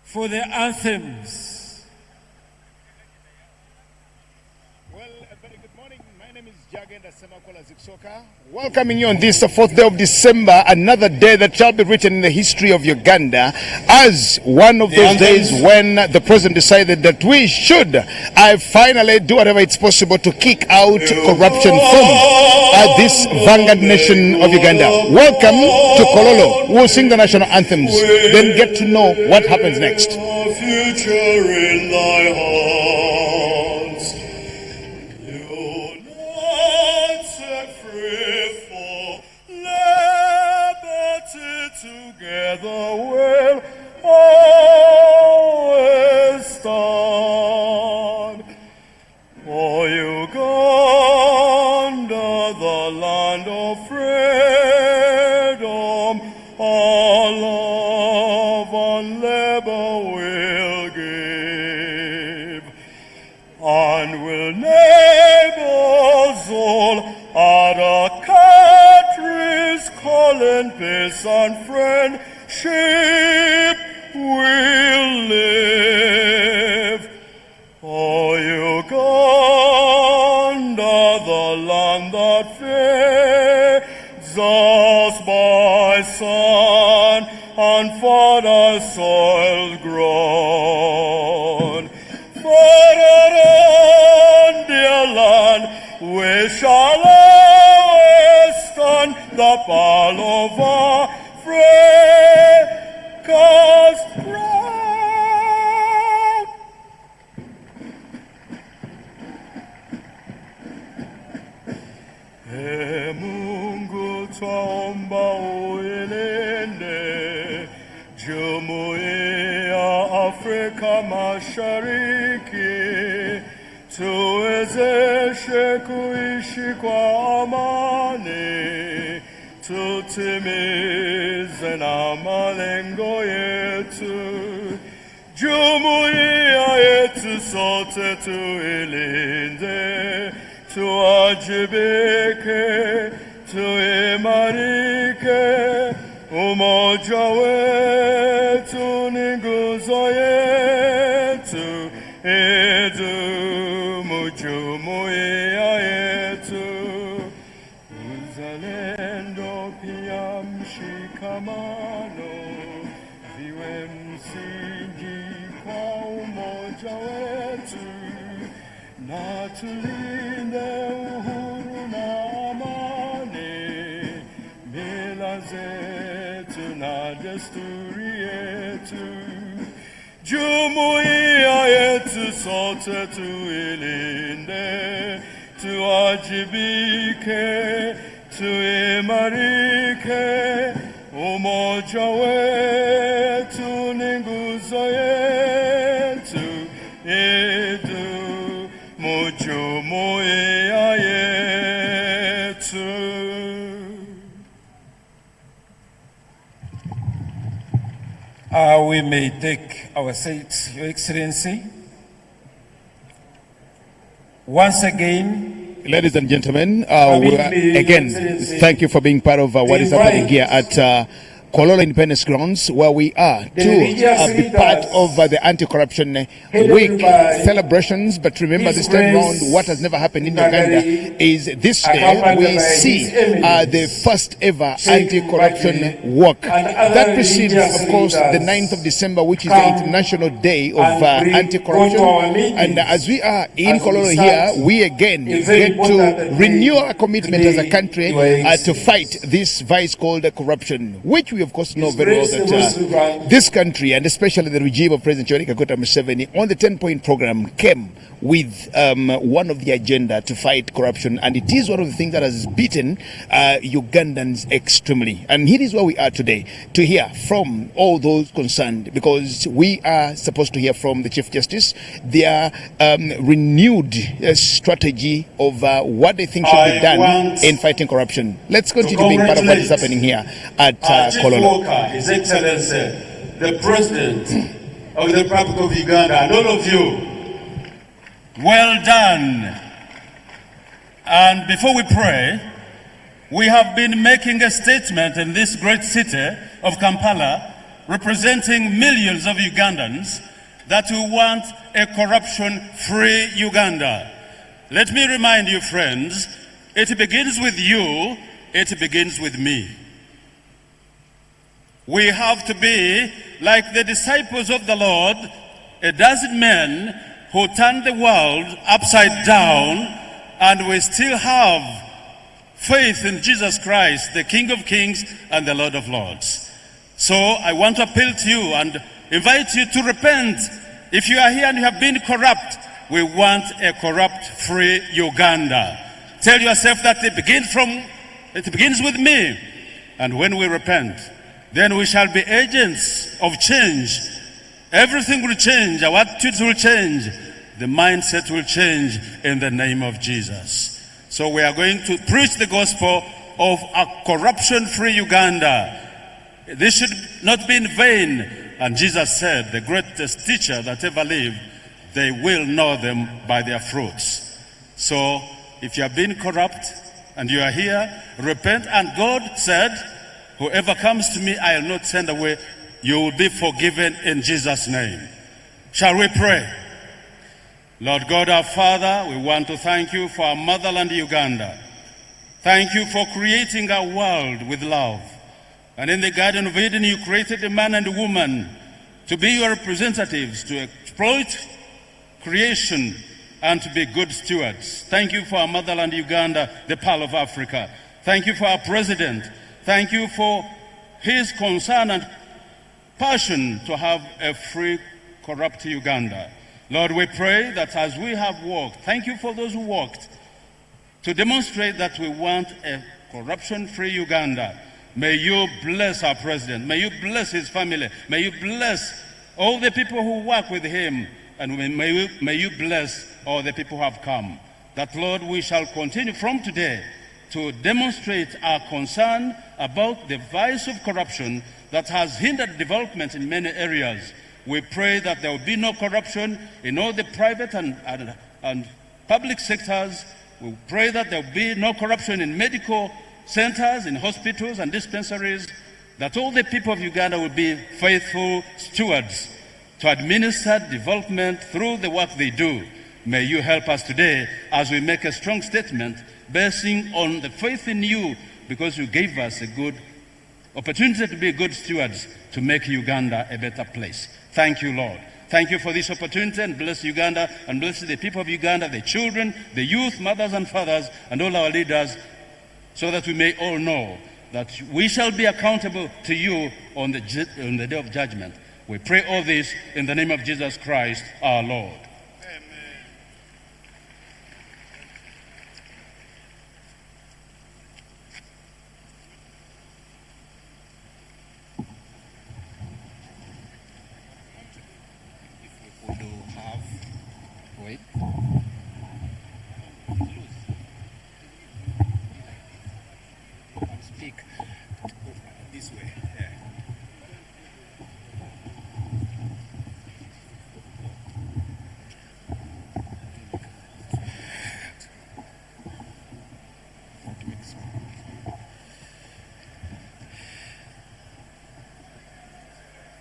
For the anthems. Well, a very good morning. My name is Jagenda Semakola Ziksoka. Welcoming you on this 4th day of December, another day that shall be written in the history of Uganda as one of those days when the president decided that we should finally do whatever it's possible to kick out corruption from this vanguard nation of Uganda. Welcome to Kololo. We'll sing the national anthems, then get to know what happens next. Future in thy hands. You not set free for liberty together will always stand. For Uganda, the land of freedom, all love and labor will give, and will neighbors all at our country's calling, peace and friendship will live. Oh, Uganda, the land that feeds us by sun and father soil grown. Palova Freca's crown. Mungu twaomba uilinde Jumuiya Afrika Mashariki, tuwezeshe kuishi kwa amani, tutimize na malengo yetu. Jumuiya yetu sote tuilinde, tuwajibike, tuimarike, umoja wetu ni nguzo yetu, idumu jumuiya yetu. Uzalendo pia mshikamano viwe msingi kwa umoja wetu, na tulinde uhuru na amani, mila zetu na desturi yetu. Jumuiya yetu sote tuilinde, tuwajibike, tuimarike, umoja wetu ni nguzo yetu, idumu jumuiya yetu. We may take our seats, Your Excellency. Once again, ladies and gentlemen, again, thank you for being part of what is happening here at Kololo Independence Grounds, where we are to be part of the anti-corruption week celebrations. But remember, this time round, what has never happened in Uganda is this day we see the first ever anti-corruption walk. That precedes, of course, the 9th of December, which is the International Day of Anti-Corruption. And as we are in Kololo here, we again get to renew our commitment as a country to fight this vice called corruption, which we of course know very well that this country, and especially the regime of President Museveni, on the 10-point program came with one of the agenda to fight corruption, and it is one of the things that has beaten Ugandans extremely. And here is where we are today, to hear from all those concerned, because we are supposed to hear from the Chief Justice their renewed strategy of what they think should be done in fighting corruption. Let's continue being part of what is happening here at Kololo. His Excellency, the President of the Republic of Uganda, and all of you, well done. And before we pray, we have been making a statement in this great city of Kampala, representing millions of Ugandans, that we want a corruption-free Uganda. Let me remind you, friends, it begins with you, it begins with me. We have to be like the disciples of the Lord, a dozen men who turned the world upside down, and we still have faith in Jesus Christ, the King of Kings and the Lord of Lords. So I want to appeal to you and invite you to repent. If you are here and you have been corrupt, we want a corrupt-free Uganda. Tell yourself that it begins with me. And when we repent, then we shall be agents of change. Everything will change, our attitudes will change, the mindset will change in the name of Jesus. So we are going to preach the gospel of a corruption-free Uganda. This should not be in vain. And Jesus said, the greatest teacher that ever lived, they will know them by their fruits. So if you have been corrupt and you are here, repent. And God said, whoever comes to me, I will not send away. You will be forgiven in Jesus' name. Shall we pray? Lord God, our Father, we want to thank you for our motherland, Uganda. Thank you for creating our world with love. And in the Garden of Eden, you created a man and a woman to be your representatives, to exploit creation and to be good stewards. Thank you for our motherland, Uganda, the Pearl of Africa. Thank you for our president. Thank you for his concern and passion to have a free, corrupt Uganda. Lord, we pray that as we have worked, thank you for those who worked to demonstrate that we want a corruption-free Uganda. May you bless our president. May you bless his family. May you bless all the people who work with him. And may you bless all the people who have come. That, Lord, we shall continue from today to demonstrate our concern about the vice of corruption that has hindered development in many areas. We pray that there will be no corruption in all the private and public sectors. We pray that there will be no corruption in medical centers, in hospitals and dispensaries, that all the people of Uganda will be faithful stewards to administer development through the work they do. May you help us today as we make a strong statement basing on the faith in you, because you gave us a good opportunity to be good stewards to make Uganda a better place. Thank you, Lord. Thank you for this opportunity, and bless Uganda and bless the people of Uganda, the children, the youth, mothers and fathers, and all our leaders, so that we may all know that we shall be accountable to you on the day of judgment. We pray all this in the name of Jesus Christ, our Lord.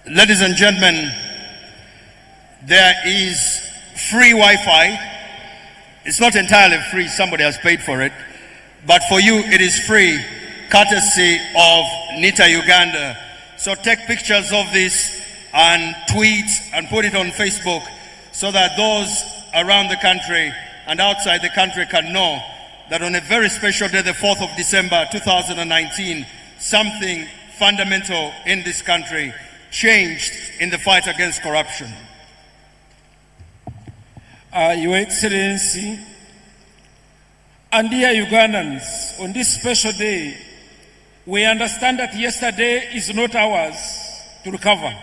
Ladies and gentlemen, there is free Wi-Fi. It's not entirely free, somebody has paid for it, but for you it is free, courtesy of Nita Uganda. So take pictures of this and tweet and put it on Facebook so that those around the country and outside the country can know that on a very special day, the 4th of December 2019, something fundamental in this country changed in the fight against corruption. Your Excellency, and dear Ugandans, on this special day, we understand that yesterday is not ours to recover,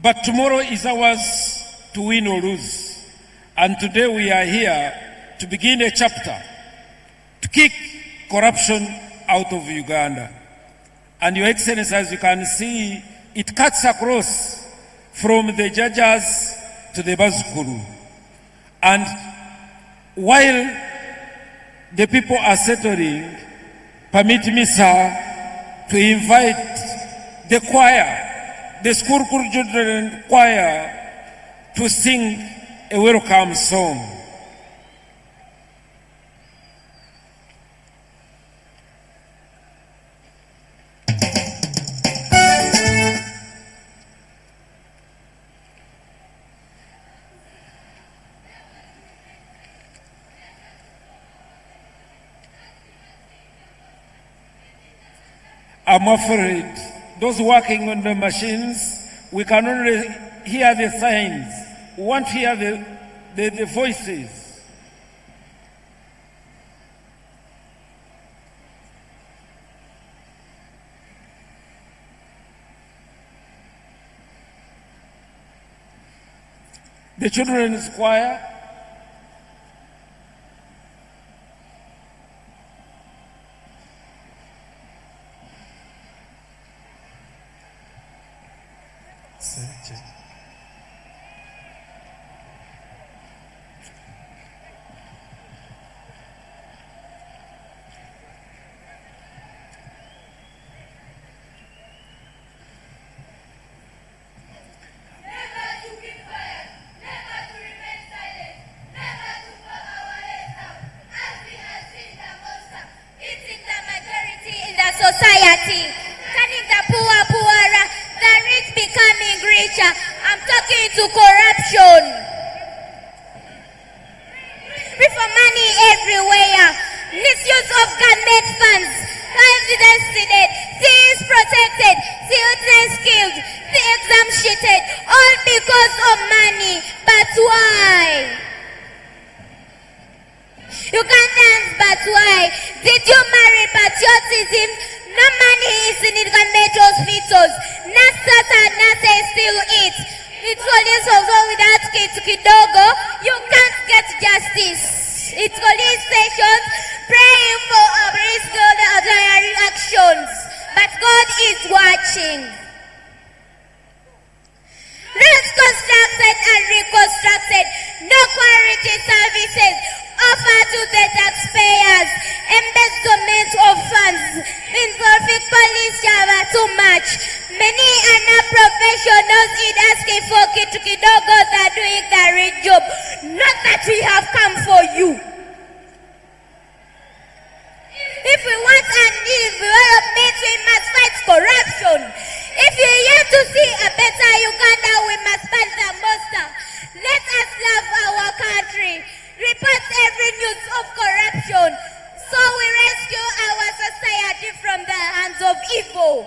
but tomorrow is ours to win or lose. And today we are here to begin a chapter to kick corruption out of Uganda. And Your Excellency, as you can see, it cuts across from the judges to the Bazukuru. And while the people are settling, permit me, sir, to invite the choir, the school children choir, to sing a welcome song. I'm afraid those working on the machines, we can only hear the signs. We want to hear the voices. The children's choir. Society, turning the poor poorer, the rich becoming richer. I'm talking to corruption. Reform money everywhere, misuse of government funds, lives invested, seas protected, students killed, the exam cheated, all because of money. But why? Ugandans, but why? Did you marry patriotism? No money is in government hospitals. Nasasa still it. It's police also without kidogo. You can't get justice. It's police stations praying for a ordinary actions. But God is watching. Roads constructed and reconstructed. No quality services offered to the taxpayers. Embezzlement of funds. Involving police java too much. Many are not professionals in asking for kidogos are doing the right job. Not that we have come for you. If we want and need development, we must fight corruption. If you yet to see a better Uganda, we must fight the monster. Let us love our country. Report every news of corruption. So we rescue our society from the hands of evil.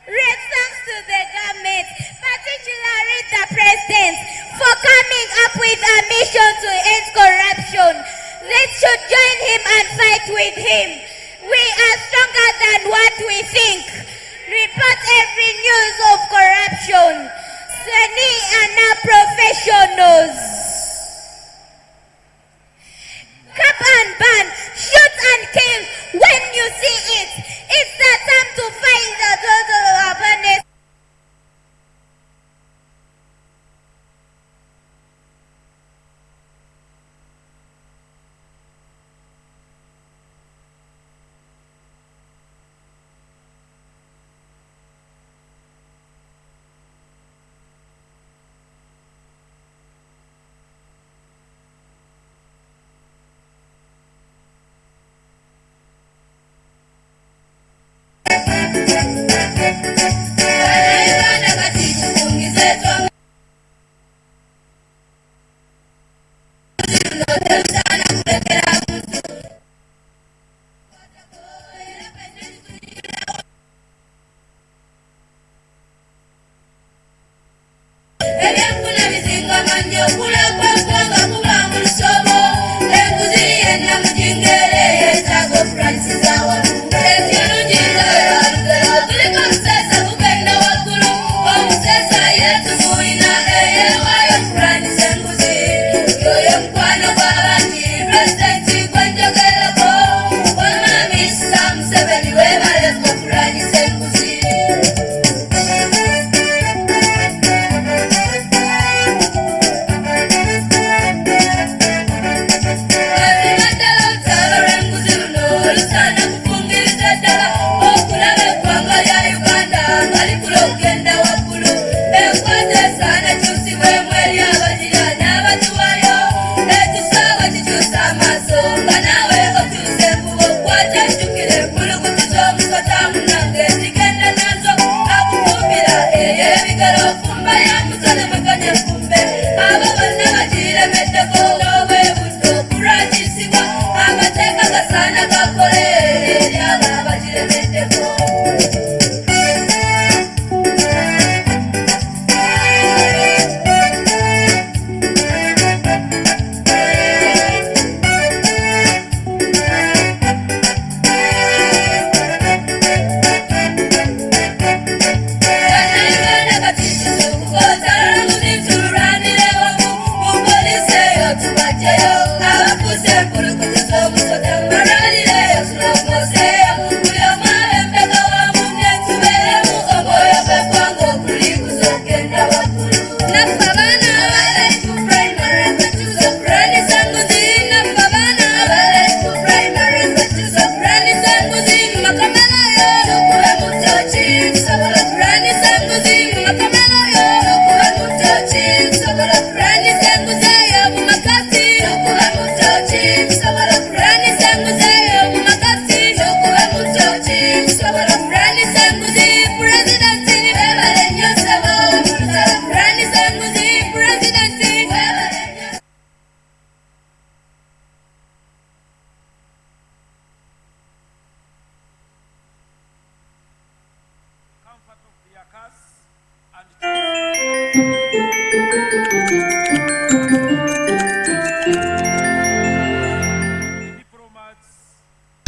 Great thanks to the government, particularly the president, for coming up with a mission to end corruption. Let's should join him and fight with him. We are stronger than what we think. Report every news of corruption. Seni are not professionals. Cap and ban, shoot and kill when you see it. It's the time to fight the total awareness.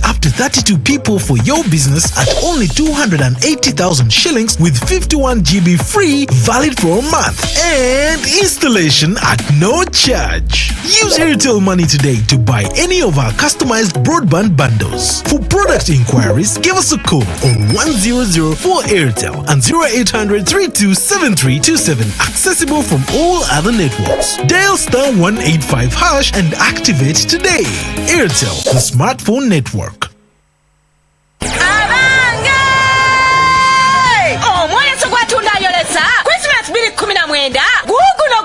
Up to 32 people for your business at only 280,000 shillings with 51 GB free, valid for a month, and installation at no charge. Use Airtel Money today to buy any of our customized broadband bundles. For product inquiries, give us a call on 1004 Airtel and 0800 327327, accessible from all other networks. Dial star 185 hash and activate today. Airtel, the smartphone network. guguno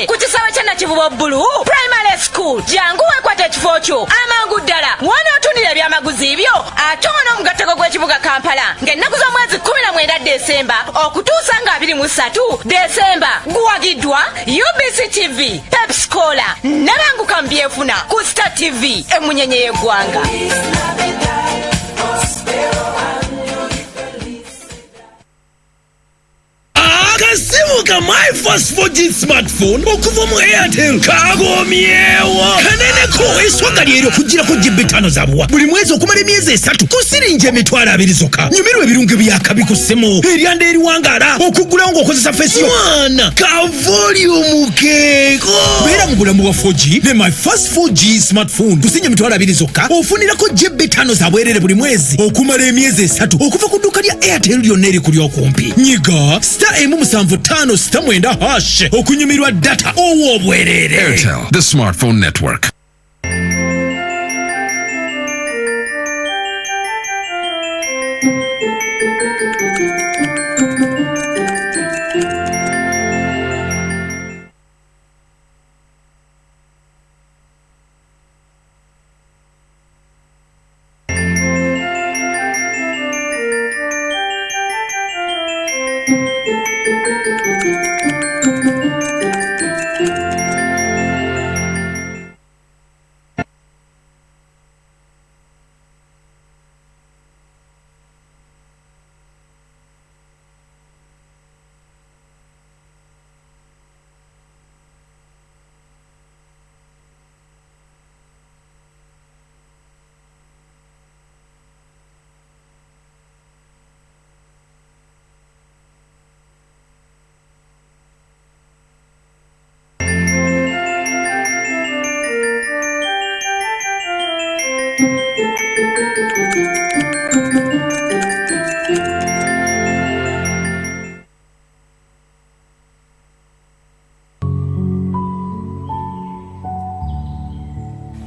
kuchisawe chana chivubo bulu primary school janguwe kwate kifo kyo amangu ddala wonootunira ebyamaguzi ebyo ate ono mugatego gw'ekibuga Kampala ng'ennaku z'omwezi 19 Desemba okutuusa nga 23 Desemba guwagiddwa UBC TV, Pepsi Cola n'abanguka mu byefuna ku Star TV emunyenye y'eggwanga. Akasimu ka my first 4G smartphone okuva mu Airtel kagomyewo kanene ko eswaga lyeryo kugira ko GB 5 zabuwa buli mwezi okumala emyezi 3 kusirinje emitwalo 2 zokka nyumirwa ebirungi byakabi ku ssimu eryanda eriwangala okugulawo ng'okozesa face yo mwana ka volume keeko beera mu bulamu bwa 4G ne my first 4G smartphone kusinya emitwalo 2 zokka ofunirako GB 5 zabwerere buli mwezi okumala emyezi 3 okuva ku dduuka lya Airtel lyonna eri kuli okumpi nyiga star M75 star 9 hash okunyumirwa data ow'obwerere. Airtel, the smartphone network.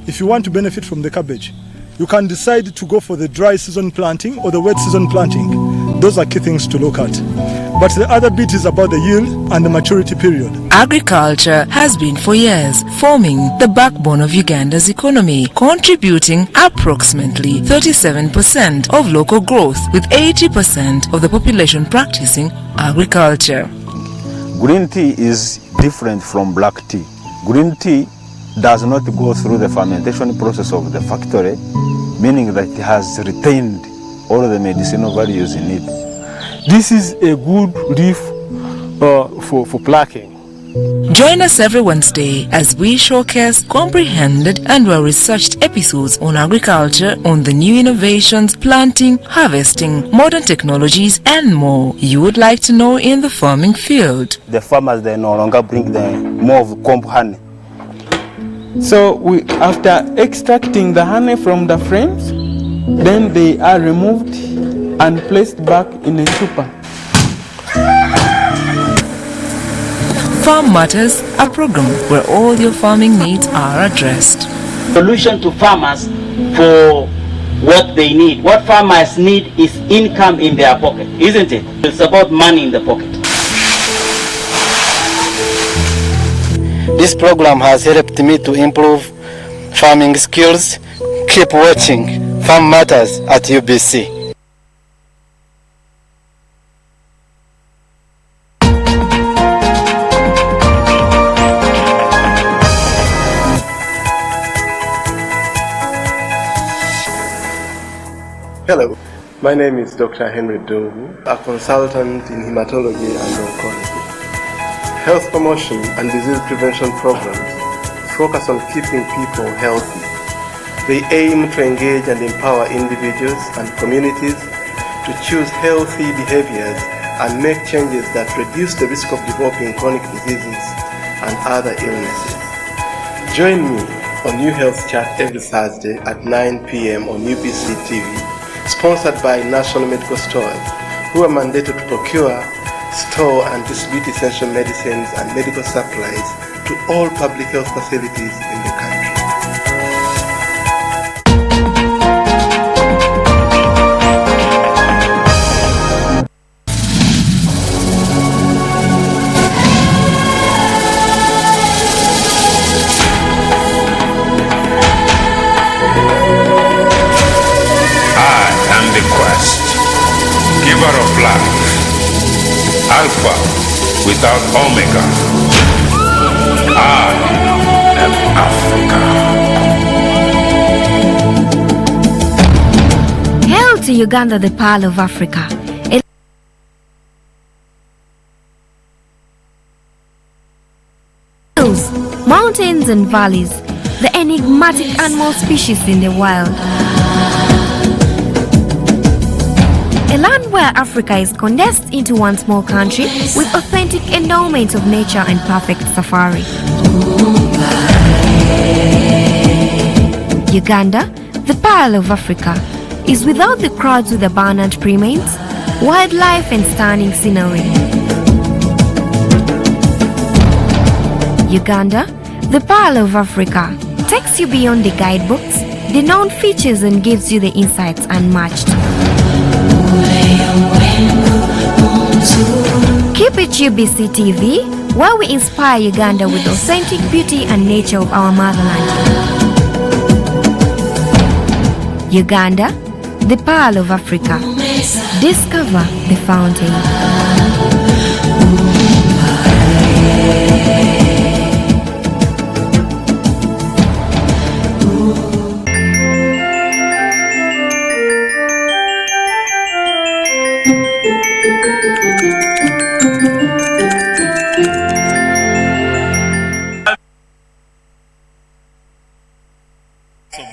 If you want to benefit from the cabbage, you can decide to go for the dry season planting or the wet season planting. Those are key things to look at. But the other bit is about the yield and the maturity period. Agriculture has been for years forming the backbone of Uganda's economy, contributing approximately 37% of local growth, with 80% of the population practicing agriculture. Green tea is different from black tea. Green tea does not go through the fermentation process of the factory, meaning that it has retained all the medicinal values in it. This is a good leaf for plucking. Join us every Wednesday as we showcase comprehended and well-researched episodes on agriculture, on the new innovations, planting, harvesting, modern technologies, and more you would like to know in the farming field. The farmers, they no longer bring more of comb honey. So after extracting the honey from the frames, then they are removed and placed back in a chupa. Farm Matters, a program where all your farming needs are addressed. Solution to farmers for what they need. What farmers need is income in their pocket, isn't it? It's about money in the pocket. This program has helped me to improve farming skills. Keep watching Farm Matters at UBC. Hello, My name is Dr. Henry Dungu, a consultant in hematology and oncology. Health promotion and disease prevention programs focus on keeping people healthy. They aim to engage and empower individuals and communities to choose healthy behaviors and make changes that reduce the risk of developing chronic diseases and other illnesses. Join me on New Health Chat every Thursday at 9 p.m. on UBC TV, sponsored by National Medical Stores, who are mandated to procure, store and distribute essential medicines and medical supplies to all public health facilities in the country. Alpha without Omega. I am Africa. Hail to Uganda, the Pearl of Africa. Hills, mountains and valleys, the enigmatic animal species in the wild. A land where Africa is condensed into one small country with authentic endowments of nature and perfect safari. Uganda, the Pearl of Africa, is without the crowds with abundant primates, wildlife and stunning scenery. Uganda, the Pearl of Africa, takes you beyond the guidebooks, the known features and gives you the insights unmatched. Keep it UBC TV, where we inspire Uganda with authentic beauty and nature of our motherland. Uganda, the Pearl of Africa. Discover the fountain.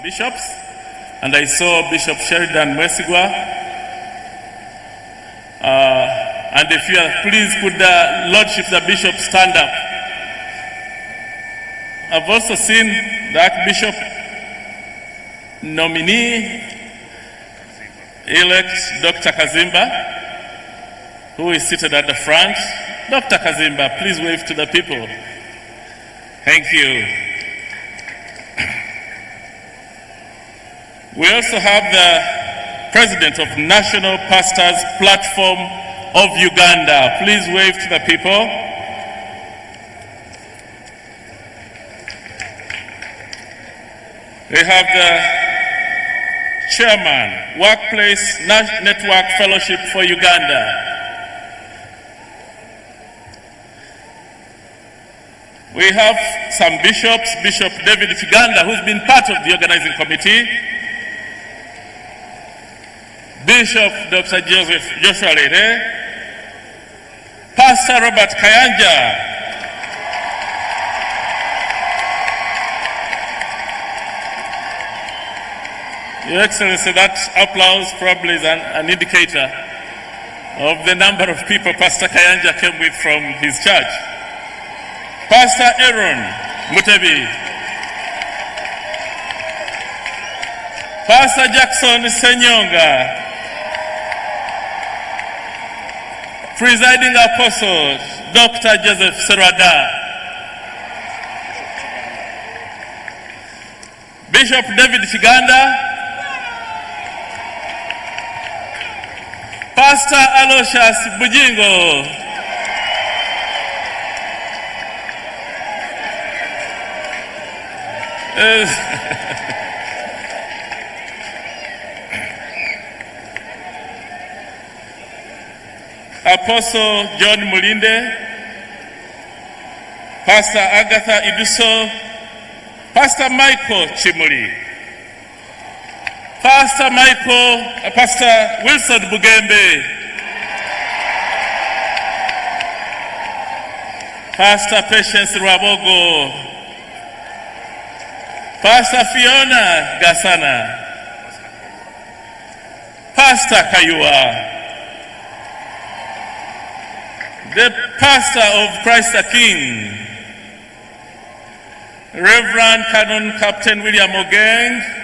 Bishops, and I saw Bishop Sheridan Mwesigwa. And if you are, please could the Lordship, the Bishop, stand up. I've also seen the Archbishop nominee elect Dr. Kazimba, who is seated at the front. Dr. Kazimba, please wave to the people. Thank you. We also have the President of National Pastors Platform of Uganda. Please wave to the people. We have the Chairman, Workplace Network Fellowship for Uganda. We have some bishops, Bishop David Figanda, who's been part of the organizing committee. Bishop Dr. Joshua Lere, Pastor Robert Kayanja, Your Excellency, that applause probably is an indicator of the number of people Pastor Kayanja came with from his church. Pastor Aaron Mutebi, Pastor Jackson Senyonga, Presiding Apostle, Dr. Joseph Serwada, Bishop David Figanda, Pastor Aloysius Bujingo, Apostle John Mulinde, Pastor Agatha Iduso, Pastor Michael Chimuli, Pastor Pastor Wilson Bugembe, Pastor Patience Rwabogo, Pastor Fiona Gasana, Pastor Kayua, the pastor of Christ the King, Reverend Canon Captain William Ogeng.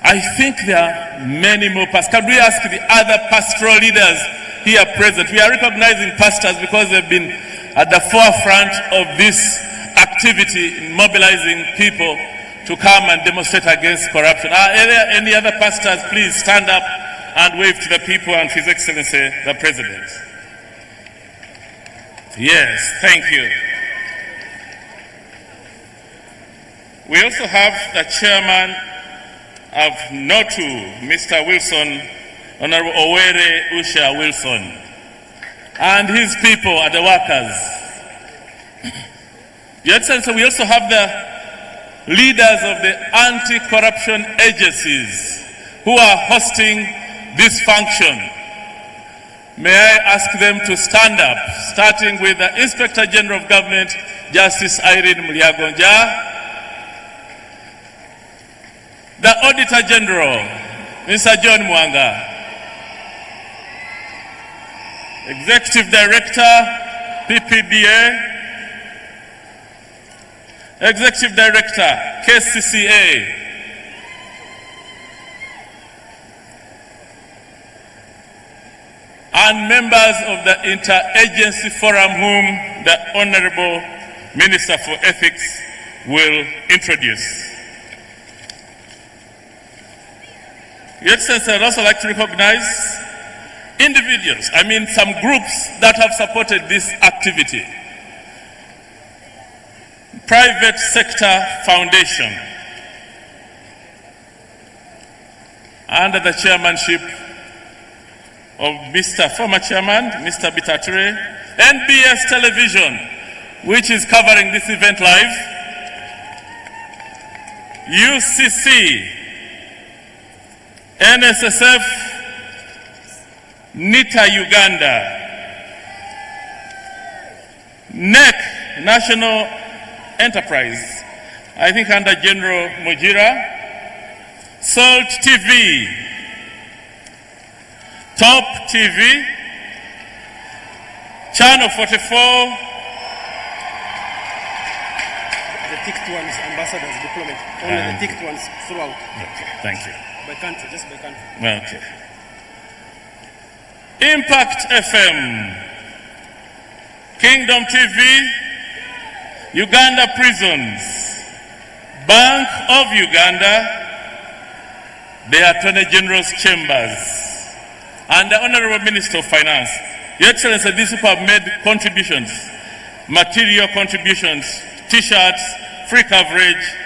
I think there are many more pastors. Can we ask the other pastoral leaders here present? We are recognizing pastors because they've been at the forefront of this activity in mobilizing people to come and demonstrate against corruption. Are there any other pastors? Please stand up and wave to the people and His Excellency the President. Yes, thank you. We also have the chairman of NOTU, Mr. Wilson, Honorable Owere Usha Wilson, and his people are the workers. Your Excellency, we also have the leaders of the anti-corruption agencies who are hosting this function. May I ask them to stand up, starting with the Inspector General of Government, Justice Irene Mulyagonja, the Auditor General, Mr. John Mwanga, Executive Director, PPDA, Executive Director, KCCA, and members of the Interagency Forum whom the Honorable Minister for Ethics will introduce. Your Excellency, I'd also like to recognize individuals, some groups that have supported this activity. Private Sector Foundation, under the chairmanship of former Chairman, Mr. Bitature, NBS Television, which is covering this event live, UCC, NSSF, NITA Uganda, NEC, National Enterprise, I think under General Mujira, Salt TV, Top TV, Channel 44, the ticked ones, ambassadors, diplomat, only the ticked ones throughout. Okay, thank you. By country, just by country. Okay. Impact FM, Kingdom TV, Uganda Prisons, Bank of Uganda, the Attorney General's Chambers, and the Honorable Minister of Finance. Your Excellency, these people have made contributions, material contributions, t-shirts, free coverage,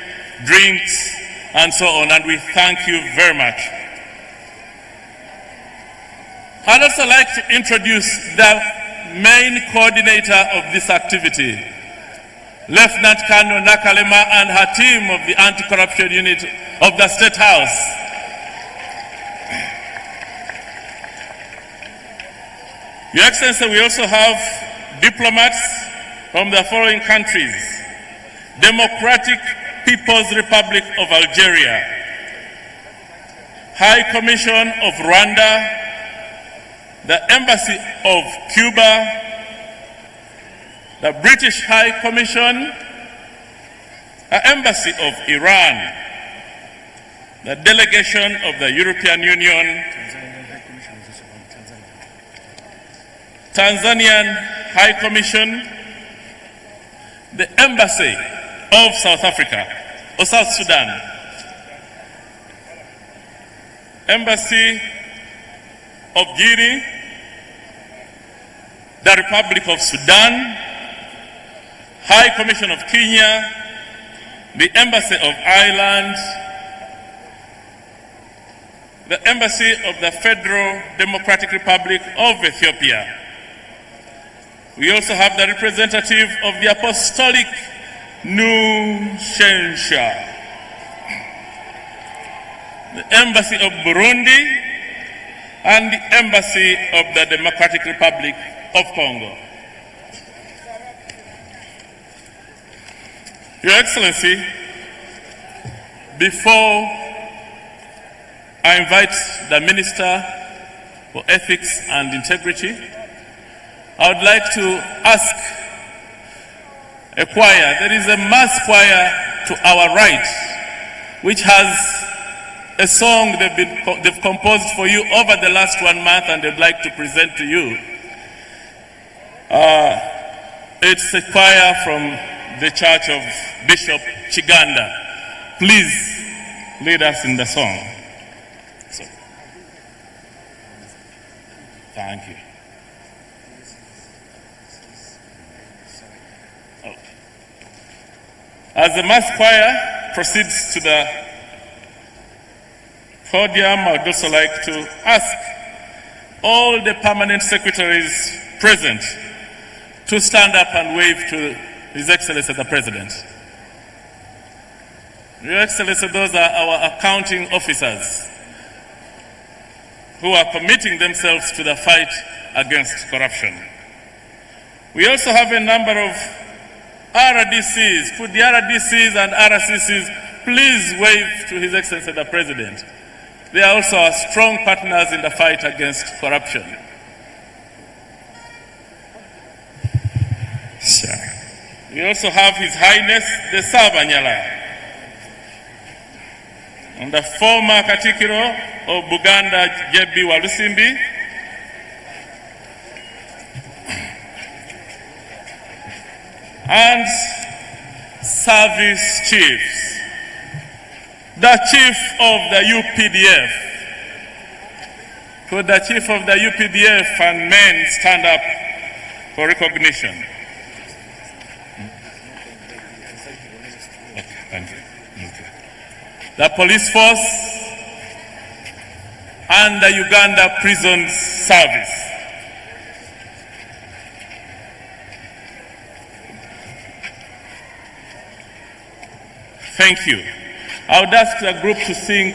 drinks, and so on, and we thank you very much. I'd also like to introduce the main coordinator of this activity, Lieutenant Colonel Nakalema and her team of the Anti-Corruption Unit of the State House. Your Excellency, we also have diplomats from the following countries: Democratic People's Republic of Algeria, High Commission of Rwanda, the Embassy of Cuba, the British High Commission, the Embassy of Iran, the delegation of the European Union, Tanzanian High Commission, the Embassy of South Africa or South Sudan, Embassy of Guinea, the Republic of Sudan, High Commission of Kenya, the Embassy of Ireland, the Embassy of the Federal Democratic Republic of Ethiopia, We also have the representative of the Apostolic New Shensha, the Embassy of Burundi, and the Embassy of the Democratic Republic of Congo. Your Excellency, before I invite the Minister for Ethics and Integrity, I would like to ask a choir. There is a mass choir to our right, which has a song they've composed for you over the last 1 month, and they'd like to present to you. It's a choir from the Church of Bishop Chiganda. Please lead us in the song. So, thank you. Okay. As the mass choir proceeds to the podium, I would also like to ask all the permanent secretaries present to stand up and wave to His Excellency the President. Your Excellency, those are our accounting officers who are committing themselves to the fight against corruption. We also have a number of RDCs. Could the RDCs and RCCs please wave to His Excellency the President? They are also our strong partners in the fight against corruption. Sure. We also have His Highness the Sabanyala, and the former Katikiro of Buganda, Jebi Walusimbi, and service chiefs. The chief of the UPDF. Could the chief of the UPDF and men stand up for recognition? Okay, thank you. Okay. The police force and the Uganda Prison Service. Thank you. I would ask the group to sing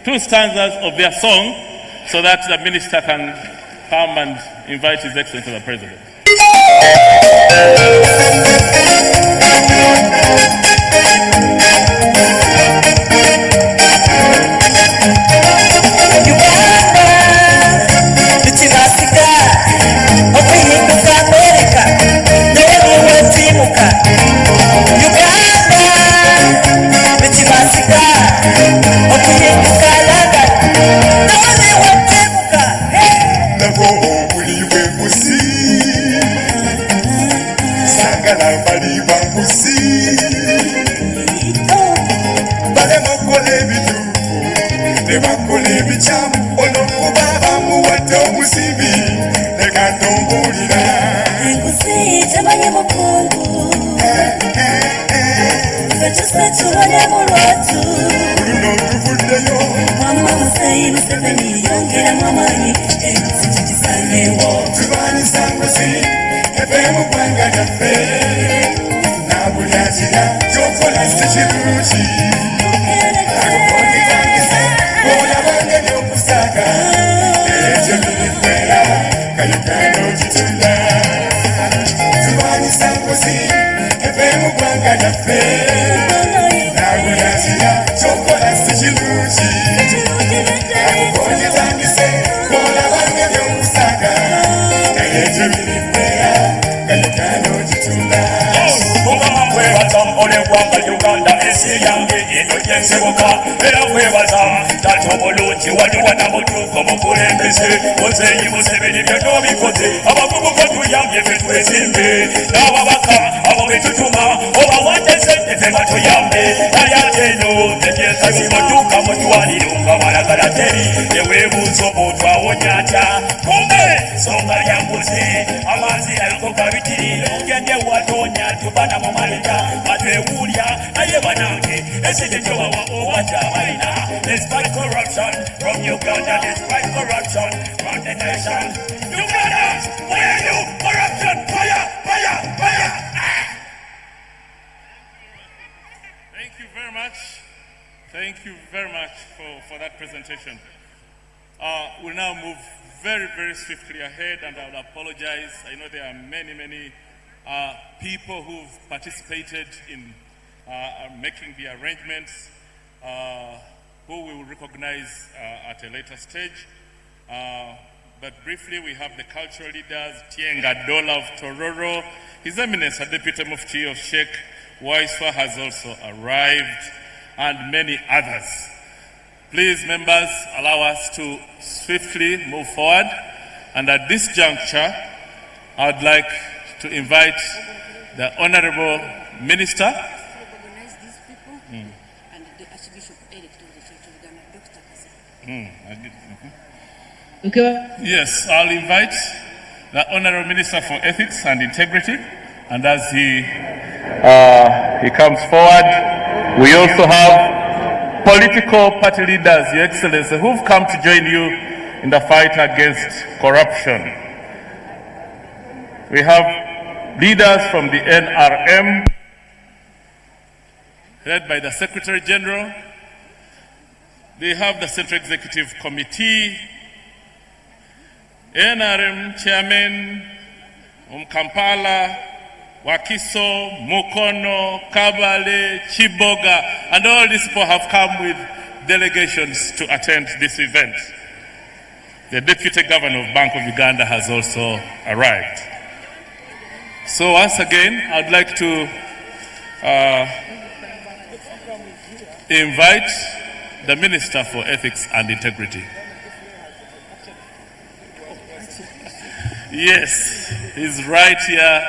2 stanzas of their song so that the minister can come and invite His Excellency the President. Museveni yongera mwamanyi tubani sanguzi eve mu ggwanga lyaffe nabulyakira kyokola si kirungi akukongitangise bw'olabange by'okusaaga ekyo birikwera kayuganda okitunda tubani sanguzi eve mu ggwanga lyaffe nabulyakira kyokola si kirungi Uganda esi yange eno gyensibuka era kwebaza taata omulungi waliwo namutuufu mukulembeze Muzeeyi Museveni byetobikoze abavubuka tuyambye betwezimbe n'ababaka abo betutuma obawadde sente ffe nga tuyambe naye ate eno tebyezasimutuuka mu ddwaliro nga balagala teri eweebuuza omuntu awonya atya kumbe nsonga yanguze amazzi alakoka bitiriro ogende watonya tubana mu maleta batwewulya naye banange esente gyobawa owaja balina despite corruption from Uganda, despite corruption from the nation. Uganda, where are you? Corruption, fire! Thank you very much. Thank you very much for that presentation. We'll now move very, very swiftly ahead, and I'll apologize. I know there are many people who've participated in making the arrangements, who we will recognize at a later stage. But briefly, we have the cultural leaders, Tienga Dola of Tororo. His Eminence, a Deputy Mufti of Sheikh Waiswa, has also arrived, and many others. Please, members, allow us to swiftly move forward. And at this juncture, I would like to invite the Honorable Minister. Yes, I'll invite the Honorable Minister for Ethics and Integrity, and as he comes forward, we also have political party leaders, Your Excellency, who've come to join you in the fight against corruption. We have leaders from the NRM, led by the Secretary General. They have the Central Executive Committee, NRM Chairman, Kampala, Wakiso, Mukono, Kabale, Chiboga, and all these people have come with delegations to attend this event. The Deputy Governor of Bank of Uganda has also arrived. So once again, I'd like to invite the Minister for Ethics and Integrity. Yes, he's right here.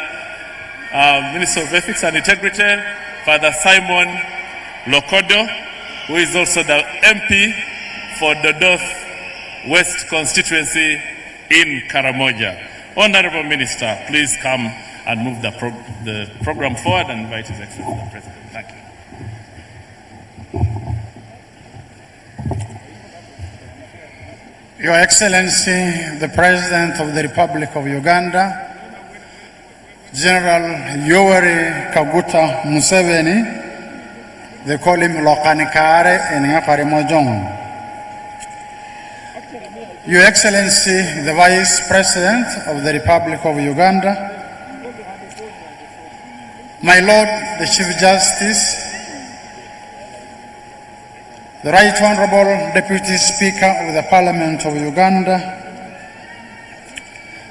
Minister of Ethics and Integrity, Father Simon Lokodo, who is also the MP for the North West constituency in Karamoja. Honorable Minister, please come and move the program forward and invite His Excellency the President. Thank you. Your Excellency, the President of the Republic of Uganda, General Yoweri Kaguta Museveni, they call him Lokanikare in Nyakarimojong. Your Excellency, the Vice President of the Republic of Uganda, my Lord, the Chief Justice, the Right Honorable Deputy Speaker of the Parliament of Uganda,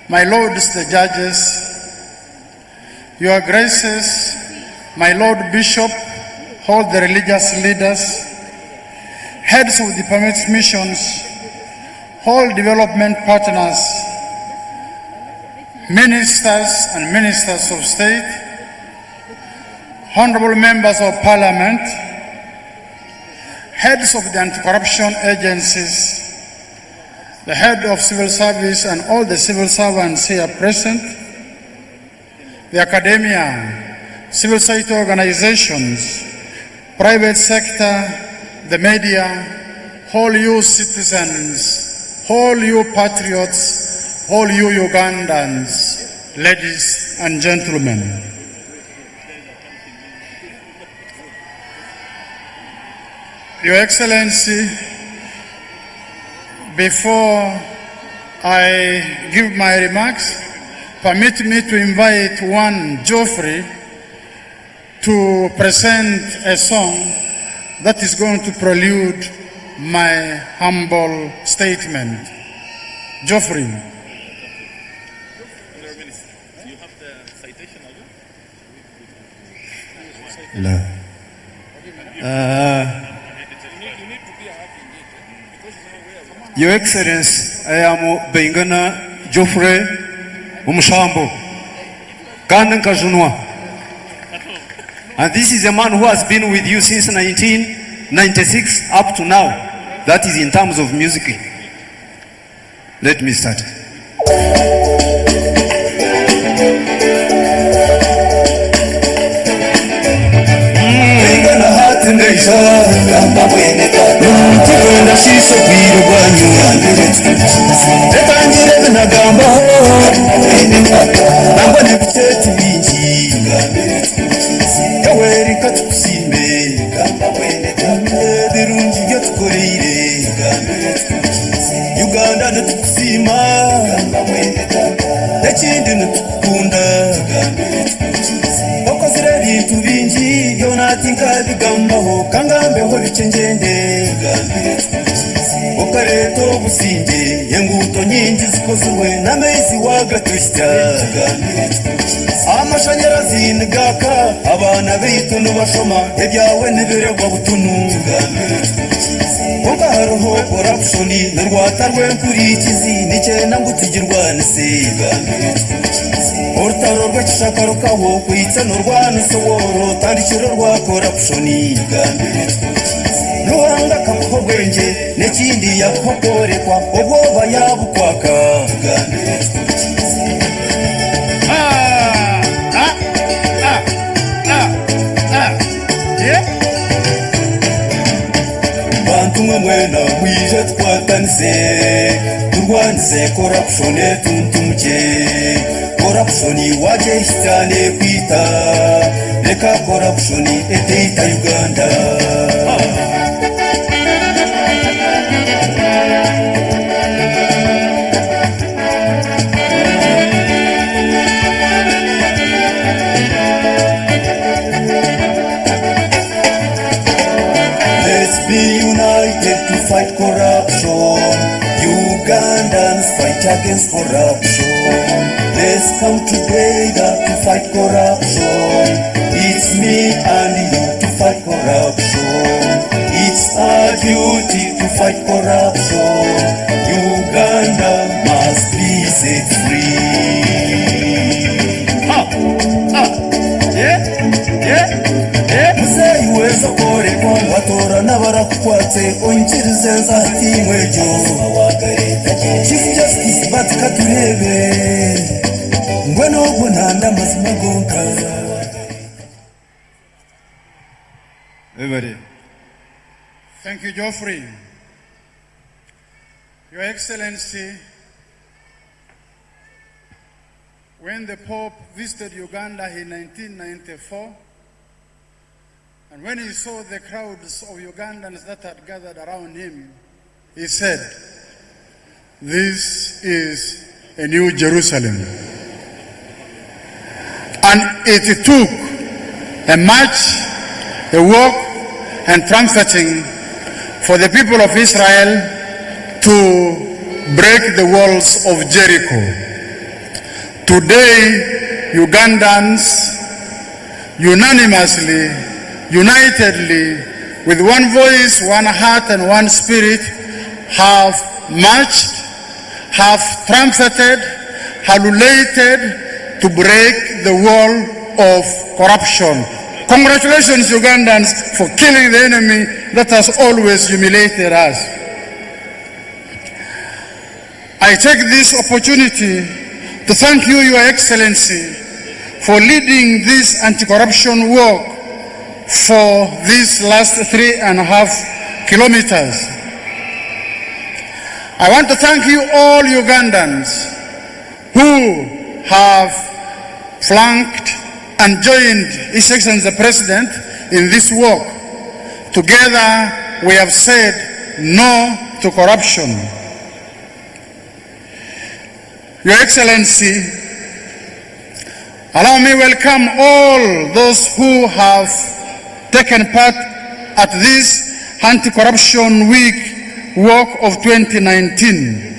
my Lords, the Judges, Your Graces, my Lord Bishop, all the religious leaders, heads of the permit missions, all development partners, ministers and ministers of state, honorable members of Parliament, heads of the anti-corruption agencies, the head of civil service and all the civil servants here present, the academia, civil society organizations, private sector, the media, all you citizens, all you patriots, all you Ugandans, ladies and gentlemen. Your Excellency, before I give my remarks, permit me to invite one Geoffrey to present a song that is going to prelude my humble statement. Geoffrey. No. Your Excellency, I am Bengana Geoffrey Umushambo, Kandan Kajunwa. And this is a man who has been with you since 1996 up to now. That is in terms of music. Let me start. Kaweri katukusimbe birungi byo tukoreire Uganda netukusima ekindi netukukunda okozire ebintu bingi byona tinka bigambaho kangambeho bicenjende okareeta obusinge enguuto nyingi zikozirwe n'amaizi wagatwisya amashanyarazi nigaka abaana baitu nibashoma ebyawe nibiregwa butunu konka hariho korapshoni nirwata rw'empurikizi nikyenda ngu tugirwanise orutaro rw'ekishaka rukaho kwitsa norwanisoworo tandikiro rwa korapshoni ruhanga kamuho bwenge n'ekindi yakuhokorekwa obwoba yabukwaka bantu mwe mwena mwije tukwatanise turwanise korapshoni etuntumuke korapshoni wajeshi cyane kwita reka korapshoni eteita Uganda Be united to fight corruption. Ugandans fight against corruption. Let's come together to fight corruption. It's me and you to fight corruption. It's our duty to fight corruption. Uganda must be set free. Muzeyi weza korekwa watora n'abarakukwatse onkirize nzahatimwejo Chief Justice batika turebe ngwe n'obwo ntanda mazima gonka. Everybody. Thank you, Geoffrey. Your Excellency, when the Pope visited Uganda in 1994, and when he saw the crowds of Ugandans that had gathered around him, he said, "This is a new Jerusalem." And it took a march, a walk, and trumpeting for the people of Israel to break the walls of Jericho. Today, Ugandans unanimously, unitedly, with one voice, one heart, and one spirit, have marched, have trumpeted, hallulated to break the wall of corruption. Congratulations, Ugandans, for killing the enemy that has always humiliated us. I take this opportunity to thank you, Your Excellency, for leading this anti-corruption work for these last 3.5 kilometers. I want to thank you all Ugandans who have flanked and joined His Excellency the President in this work. Together we have said no to corruption. Your Excellency, allow me welcome all those who have taken part at this Anti-Corruption Week work of 2019.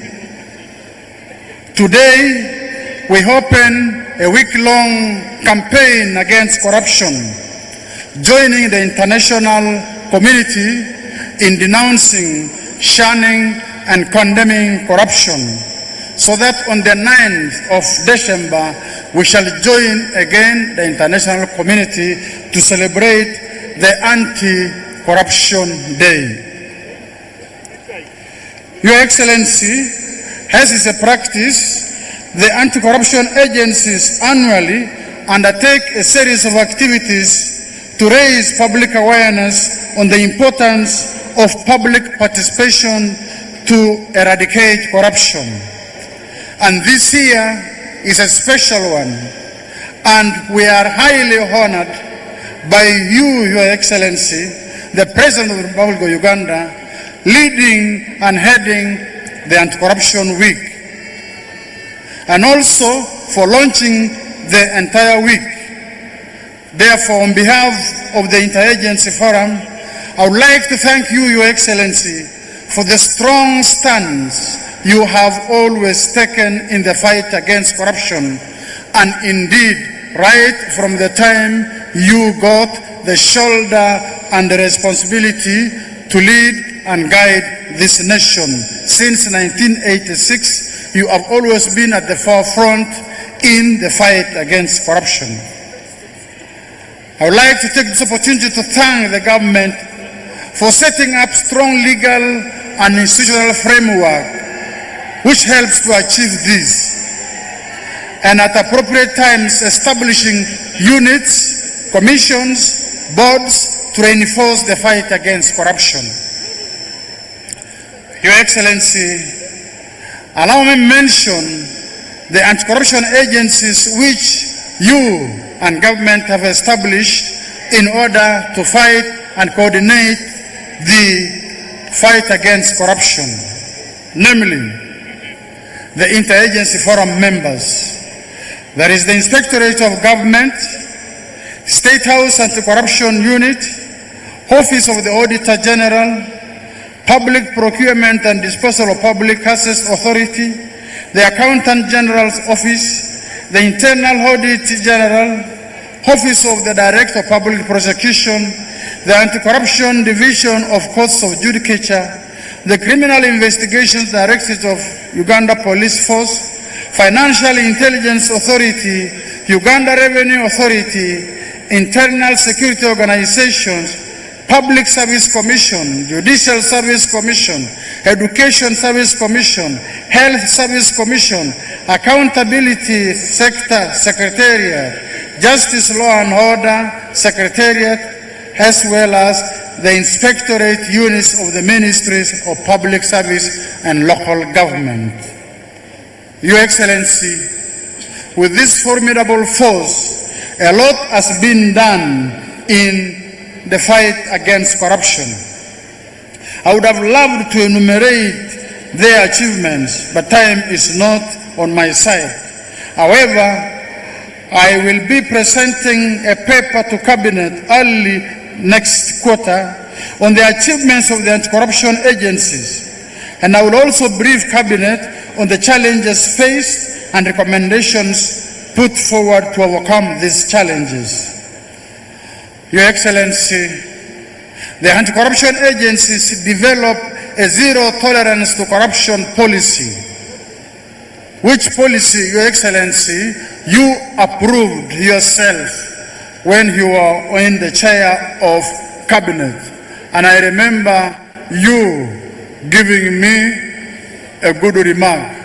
Today, we open a week-long campaign against corruption, joining the international community in denouncing, shunning, and condemning corruption, so that on the 9th of December, we shall join again the international community to celebrate the Anti-Corruption Day. Your Excellency, as is a practice, the anti-corruption agencies annually undertake a series of activities to raise public awareness on the importance of public participation to eradicate corruption. And this year is a special one, and we are highly honored by you, Your Excellency, the President of the Republic of Uganda, leading and heading the Anti-Corruption Week, and also for launching the entire week. Therefore, on behalf of the Interagency Forum, I would like to thank you, Your Excellency, for the strong stance you have always taken in the fight against corruption, and indeed, right from the time you got the shoulder and the responsibility to lead and guide this nation. Since 1986, you have always been at the forefront in the fight against corruption. I would like to take this opportunity to thank the government for setting up strong legal and institutional framework which helps to achieve this, and at appropriate times establishing units, commissions, boards to reinforce the fight against corruption. Your Excellency, allow me to mention the anti-corruption agencies which you and government have established in order to fight and coordinate the fight against corruption, namely the Interagency Forum members. There is the Inspectorate of Government, State House Anti-Corruption Unit, Office of the Auditor General, Public Procurement and Disposal of Public Assets Authority, the Accountant General's Office, the Internal Audit General, Office of the Director of Public Prosecution, the Anti-Corruption Division of Courts of Judicature, the Criminal Investigations Directorate of Uganda Police Force, Financial Intelligence Authority, Uganda Revenue Authority, Internal Security Organizations, Public Service Commission, Judicial Service Commission, Education Service Commission, Health Service Commission, Accountability Sector Secretariat, Justice Law and Order Secretariat, as well as the inspectorate units of the Ministries of Public Service and Local Government. Your Excellency, with this formidable force, a lot has been done in the fight against corruption. I would have loved to enumerate their achievements, but time is not on my side. However, I will be presenting a paper to Cabinet early next quarter on the achievements of the anti-corruption agencies, and I will also brief Cabinet on the challenges faced and recommendations put forward to overcome these challenges. Your Excellency, the anti-corruption agencies develop a zero tolerance to corruption policy, which policy, Your Excellency, you approved yourself when you were in the chair of Cabinet. And I remember you giving me a good remark,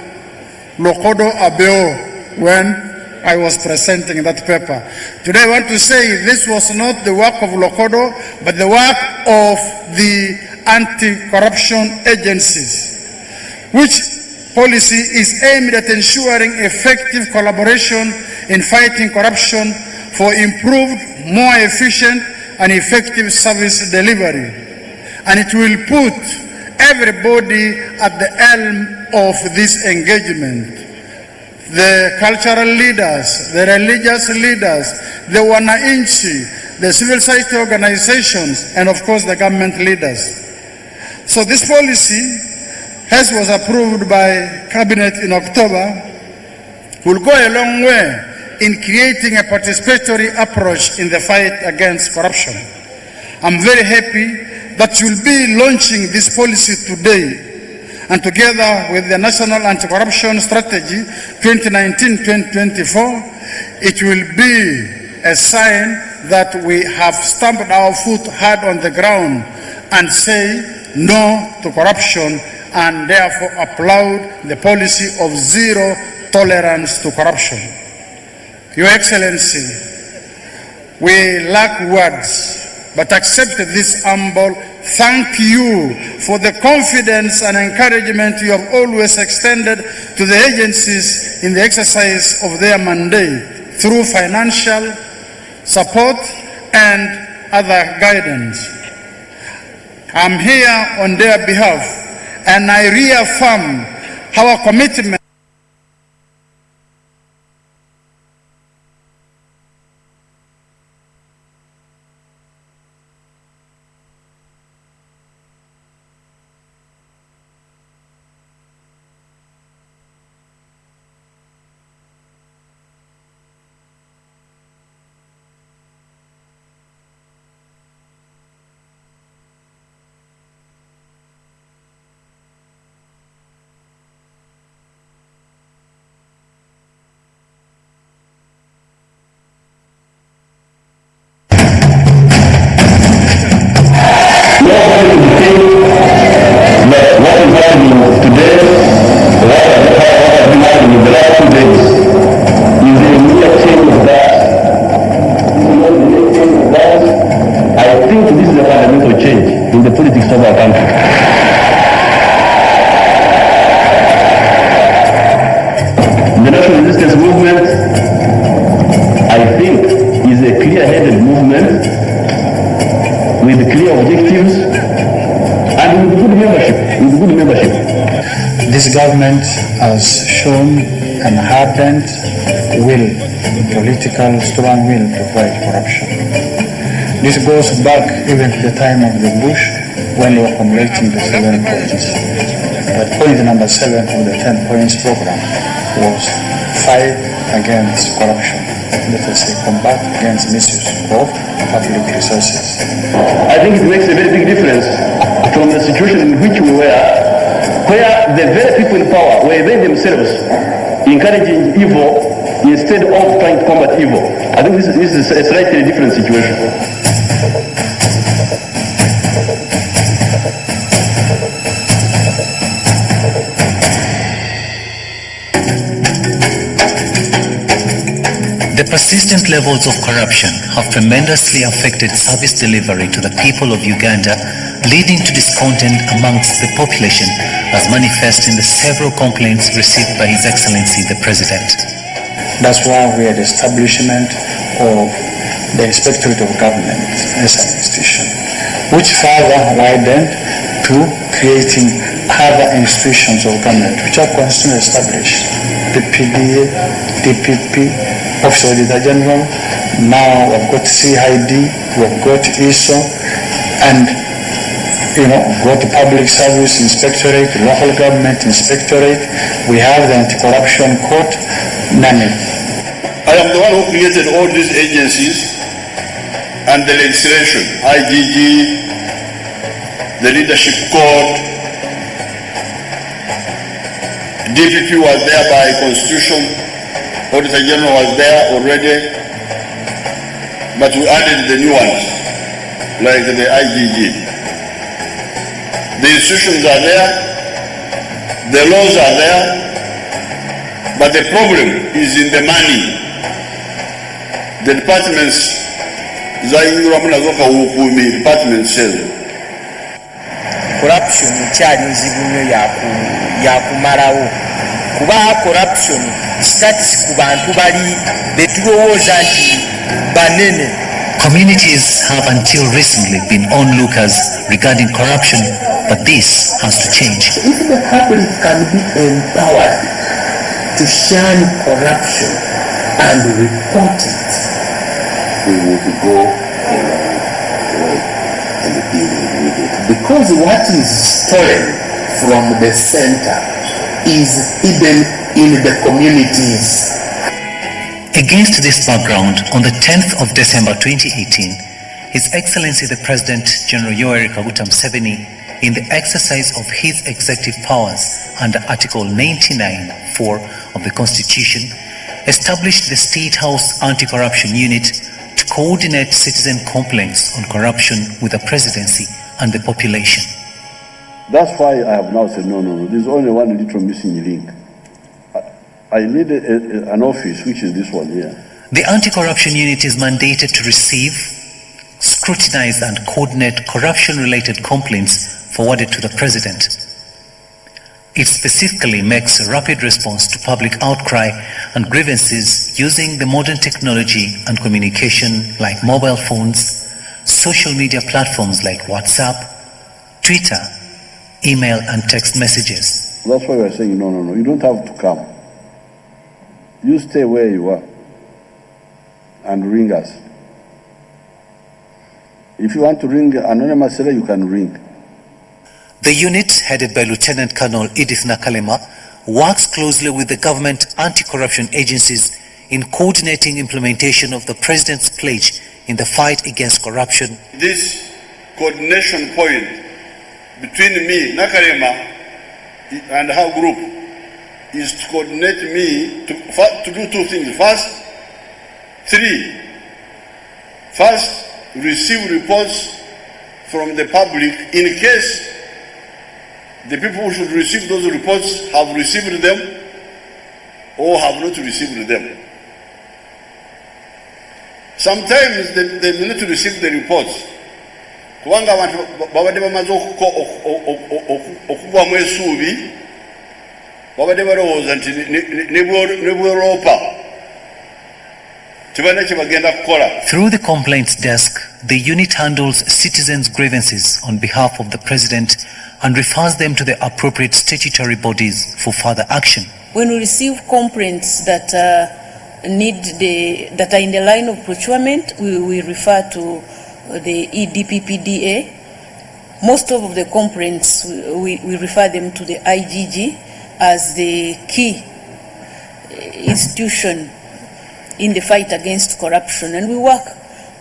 Lokodo Abeo, when I was presenting that paper. Today I want to say this was not the work of Lokodo, but the work of the anti-corruption agencies, which policy is aimed at ensuring effective collaboration in fighting corruption for improved, more efficient and effective service delivery. And it will put everybody at the helm of this engagement. The cultural leaders, the religious leaders, the wananchi, the civil society organizations, and of course the government leaders. So this policy, as was approved by Cabinet in October, will go a long way in creating a participatory approach in the fight against corruption. I'm very happy that you'll be launching this policy today, and together with the National Anti-Corruption Strategy 2019-2024, it will be a sign that we have stamped our foot hard on the ground and say no to corruption, and therefore applaud the policy of zero tolerance to corruption. Your Excellency, we lack words, but accept this humble thank you for the confidence and encouragement you have always extended to the agencies in the exercise of their mandate through financial support and other guidance. I'm here on their behalf, and I reaffirm our commitment. This government has shown an ardent will, political strong will to fight corruption. This goes back even to the time of the Bush when we were formulating the 7 points. But point number 7 of the 10 points program was fight against corruption. Let us say combat against misuse of public resources. I think it makes a very big difference from the situation in which we were, where the very people in power were they themselves encouraging evil instead of trying to combat evil. I think this is a slightly different situation. The persistent levels of corruption have tremendously affected service delivery to the people of Uganda, leading to discontent amongst the population as manifest in the several complaints received by His Excellency the President. That's why we had the establishment of the Inspectorate of Government as an institution, which further widened to creating other institutions of government which are constantly established. The PDA, DPP, Office of Auditor General, now we've got CID, we've got ISO, and got the Public Service Inspectorate, Local Government Inspectorate, we have the Anti-Corruption Court, NAMI. I am the one who created all these agencies and the legislation, IGG, the Leadership Code. DPP was there by Constitution, Auditor General was there already, but we added the new ones, like the IGG. The institutions are there, the laws are there, but the problem is in the money. The departments, department says. Corruption ikyali nzibu nnyo yakumalawo kuba corruption status ku bantu bali betulowooza nti banene. Communities have until recently been onlookers regarding corruption, but this has to change. If the public can be empowered to shun corruption and report it, we would go a long way in dealing with it. Because what is stolen from the center is hidden in the communities. Against this background, on the 10th of December 2018, His Excellency the President General Yoweri Kaguta Museveni, in the exercise of his executive powers under Article 99(4) of the Constitution, established the State House Anti-Corruption Unit to coordinate citizen complaints on corruption with the Presidency and the population. That's why I have now said, no, there's only one little missing link. I need an office, which is this one here. The Anti-Corruption Unit is mandated to receive, scrutinize and coordinate corruption-related complaints forwarded to the President. It specifically makes a rapid response to public outcry and grievances using the modern technology and communication like mobile phones, social media platforms like WhatsApp, Twitter, email and text messages. That's why we're saying, no, you don't have to come. You stay where you are and ring us. If you want to ring anonymously, you can ring. The unit, headed by Lieutenant Colonel Edith Nakalema, works closely with the government anti-corruption agencies in coordinating implementation of the President's pledge in the fight against corruption. This coordination point between me, Nakalema, and her group is to coordinate me to do two things. First, receive reports from the public in case the people who should receive those reports have received them or have not received them. Sometimes they may not receive the reports. Kubanga abantu babadde bamaze okugwamu essuubi babadde balowooza nti ne bw'Europa tebalina kye bagenda kukola. Through the complaints desk, the unit handles citizens' grievances on behalf of the President and refers them to the appropriate statutory bodies for further action. When we receive complaints that are in the line of procurement, we refer to the EDPPDA. Most of the complaints, we refer them to the IGG as the key institution in the fight against corruption, and we work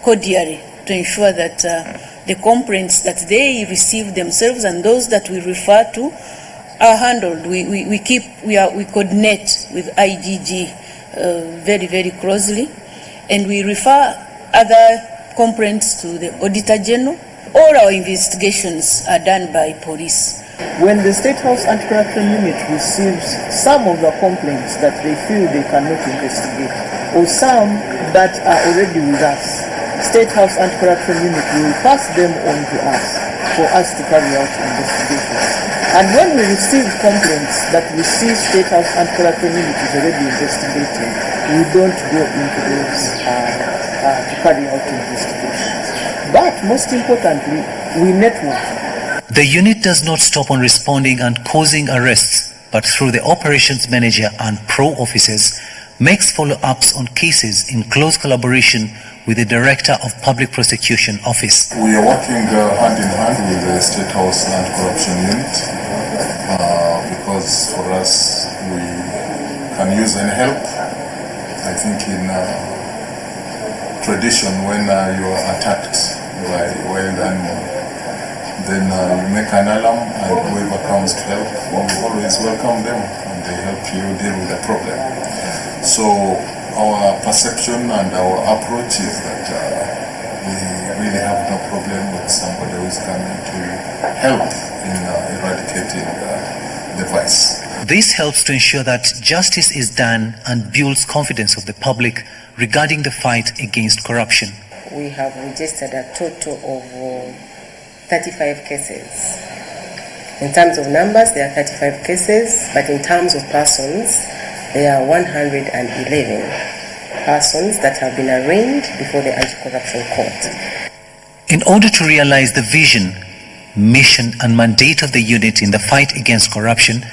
cordially to ensure that the complaints that they receive themselves and those that we refer to are handled. We coordinate with IGG very, very closely, and we refer other complaints to the Auditor General. All our investigations are done by police. When the State House Anti-Corruption Unit receives some of the complaints that they feel they cannot investigate, or some that are already with us, State House Anti-Corruption Unit will pass them on to us for us to carry out investigations. And when we receive complaints that we see State House Anti-Corruption Unit is already investigating, we don't go into those to carry out investigations. But most importantly, we network. The unit does not stop on responding and causing arrests, but through the operations manager and pro officers, makes follow-ups on cases in close collaboration with the Director of Public Prosecution Office. We are working hand in hand with the State House Anti-Corruption Unit because for us, we can use any help. I think in tradition, when you are attacked by wild animal, then you make an alarm, and whoever comes to help, we always welcome them, and they help you deal with the problem. So our perception and our approach is that we really have no problem with somebody who is coming to help in eradicating the vice. This helps to ensure that justice is done and builds confidence of the public regarding the fight against corruption. We have registered a total of 35 cases. In terms of numbers, there are 35 cases, but in terms of persons, there are 111 persons that have been arraigned before the Anti-Corruption Court. In order to realize the vision, mission and mandate of the unit in the fight against corruption,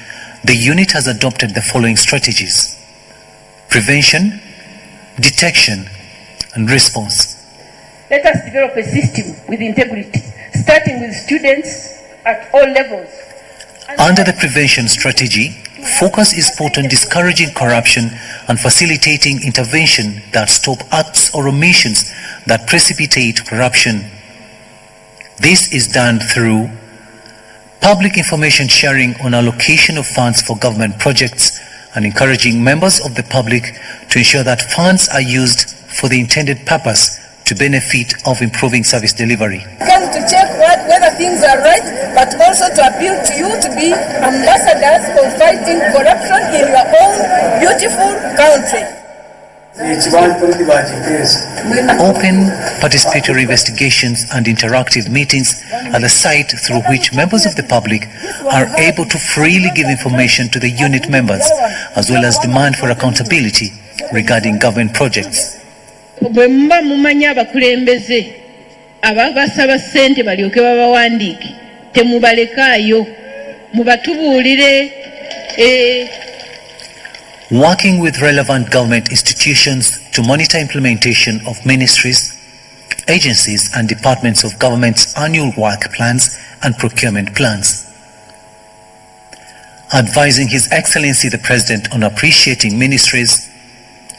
the unit has adopted the following strategies: prevention, detection, and response. Let us develop a system with integrity, starting with students at all levels. Under the prevention strategy, focus is put on discouraging corruption and facilitating intervention that stop acts or omissions that precipitate corruption. This is done through public information sharing on allocation of funds for government projects and encouraging members of the public to ensure that funds are used for the intended purpose to benefit of improving service delivery. Come to check whether things are right, but also to appeal to you to be ambassadors for fighting corruption in your own beautiful country. Open, participatory investigations and interactive meetings are the site through which members of the public are able to freely give information to the unit members, as well as demand for accountability regarding government projects. Bwe muba mumanyi abakulembeze ababasaba ssente balyoke babawandiike temubalekaayo mubatubuulire. Working with relevant government institutions to monitor implementation of ministries, agencies and departments of government's annual work plans and procurement plans. Advising His Excellency the President on appreciating ministries,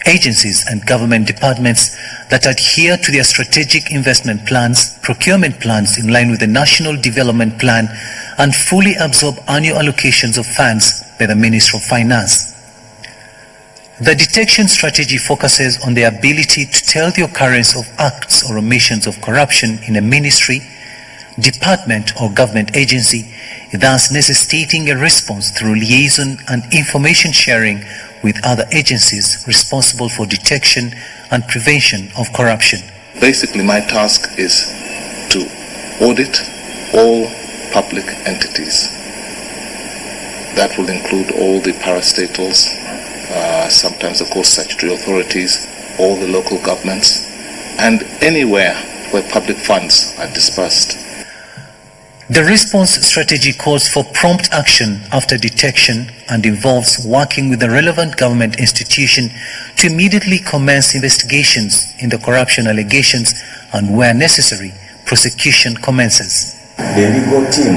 agencies and government departments that adhere to their strategic investment plans, procurement plans in line with the National Development Plan and fully absorb annual allocations of funds by the Ministry of Finance. The detection strategy focuses on the ability to tell the occurrence of acts or omissions of corruption in a ministry, department or government agency, thus necessitating a response through liaison and information sharing with other agencies responsible for detection and prevention of corruption. Basically, my task is to audit all public entities. That will include all the parastatals, sometimes of course statutory authorities, all the local governments, and anywhere where public funds are dispersed. The response strategy calls for prompt action after detection and involves working with the relevant government institution to immediately commence investigations in the corruption allegations and, where necessary, prosecution commences. The legal team,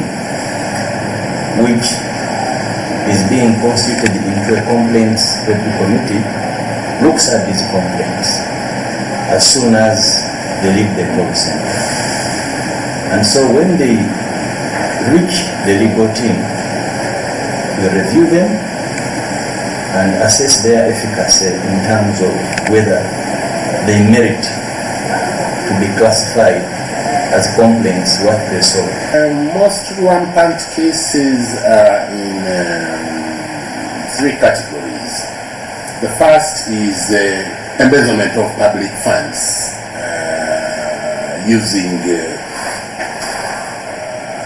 which is being constituted into a complaints review committee, looks at these complaints as soon as they leave the call center. And so when they reach the legal team, we review them and assess their efficacy in terms of whether they merit to be classified as complaints what they solve. Most rampant cases are in three categories. The first is embezzlement of public funds using the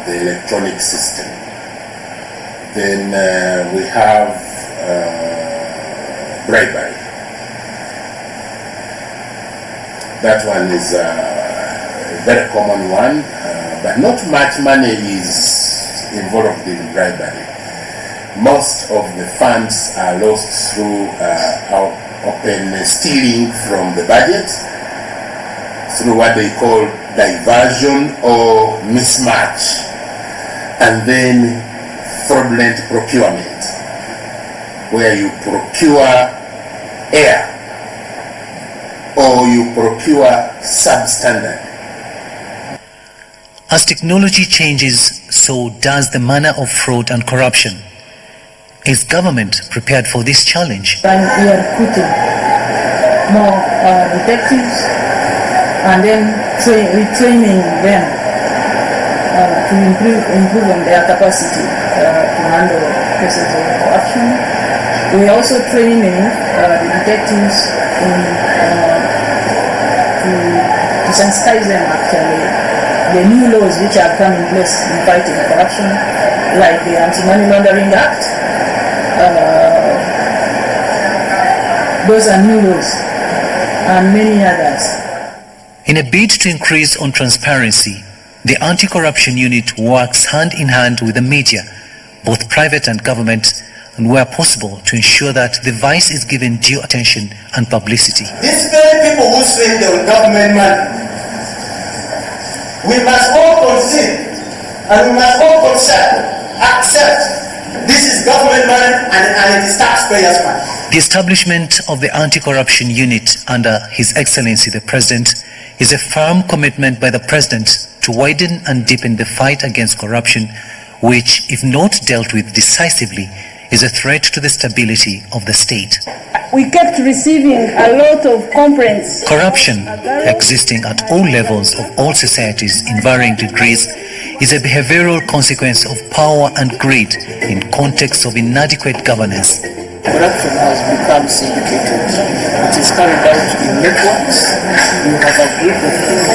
electronic system. Then we have bribery. That one is a very common one, but not much money is involved in bribery. Most of the funds are lost through open stealing from the budget, through what they call diversion or mismatch, and then fraudulent procurement, where you procure air or you procure substandard. As technology changes, so does the manner of fraud and corruption. Is government prepared for this challenge? And we are putting more detectives and then retraining them to improve on their capacity to handle cases of corruption. We are also training the detectives to sensitize them actually the new laws which are coming in place in fighting corruption, like the Anti-Money Laundering Act. Those are new laws and many others. In a bid to increase on transparency, the Anti-Corruption Unit works hand in hand with the media, both private and government, and where possible to ensure that the vice is given due attention and publicity. These very people who spend their government money, we must all concede and we must all accept this is government money and it is taxpayers' money. The establishment of the Anti-Corruption Unit under His Excellency the President is a firm commitment by the President to widen and deepen the fight against corruption, which, if not dealt with decisively, is a threat to the stability of the state. We kept receiving a lot of complaints. Corruption, existing at all levels of all societies in varying degrees, is a behavioral consequence of power and greed in context of inadequate governance. Corruption has become syndicated. It is carried out in networks. You have a group of people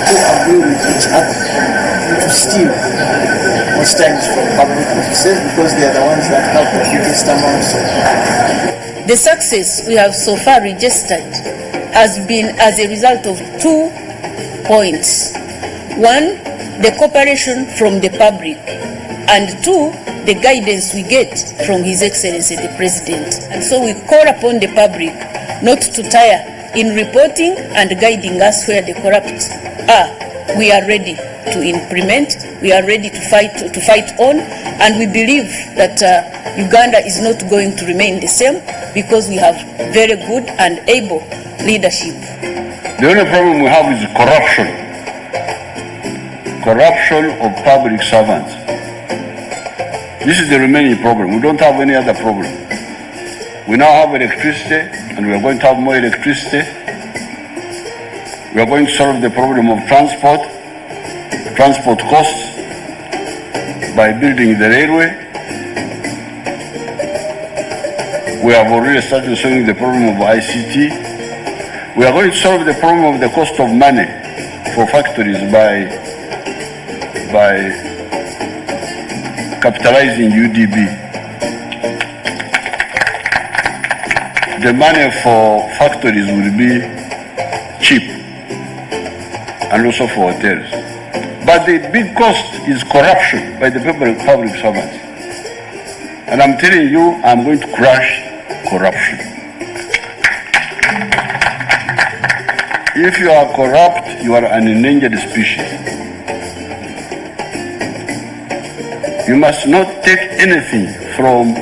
who agree with each other to steal, most times from public offices, because they are the ones that have the biggest amounts of money. The success we have so far registered has been as a result of 2 points. One, the cooperation from the public, and two, the guidance we get from His Excellency the President. And so we call upon the public not to tire in reporting and guiding us where the corrupt are. We are ready to implement, we are ready to fight on, and we believe that Uganda is not going to remain the same because we have very good and able leadership. The only problem we have is corruption. Corruption of public servants. This is the remaining problem. We don't have any other problem. We now have electricity, and we are going to have more electricity. We are going to solve the problem of transport costs by building the railway. We have already started solving the problem of ICT. We are going to solve the problem of the cost of money for factories by capitalizing UDB. The money for factories will be cheap, and also for hotels. But the big cost is corruption by the public servants. And I'm telling you, I'm going to crush corruption. If you are corrupt, you are an endangered species. You must not take anything from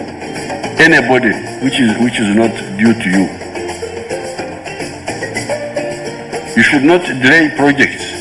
anybody which is not due to you. You should not delay projects.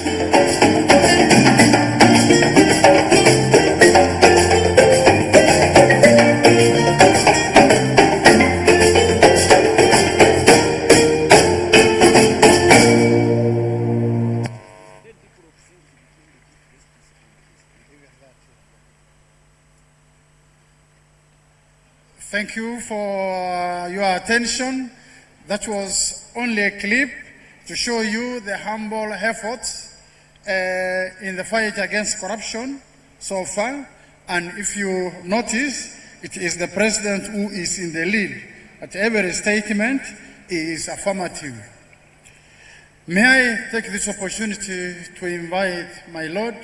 Thank you for your attention. That was only a clip to show you the humble efforts in the fight against corruption so far. And if you notice, it is the President who is in the lead. At every statement, he is affirmative. May I take this opportunity to invite my Lord,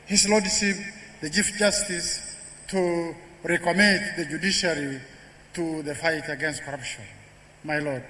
His Lordship, the Chief Justice, to recommend the judiciary to the fight against corruption. My Lord.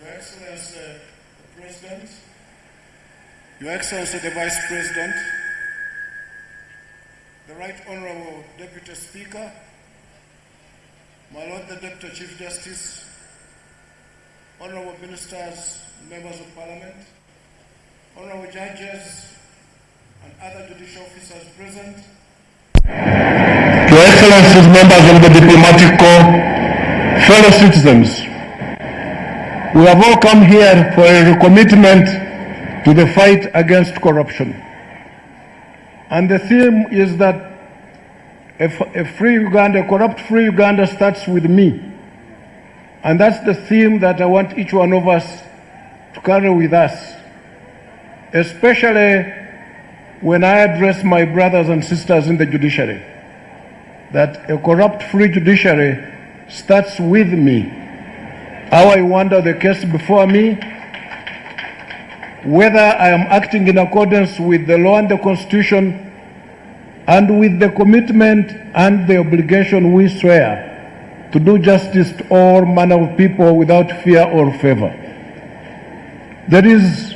Your Excellency, the President, Your Excellency, the Vice President, the Right Honorable Deputy Speaker, my Lord the Deputy Chief Justice, Honorable Ministers, Members of Parliament, Honorable Judges, and other judicial officers present, Your Excellencies, members of the Diplomatic Corps, fellow citizens, we have all come here for a recommitment to the fight against corruption. And the theme is that a free Uganda, a corrupt-free Uganda starts with me. And that's the theme that I want each one of us to carry with us, especially when I address my brothers and sisters in the judiciary, that a corrupt-free judiciary starts with me. How I wonder the case before me, whether I am acting in accordance with the law and the Constitution and with the commitment and the obligation we swear to do justice to all manner of people without fear or favor. There is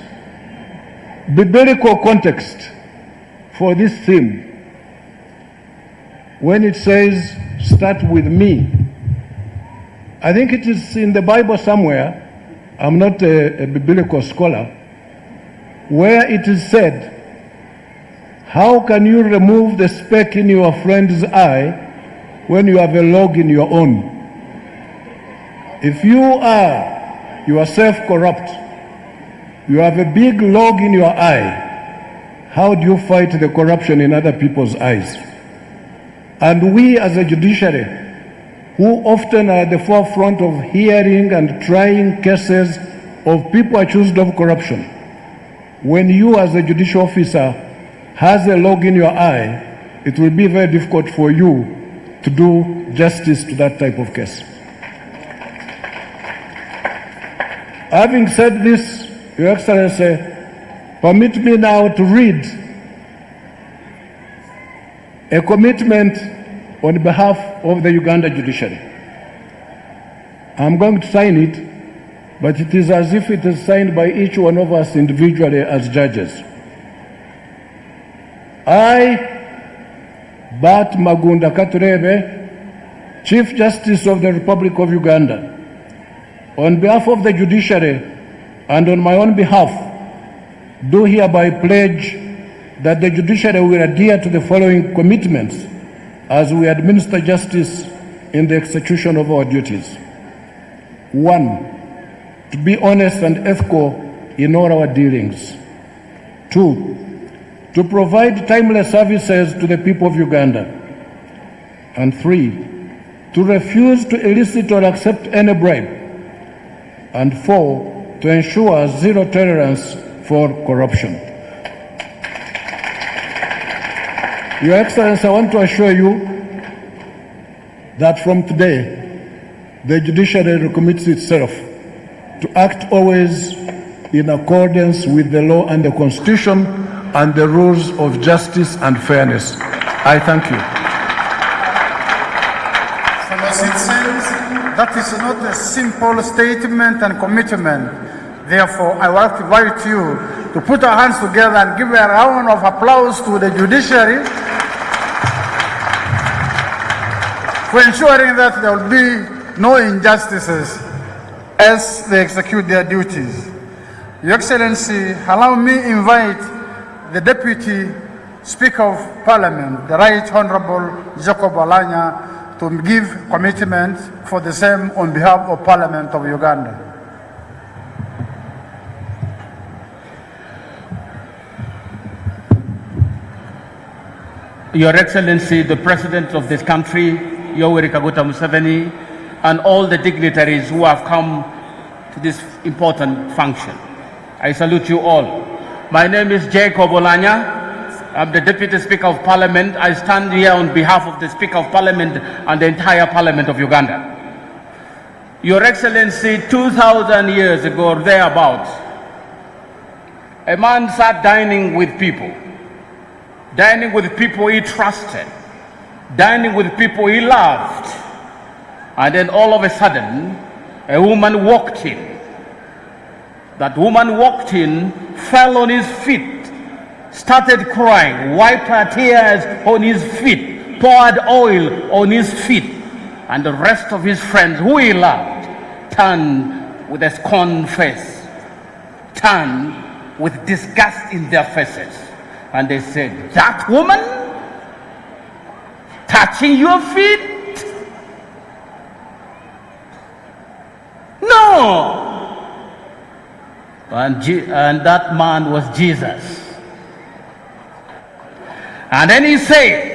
biblical context for this theme when it says, start with me. I think it is in the Bible somewhere, I'm not a biblical scholar, where it is said, how can you remove the speck in your friend's eye when you have a log in your own? If you are yourself corrupt, you have a big log in your eye, how do you fight the corruption in other people's eyes? And we as a judiciary, who often are at the forefront of hearing and trying cases of people accused of corruption, when you as a judicial officer has a log in your eye, it will be very difficult for you to do justice to that type of case. Having said this, Your Excellency, permit me now to read a commitment on behalf of the Uganda judiciary. I'm going to sign it, but it is as if it is signed by each one of us individually as judges. I, Bat Magunda Katurebe, Chief Justice of the Republic of Uganda, on behalf of the judiciary and on my own behalf, do hereby pledge that the judiciary will adhere to the following commitments as we administer justice in the execution of our duties. 1, to be honest and ethical in all our dealings. 2, to provide timely services to the people of Uganda. And 3, to refuse to elicit or accept any bribe. And 4, to ensure zero tolerance for corruption. Your Excellency, I want to assure you that from today, the judiciary commits itself to act always in accordance with the law and the Constitution and the rules of justice and fairness. I thank you. Fellow citizens, that is not a simple statement and commitment. Therefore, I want to invite you to put our hands together and give a round of applause to the judiciary for ensuring that there will be no injustices as they execute their duties. Your Excellency, allow me invite the Deputy Speaker of Parliament, the Right Honorable Jacob Alanya, to give commitment for the same on behalf of Parliament of Uganda. Your Excellency, the President of this country, Yoweri Kaguta Museveni, and all the dignitaries who have come to this important function. I salute you all. My name is Jacob Olanya. I'm the Deputy Speaker of Parliament. I stand here on behalf of the Speaker of Parliament and the entire Parliament of Uganda. Your Excellency, 2,000 years ago or thereabouts, a man sat dining with people he trusted, dining with people he loved. And then all of a sudden, a woman walked in. That woman walked in, fell on his feet, started crying, wiped her tears on his feet, poured oil on his feet, and the rest of his friends who he loved turned with a scorned face, turned with disgust in their faces. And they said, that woman touching your feet? No. And that man was Jesus. And then he said,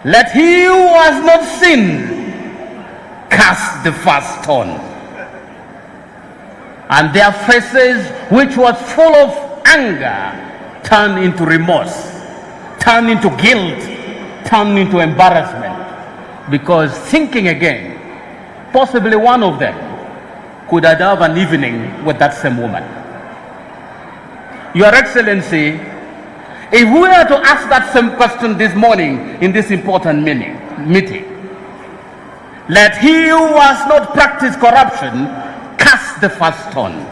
let he who has not sinned cast the first stone. And their faces, which was full of anger, turned into remorse, turned into guilt, turned into embarrassment. Because thinking again, possibly one of them could have an evening with that same woman. Your Excellency, if we were to ask that same question this morning in this important meeting, let he who has not practiced corruption cast the first stone,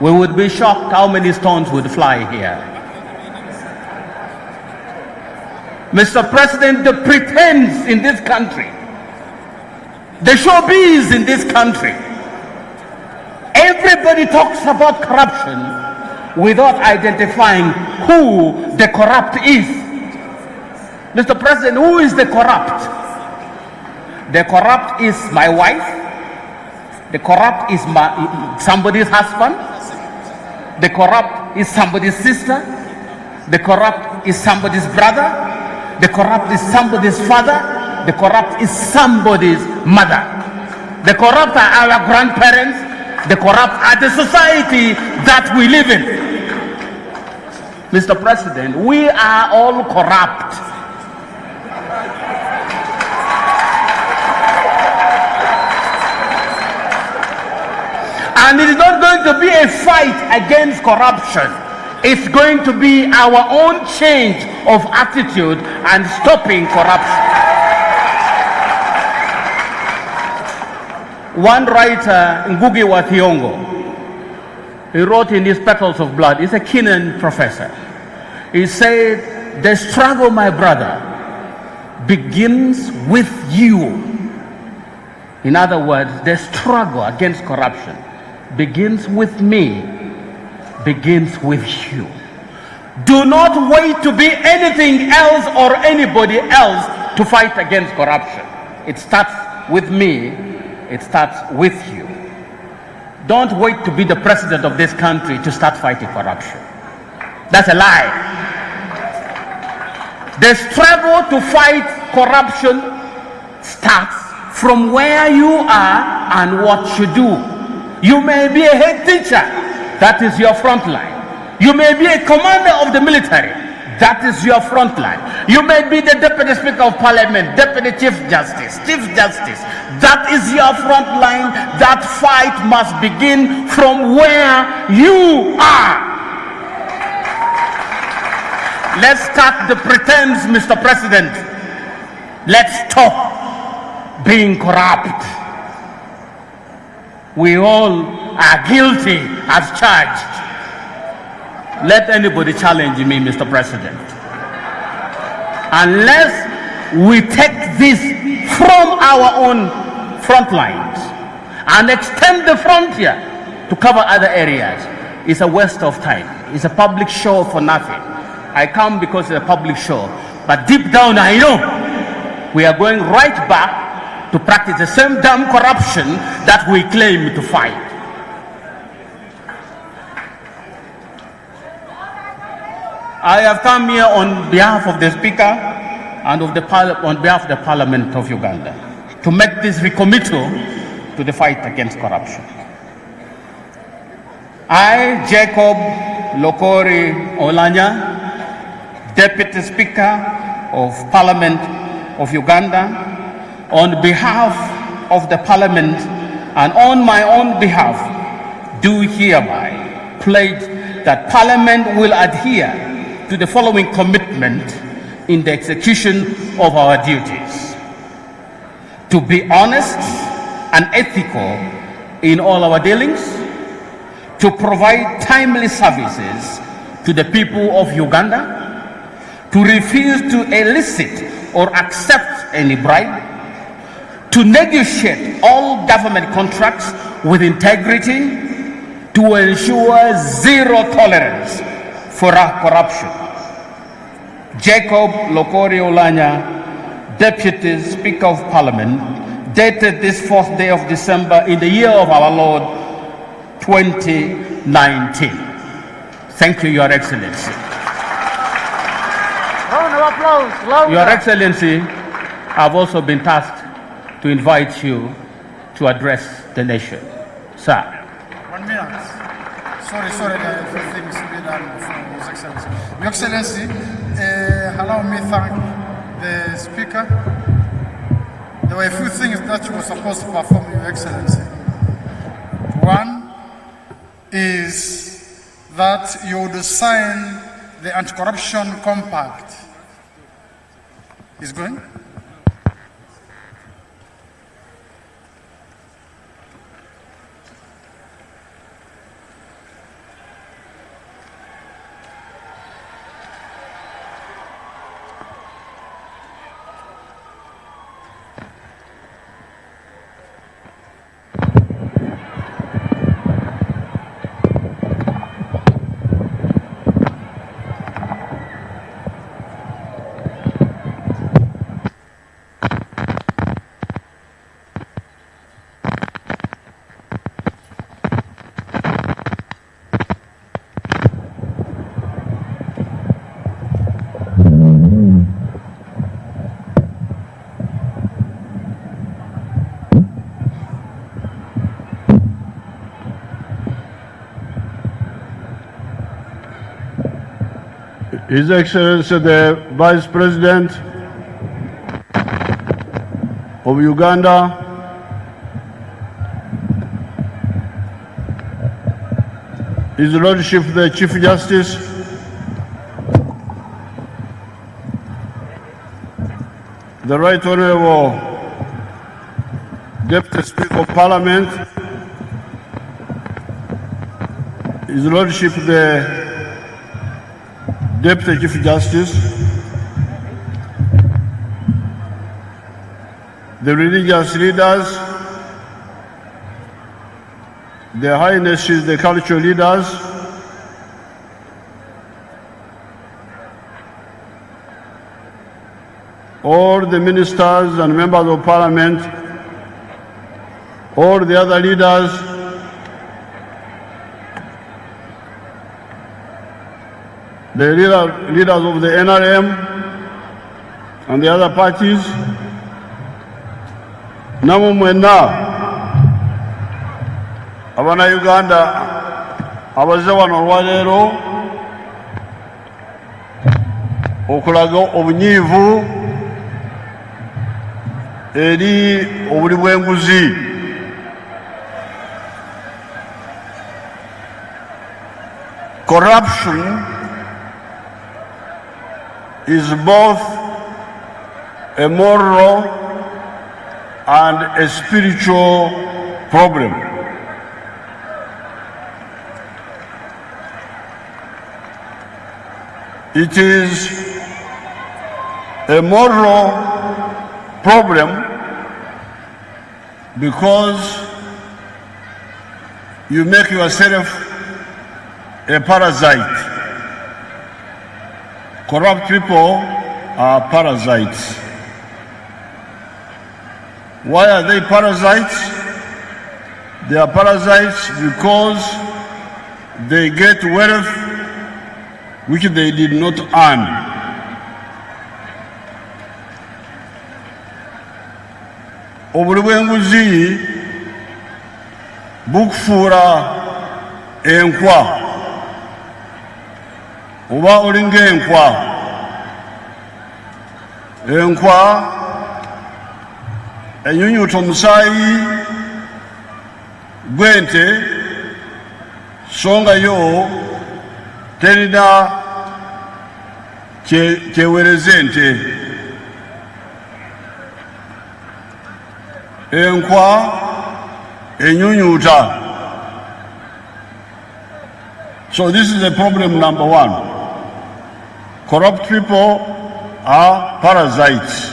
we would be shocked how many stones would fly here. Mr. President, the pretense in this country, the showbiz in this country, everybody talks about corruption without identifying who the corrupt is. Mr. President, who is the corrupt? The corrupt is my wife. The corrupt is somebody's husband. The corrupt is somebody's sister. The corrupt is somebody's brother. The corrupt is somebody's father. The corrupt is somebody's mother. The corrupt are our grandparents. The corrupt are the society that we live in. Mr. President, we are all corrupt. And it is not going to be a fight against corruption. It's going to be our own change of attitude and stopping corruption. One writer, Ngugi wa Thiong'o, he wrote in his Petals of Blood, he's a Kenyan professor. He said, the struggle, my brother, begins with you. In other words, the struggle against corruption begins with me, begins with you. Do not wait to be anything else or anybody else to fight against corruption. It starts with me, it starts with you. Don't wait to be the president of this country to start fighting corruption. That's a lie. The struggle to fight corruption starts from where you are and what you do. You may be a head teacher, that is your front line. You may be a commander of the military, that is your front line. You may be the Deputy Speaker of Parliament, Deputy Chief Justice, that is your front line. That fight must begin from where you are. Let's start the pretense, Mr. President. Let's stop being corrupt. We all are guilty as charged. Let anybody challenge me, Mr. President. Unless we take this from our own front lines and extend the frontier to cover other areas, it's a waste of time. It's a public show for nothing. I come because it's a public show, but deep down I know we are going right back to practice the same damn corruption that we claim to fight. I have come here on behalf of the Speaker and on behalf of the Parliament of Uganda to make this recommittal to the fight against corruption. I, Jacob Lokori Olanya, Deputy Speaker of Parliament of Uganda, on behalf of the Parliament and on my own behalf, do hereby pledge that Parliament will adhere to the following commitment in the execution of our duties: to be honest and ethical in all our dealings, to provide timely services to the people of Uganda, to refuse to elicit or accept any bribe, to negotiate all government contracts with integrity, to ensure zero tolerance for corruption. Jacob Lokori Olanya, Deputy Speaker of Parliament, dated this 4th day of December in the year of our Lord 2019. Thank you, Your Excellency. Round of applause. Louder. Your Excellency, I've also been tasked to invite you to address the nation. Sir. 1 minute. Sorry, there are a few things to be done for His Excellency. Your Excellency, allow me thank the Speaker. There were a few things that you were supposed to perform, Your Excellency. One is that you would sign the anti-corruption compact. Is going? His Excellency the Vice President of Uganda, His Lordship the Chief Justice, the Right Honorable Deputy Speaker of Parliament, His Lordship the Deputy Chief Justice, the religious leaders, Their Highnesses, the cultural leaders, all the ministers and members of parliament, all the other leaders, the leaders of the NRM and the other parties, namwe mwenna abana Uganda abaze wano olwaleero okulaga obunyiivu eri obuli bw'enguzi. Corruption is both a moral and a spiritual problem. It is a moral problem because you make yourself a parasite. Corrupt people are parasites. Why are they parasites? They are parasites because they get wealth which they did not earn. Obuli bw'enguzi bukufuula enkwa oba olinga enkwa enyunyuta omusaayi gw'ente so nga yo terina kyewereza ente. Enkwa enyunyuta. So this is the problem number one. Corrupt people are parasites.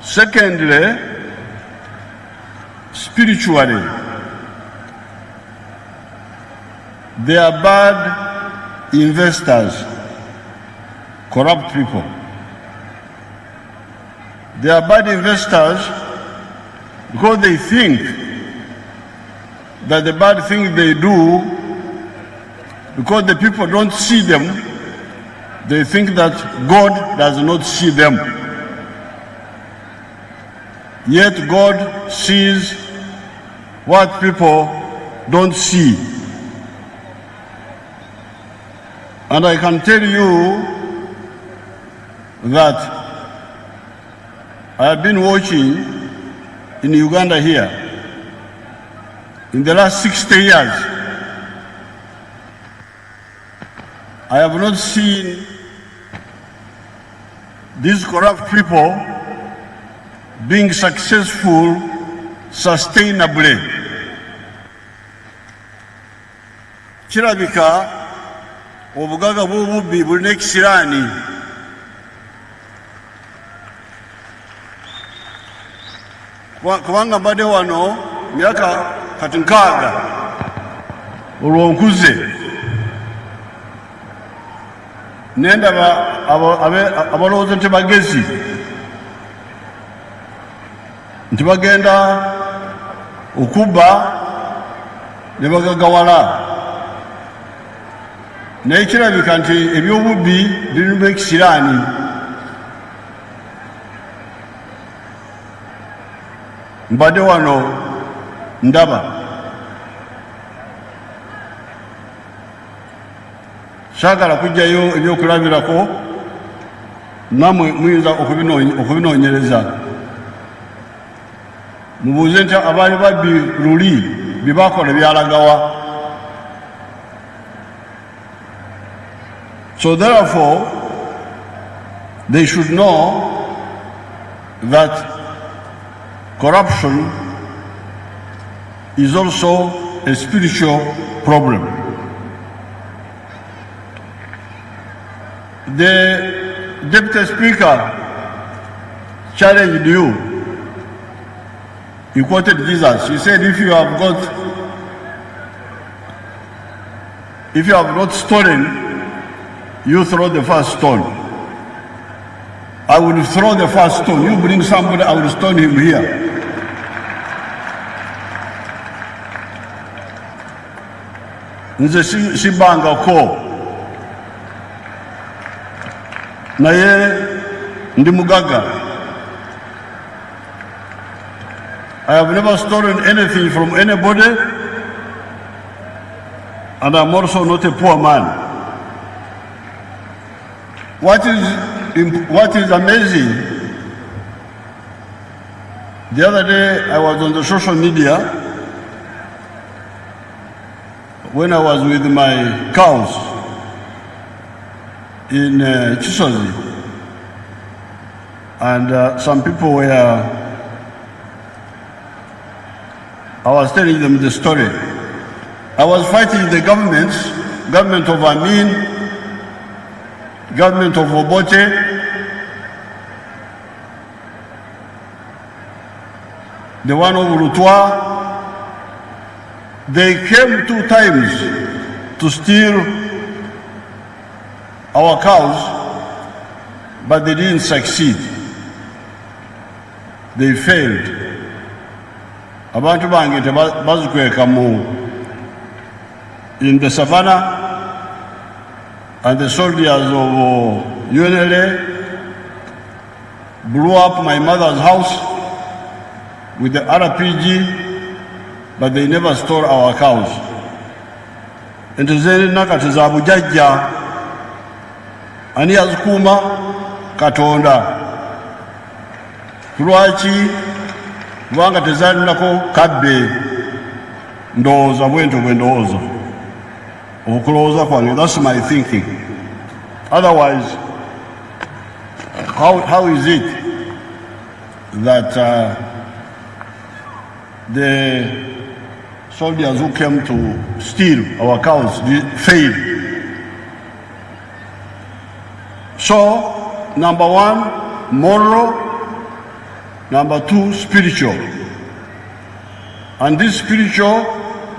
Secondly, spiritually, they are bad investors, corrupt people. They are bad investors because they think that the bad things they do, because the people don't see them, they think that God does not see them. Yet God sees what people don't see. And I can tell you that I have been watching in Uganda here in the last 60 years. I have not seen these corrupt people being successful sustainably. Kirabika obugaga bw'obubbi bulina ekisiraani. Kubanga mbadde wano myaka kati 6 olwo nkuze nendaba abalowooza nti bagezi nti bagenda okubba ne bagagawala, naye kirabika nti ebyobubbi birimu ekisiraani. Mbadde wano ndaba Saagala kujjayo ebyokulabirako namwe muyinza okubinoonyereza mubuuze nti abaali babbi luli bye bakola byalagawa. So therefore they should know that corruption is also a spiritual problem. The Deputy Speaker challenged you. He quoted Jesus. He said, if you have not stolen, you throw the first stone. I will throw the first stone. You bring somebody, I will stone him here. Nze sibangako naye ndi mugaga. I have never stolen anything from anybody, and I'm also not a poor man. What is amazing, the other day I was on the social media when I was with my cows in Chisozi, and some people were, I was telling them the story. I was fighting the government of Amin, government of Obote, the one of Rutwa. They came 2 times to steal our cows, but they didn't succeed. They failed. Abantu bange tebazikweka in the savannah, and the soldiers of UNLA blew up my mother's house with the RPG, but they never stole our cows. And then nakati za bujajja ani yazikuuma Katonda. Lwaki? Kubanga tezaalinako kabbe ndowooza bwento bwe ndowooza. Okulowooza kwange, that's my thinking. Otherwise, how is it that the soldiers who came to steal our cows failed? So, number 1, moral. Number 2, spiritual. And this spiritual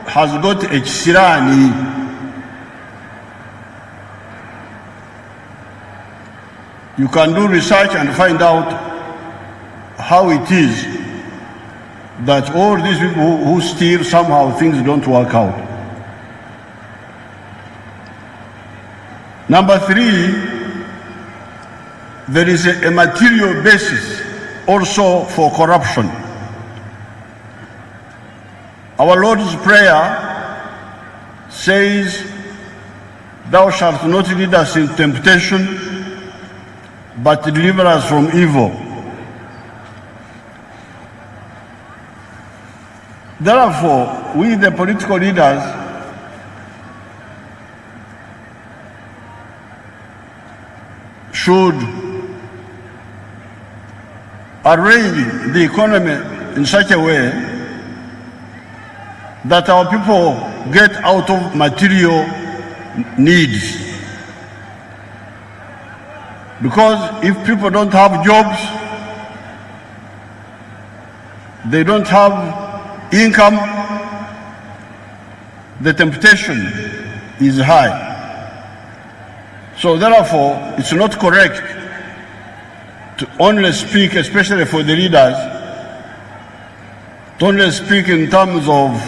has got a chisirani. You can do research and find out how it is that all these people who steal, somehow things don't work out. Number 3, there is a material basis also for corruption. Our Lord's Prayer says, "Thou shalt not lead us in temptation, but deliver us from evil." Therefore, we the political leaders should arrange the economy in such a way that our people get out of material needs. Because if people don't have jobs, they don't have income, the temptation is high. So therefore, it's not correct to only speak, especially for the leaders, to only speak in terms of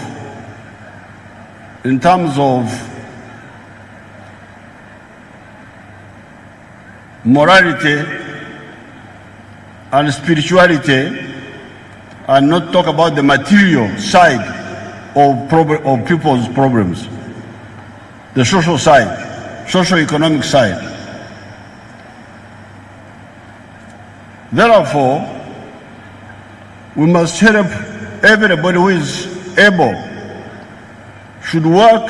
morality and spirituality, and not talk about the material side of people's problems, the social side. socio-economic side. Therefore, we must help everybody who is able, should work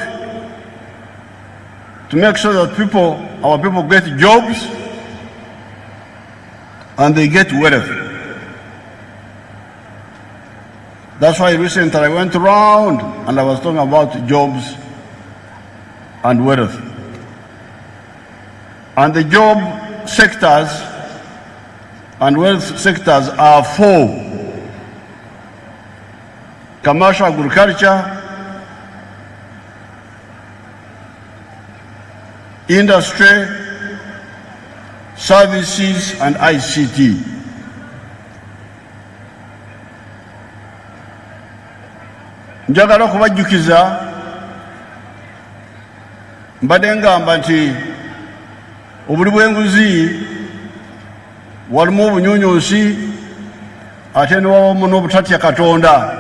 to make sure that our people get jobs and they get wealth. That's why recently I went around and I was talking about jobs and wealth. And the job sectors and wealth sectors are four: commercial agriculture, industry, services, and ICT. Njagala okubajjukiza mbadde ngamba nti obuli bw'enguzi walimu obunyuunyuusi ate ne wabamu n'obutatya Katonda.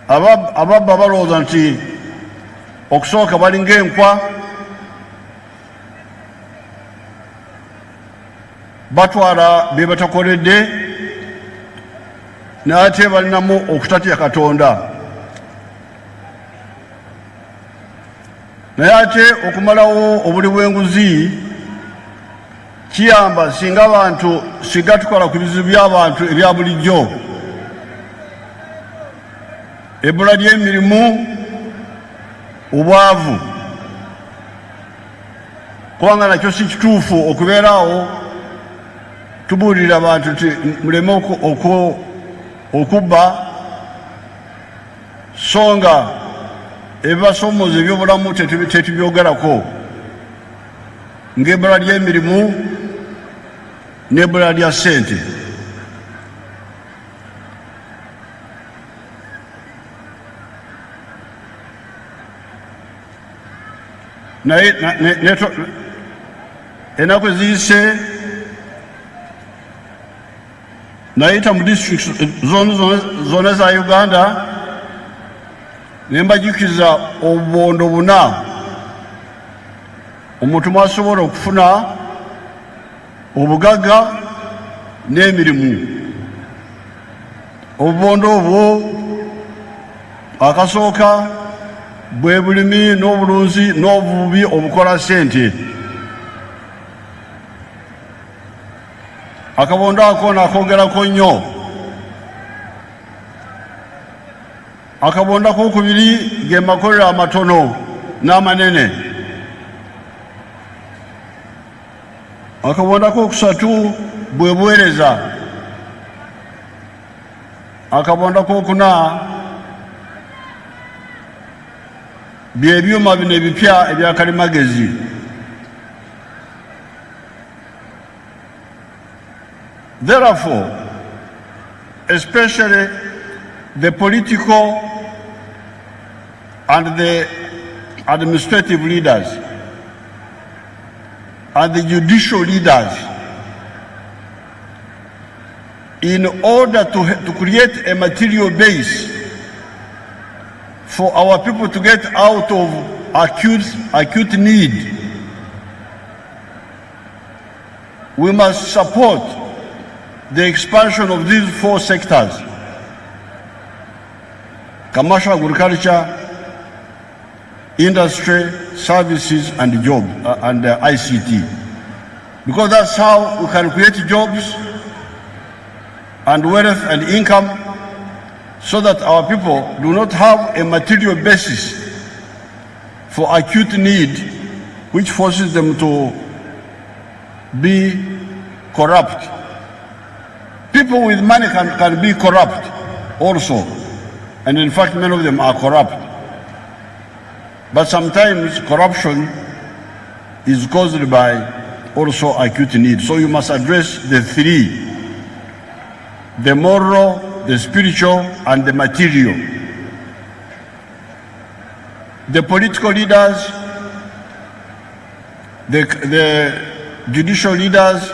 Ababba balowooza nti okusooka balinga enkwa, batwala bye batakoledde, n'ate balinamu okutatya Katonda. Naye ate okumalawo obuli bw'enguzi kiyamba singa tukola ku bizibu by'abantu ebya bulijjo: ebbula ly'emirimu, obwavu. Kubanga nakyo si kituufu okubeeraawo tubuulira abantu nti muleme okubba, so nga ebibasoomooza ebyobulamu tetubyogerako, ng'ebbula ly'emirimu n'ebbula lya ssente. Naye ennaku eziyise nayita mu districts zonna za Uganda ne mbajjukiza obubondo 4 omuntu mwasobola okufuna obugagga n'emirimu. Obubondo obwo akasooka bwe bulimi n'obulunzi n'obuvubi obukola ssente. Akabondo ako nakogerako nnyo. Akabondo akokubiri ge makolero amatono n'amanene. Akabondo akokusatu bwe buweereza. Akabondo akokuna bye byuma bino ebipya ebya kalimagezi. Therefore, especially the political and the administrative leaders and the judicial leaders, in order to create a material base for our people to get out of acute need, we must support the expansion of these 4 sectors: commercial agriculture, industry, services, and ICT. Because that's how we can create jobs and wealth and income, so that our people do not have a material basis for acute need, which forces them to be corrupt. People with money can be corrupt also, and in fact many of them are corrupt. But sometimes corruption is caused by also acute need. So you must address the 3: the moral, the spiritual, and the material. The political leaders, the judicial leaders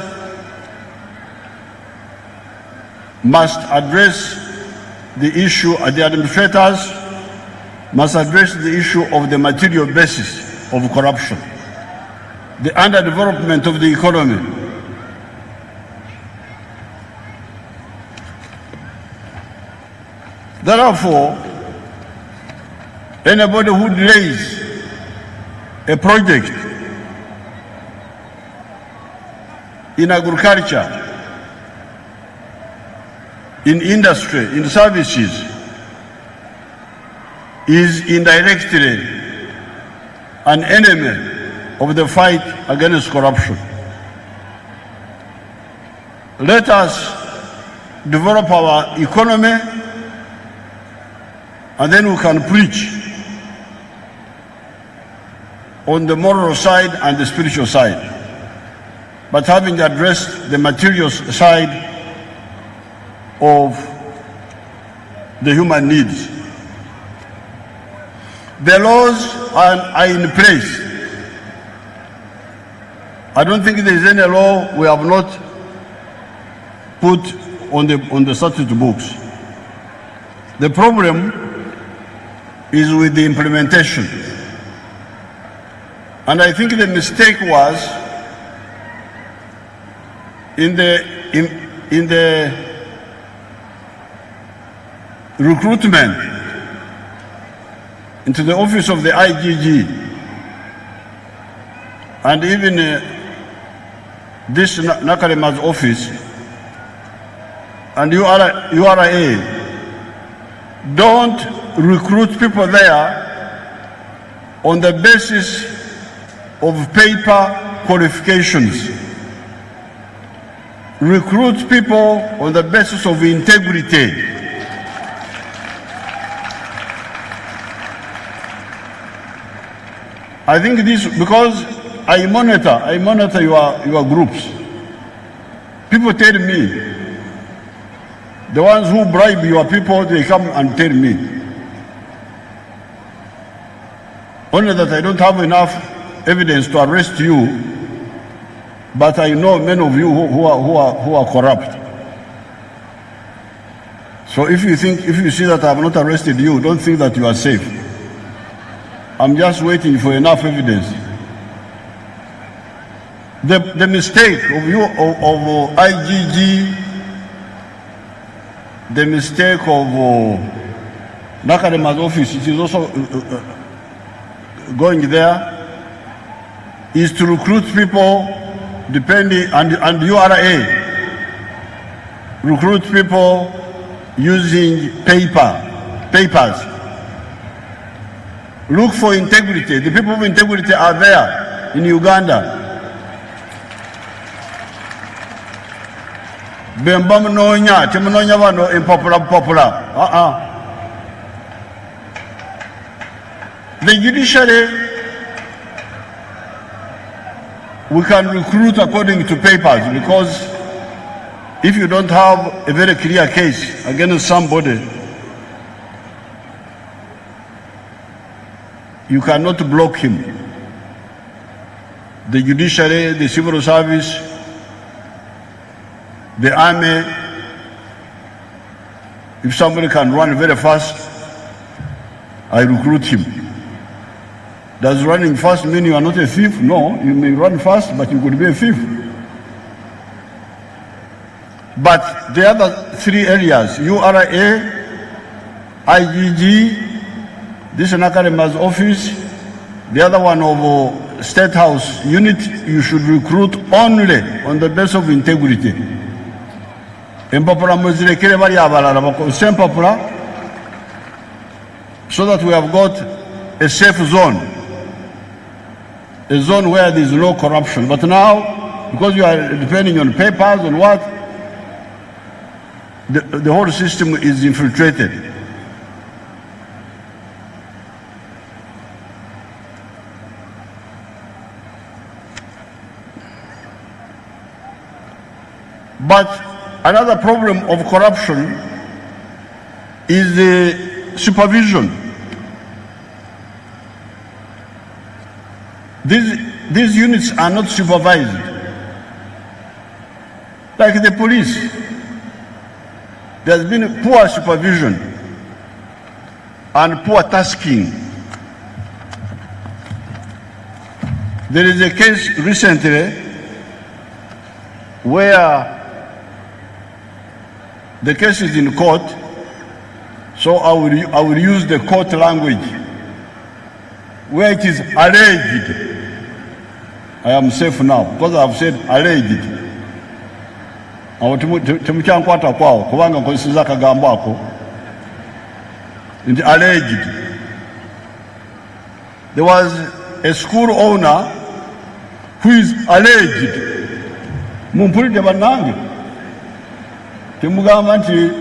must address the issue, the administrators must address the issue of the material basis of corruption, the underdevelopment of the economy. Therefore, anybody who delays a project in agriculture, in industry, in services, is indirectly an enemy of the fight against corruption. Let us develop our economy, and then we can preach on the moral side and the spiritual side. But having addressed the material side of the human needs, the laws are in place. I don't think there is any law we have not put on the statute books. The problem is with the implementation. And I think the mistake was in the recruitment into the office of the IGG, and even this Nakarima's office and URA. Don't recruit people there on the basis of paper qualifications. Recruit people on the basis of integrity. I think this, because I monitor your groups. People tell me, the ones who bribe your people, they come and tell me. Only that I don't have enough evidence to arrest you, but I know many of you who are corrupt. So if you see that I have not arrested you, don't think that you are safe. I'm just waiting for enough evidence. The mistake of you, of IGG, the mistake of Nakarima's office, it is also going there, is to recruit people depending, and URA, recruit people using papers. Look for integrity. The people of integrity are there in Uganda. Bemba mnonya, timunonya bano popular. The judiciary, we can recruit according to papers, because if you don't have a very clear case against somebody, you cannot block him. The judiciary, the civil service, the army, if somebody can run very fast, I recruit him. Does running fast mean you are not a thief? No, you may run fast, but you could be a thief. But the other three areas, URA, IGG, this Nakarima's office, the other one of State House unit, you should recruit only on the basis of integrity. So that we have got a safe zone, a zone where there is no corruption. But now, because you are depending on papers and what, the whole system is infiltrated. But another problem of corruption is the supervision. These units are not supervised. Like the police, there's been poor supervision. and poor tasking. There is a case recently where the case is in court, so I will use the court language, where it is alleged. I am safe now because I have said alleged. Awo temukyankwata kwawo kubanga nkozesezza akagambo ako nti alleged. There was a school owner who is alleged. Mumpulidde bannange, temugamba nti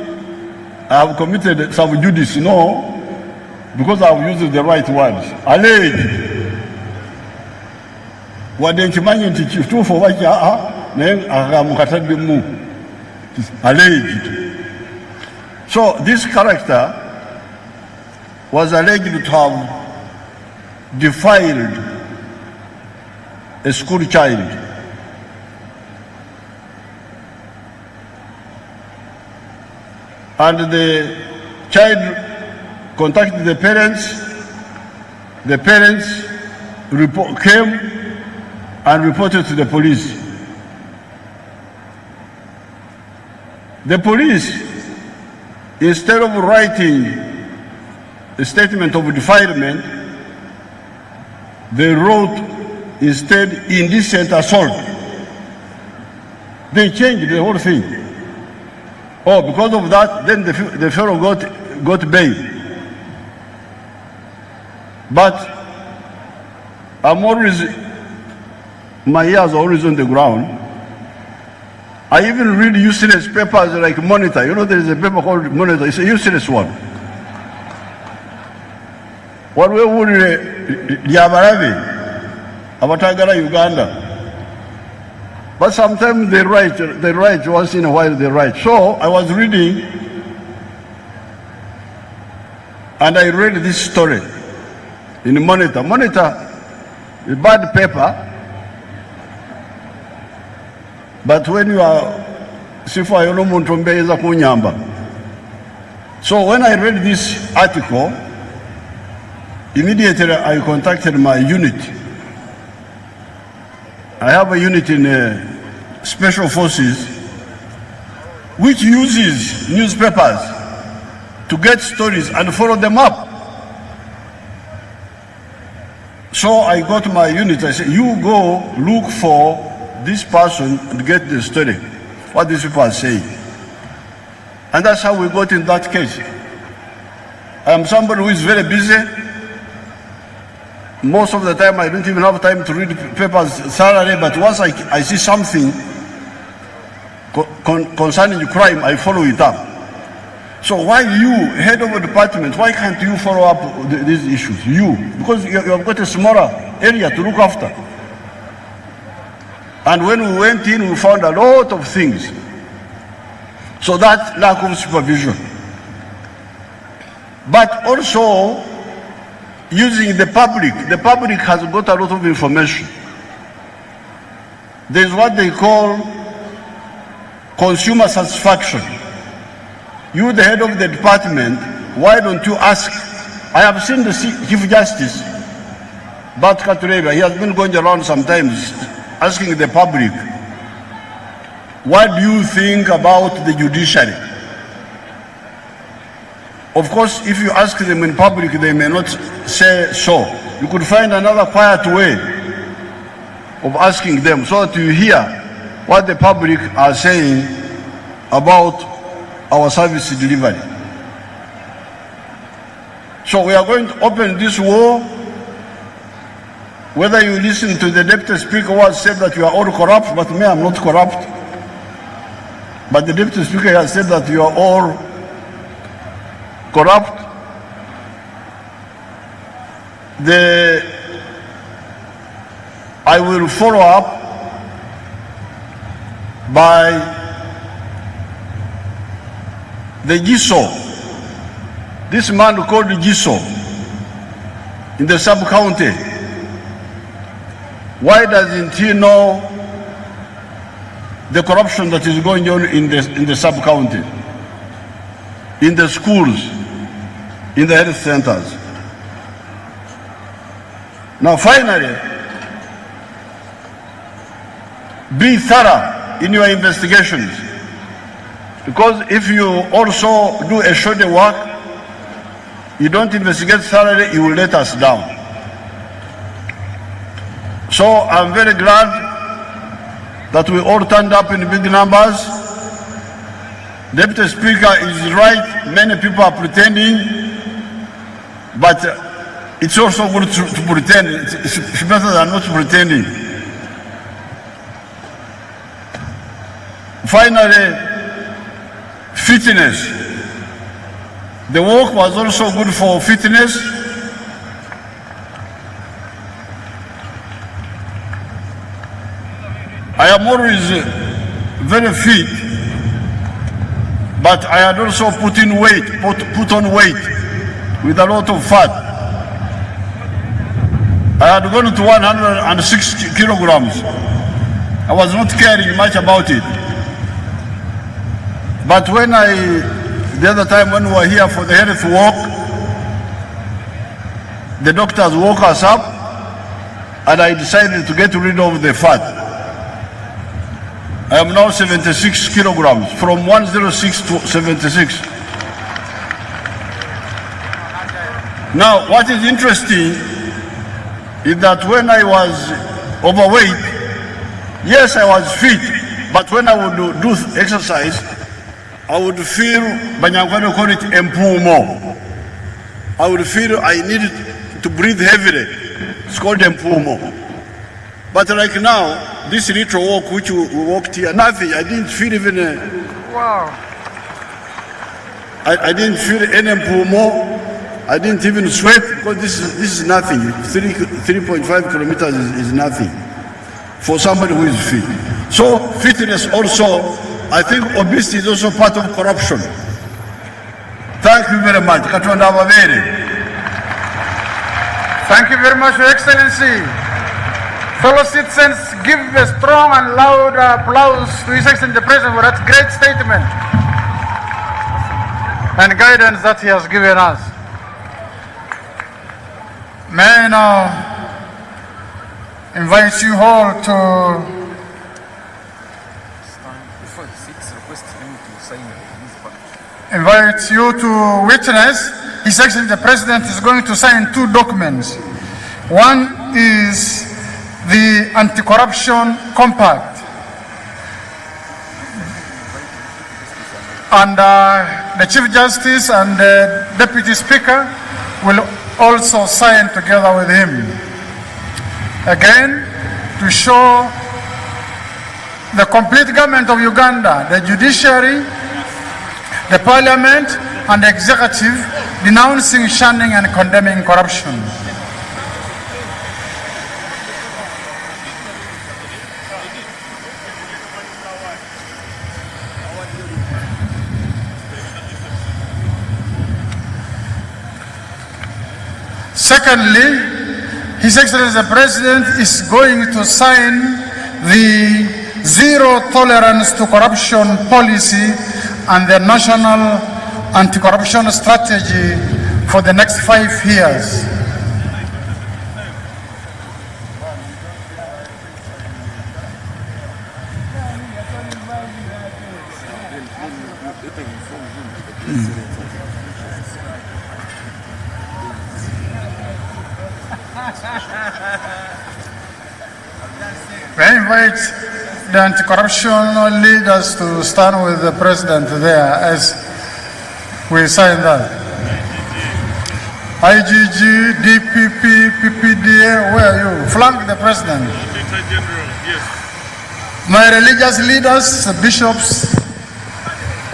I have committed sub judice. No, because I have used the right words. Alleged. Wadde nkimanyi nti kituufu oba kyaa naye akagambo kataddemu. It is alleged. So this character was alleged to have defiled a school child. And the child contacted the parents came and reported to the police. The police, instead of writing a statement of defilement, they wrote instead indecent assault. They changed the whole thing. Oh, because of that, then the fellow got bail. But I'm always, my ears are always on the ground. I even read useless papers like Monitor. You know, there is a paper called Monitor. It's a useless one. What we would Lyabarabe, Abatagara, Uganda. But sometimes they write once in a while they write. So I was reading and I read this story in Monitor. Monitor, a bad paper, but when you are Sifa Yonomuntombeza Kunyamba. So when I read this article, immediately I contacted my unit. I have a unit in Special Forces which uses newspapers to get stories and follow them up. So I got my unit, I said, you go look for this person and get the story, what these people are saying. And that's how we got in that case. I am somebody who is very busy. Most of the time I don't even have time to read papers thoroughly, but once I see something concerning crime, I follow it up. So why you, head of a department, why can't you follow up these issues? You, because you have got a smaller area to look after. And when we went in, we found a lot of things. So that lack of supervision. But also, using the public has got a lot of information. There's what they call consumer satisfaction. You, the head of the department, why don't you ask? I have seen the Chief Justice, Bat Katureba, he has been going around sometimes asking the public, what do you think about the judiciary? Of course, if you ask them in public, they may not say so. You could find another quiet way of asking them so that you hear what the public are saying about our service delivery. So we are going to open this war. Whether you listen to the Deputy Speaker who has said that you are all corrupt, but me, I'm not corrupt. But the Deputy Speaker has said that you are all corrupt. I will follow up by the GISO, this man called GISO in the sub-county. Why doesn't he know the corruption that is going on in the sub-county, in the schools, in the health centers. Now finally, be thorough in your investigations, because if you also do a shoddy work, you don't investigate thoroughly, you will let us down. So I'm very glad that we all turned up in big numbers. Deputy Speaker is right, many people are pretending, but it's also good to pretend. It's better than not pretending. Finally, fitness. The work was also good for fitness. I am always very fit, but I had also put on weight with a lot of fat. I had gone to 106 kilograms. I was not caring much about it. But when the other time when we were here for the health walk, the doctors woke us up and I decided to get rid of the fat. I am now 76 kilograms, from 106 to 76. Now, what is interesting is that when I was overweight, yes, I was fit, but when I would do exercise, I would feel, Banyangwano call it empumo. I would feel I needed to breathe heavily. It's called empumo. But like now, this little walk which we walked here, nothing. I didn't feel even wow. I didn't feel any empumo. I didn't even sweat, because this is nothing. 3.5 kilometers is nothing for somebody who is fit. So fitness also, I think obesity is also part of corruption. Thank you very much. Thank you very much, Your Excellency. Fellow citizens, give a strong and loud applause to His Excellency the President for that great statement and guidance that he has given us. May I now invite you all to witness. His Excellency the President is going to sign two documents. One is the Anti-Corruption Compact, and the Chief Justice and the Deputy Speaker will also sign together with him. Again, to show the complete government of Uganda, the judiciary, the parliament and the executive denouncing, shunning and condemning corruption. Secondly, His Excellency the President is going to sign the zero tolerance to corruption policy and the national anti-corruption strategy for the next 5 years. We invite the anti-corruption leaders to stand with the President there as we sign that. IGG, DPP, PPDA, where are you? Flank the President. My religious leaders, the bishops,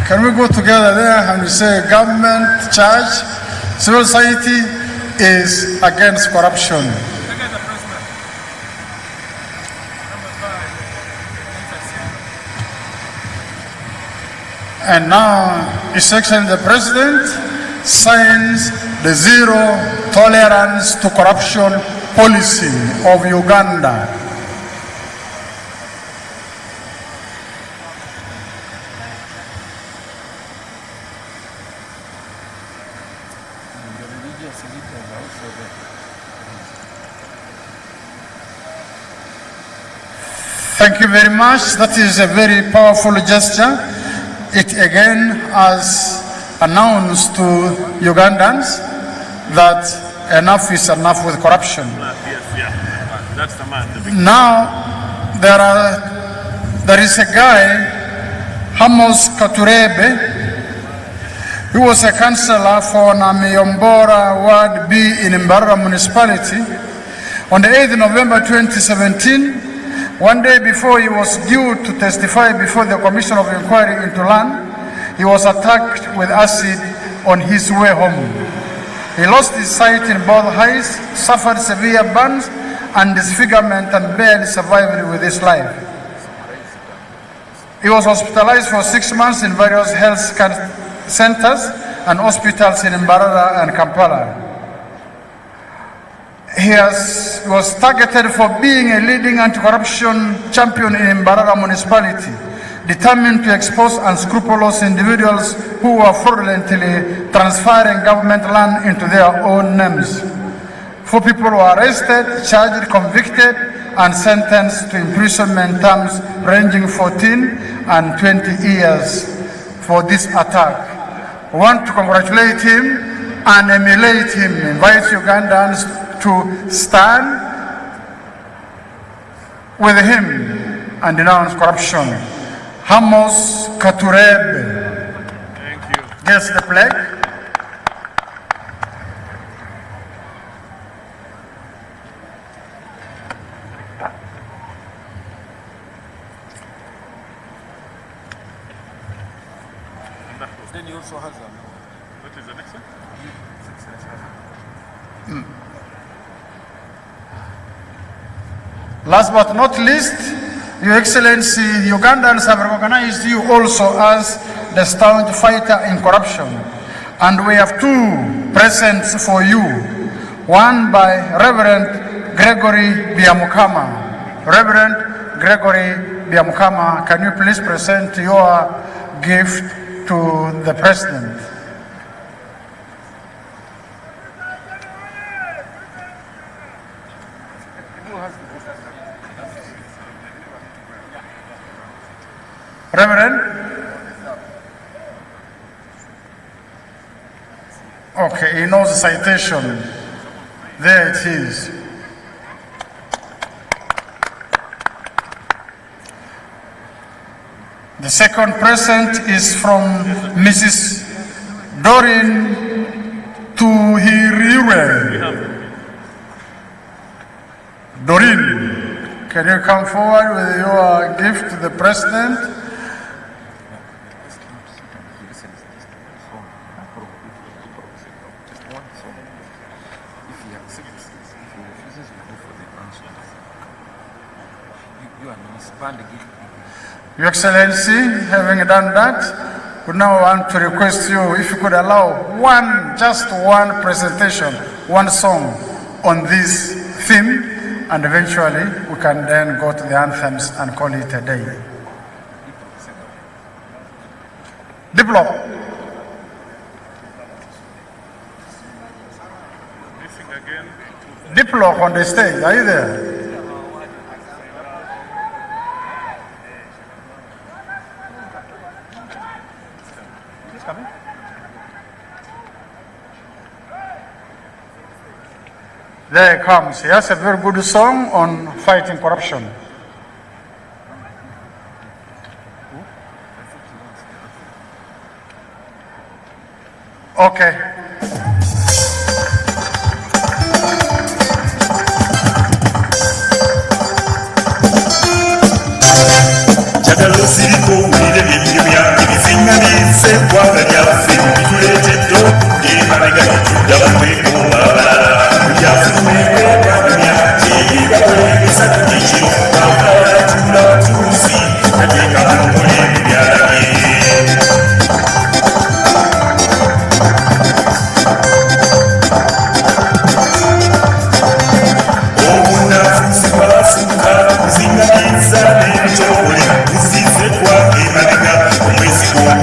can we go together there and we say government, church, civil society is against corruption. And now, His Excellency the President signs the zero tolerance to corruption policy of Uganda. Thank you very much. That is a very powerful gesture. It again has announced to Ugandans that enough is enough with corruption. That's the man. Now, there is a guy, Amos Katurebe, who was a councillor for Namiyombora Ward B in Mbarara Municipality. On the 8th of November 2017, one day before he was due to testify before the Commission of Inquiry into Land, he was attacked with acid on his way home. He lost his sight in both eyes, suffered severe burns and disfigurement, and barely survived with his life. He was hospitalized for 6 months in various health centers and hospitals in Mbarara and Kampala. He was targeted for being a leading anti-corruption champion in Mbarara municipality, determined to expose unscrupulous individuals who were fraudulently transferring government land into their own names. 4 people were arrested, charged, convicted, and sentenced to imprisonment terms ranging 14 and 20 years for this attack. We want to congratulate him and emulate him, invite Ugandans to stand with him and denounce corruption. Amos Katurebe. Thank you. Gets the plaque. Then he also has what is the next one? Last but not least, Your Excellency, Ugandans have recognized you also as the staunch fighter in corruption. And we have 2 presents for you. One by Reverend Gregory Biamukama. Reverend Gregory Biamukama, can you please present your gift to the President? Reverend? Okay, he knows the citation. There it is. The second present is from Mrs. Doreen Tuhiriwe. Doreen, can you come forward with your gift to the President? Your Excellency, having done that, we now want to request you if you could allow just one presentation, one song on this theme, and eventually we can then go to the anthems and call it a day. Diplo. Diplo on the stage, are you there? There it comes. He has a very good song on fighting corruption. Okay. Usize kwa imaniga, umwezi kuwa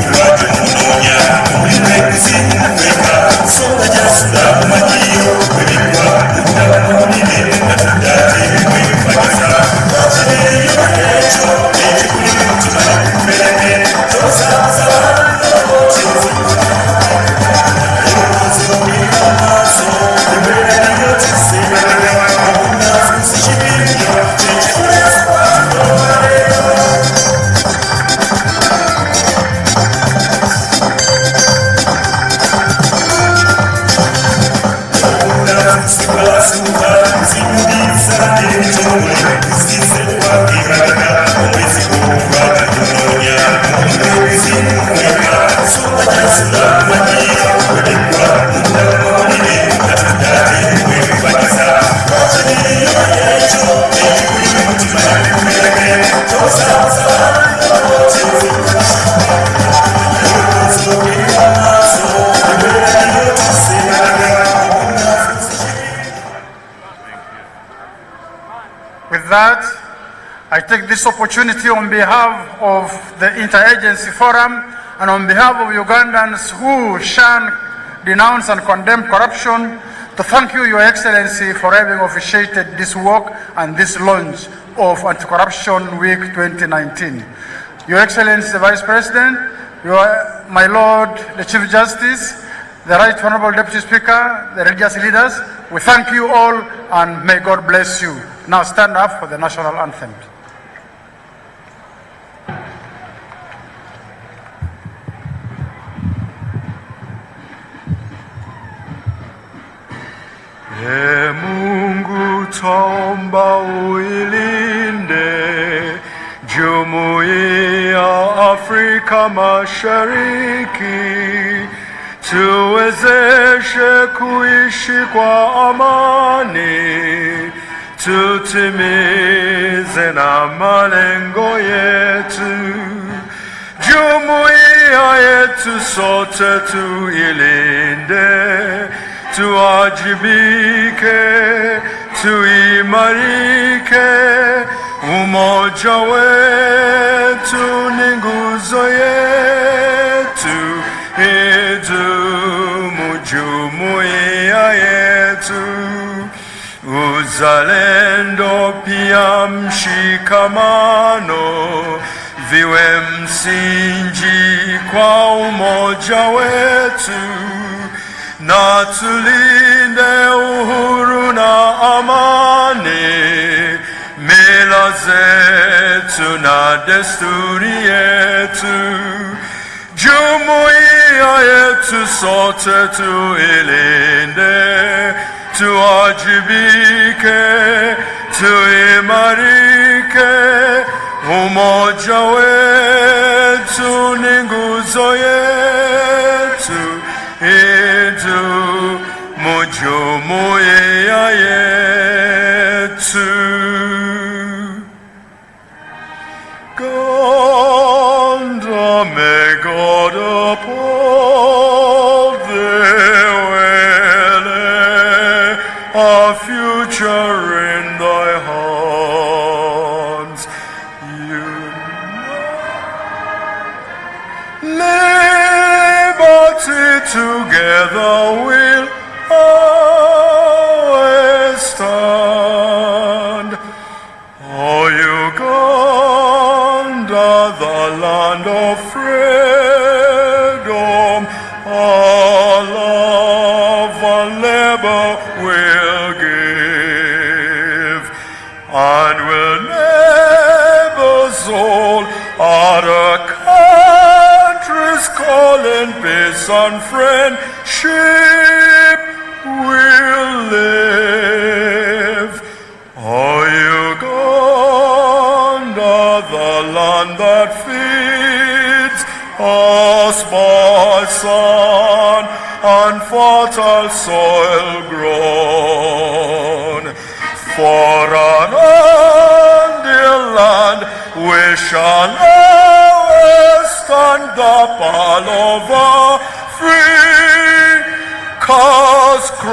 that, I take this opportunity on behalf of the Interagency Forum and on behalf of Ugandans who shun, denounce and condemn corruption to thank you, Your Excellency, for having officiated this work and this launch of Anti-Corruption Week 2019. Your Excellency, the Vice President, my Lord, the Chief Justice, the Right Honorable Deputy Speaker, the religious leaders, we thank you all and may God bless you. Now stand up for the national anthem. E Mungu twaomba uilinde Jumuiya Afrika Mashariki, tuwezeshe kuishi kwa amani, tutimize na malengo yetu. Jumuiya yetu sote tuilinde, tuwajibike, tuimarike, umoja wetu ni nguzo yetu, idumu jumuiya yetu. Uzalendo pia mshikamano viwe msingi kwa umoja wetu, na tulinde uhuru na amani, mila zetu na desturi yetu. Jumuiya yetu sote tuilinde, tuwajibike, tuimarike, umoja wetu ni nguzo yetu, idumu jumuiya yetu. Gonda, may God uphold thee well, our future in thy hands. Liberty together we'll always stand. Oh, Uganda, the land of freedom, all love and labor will give, and will never sold other countries calling peace and friendship will live. Oh, Uganda, the land that feeds us by sun and fertile soil grown. For an ideal land we shall always stand up all over Africa's crown.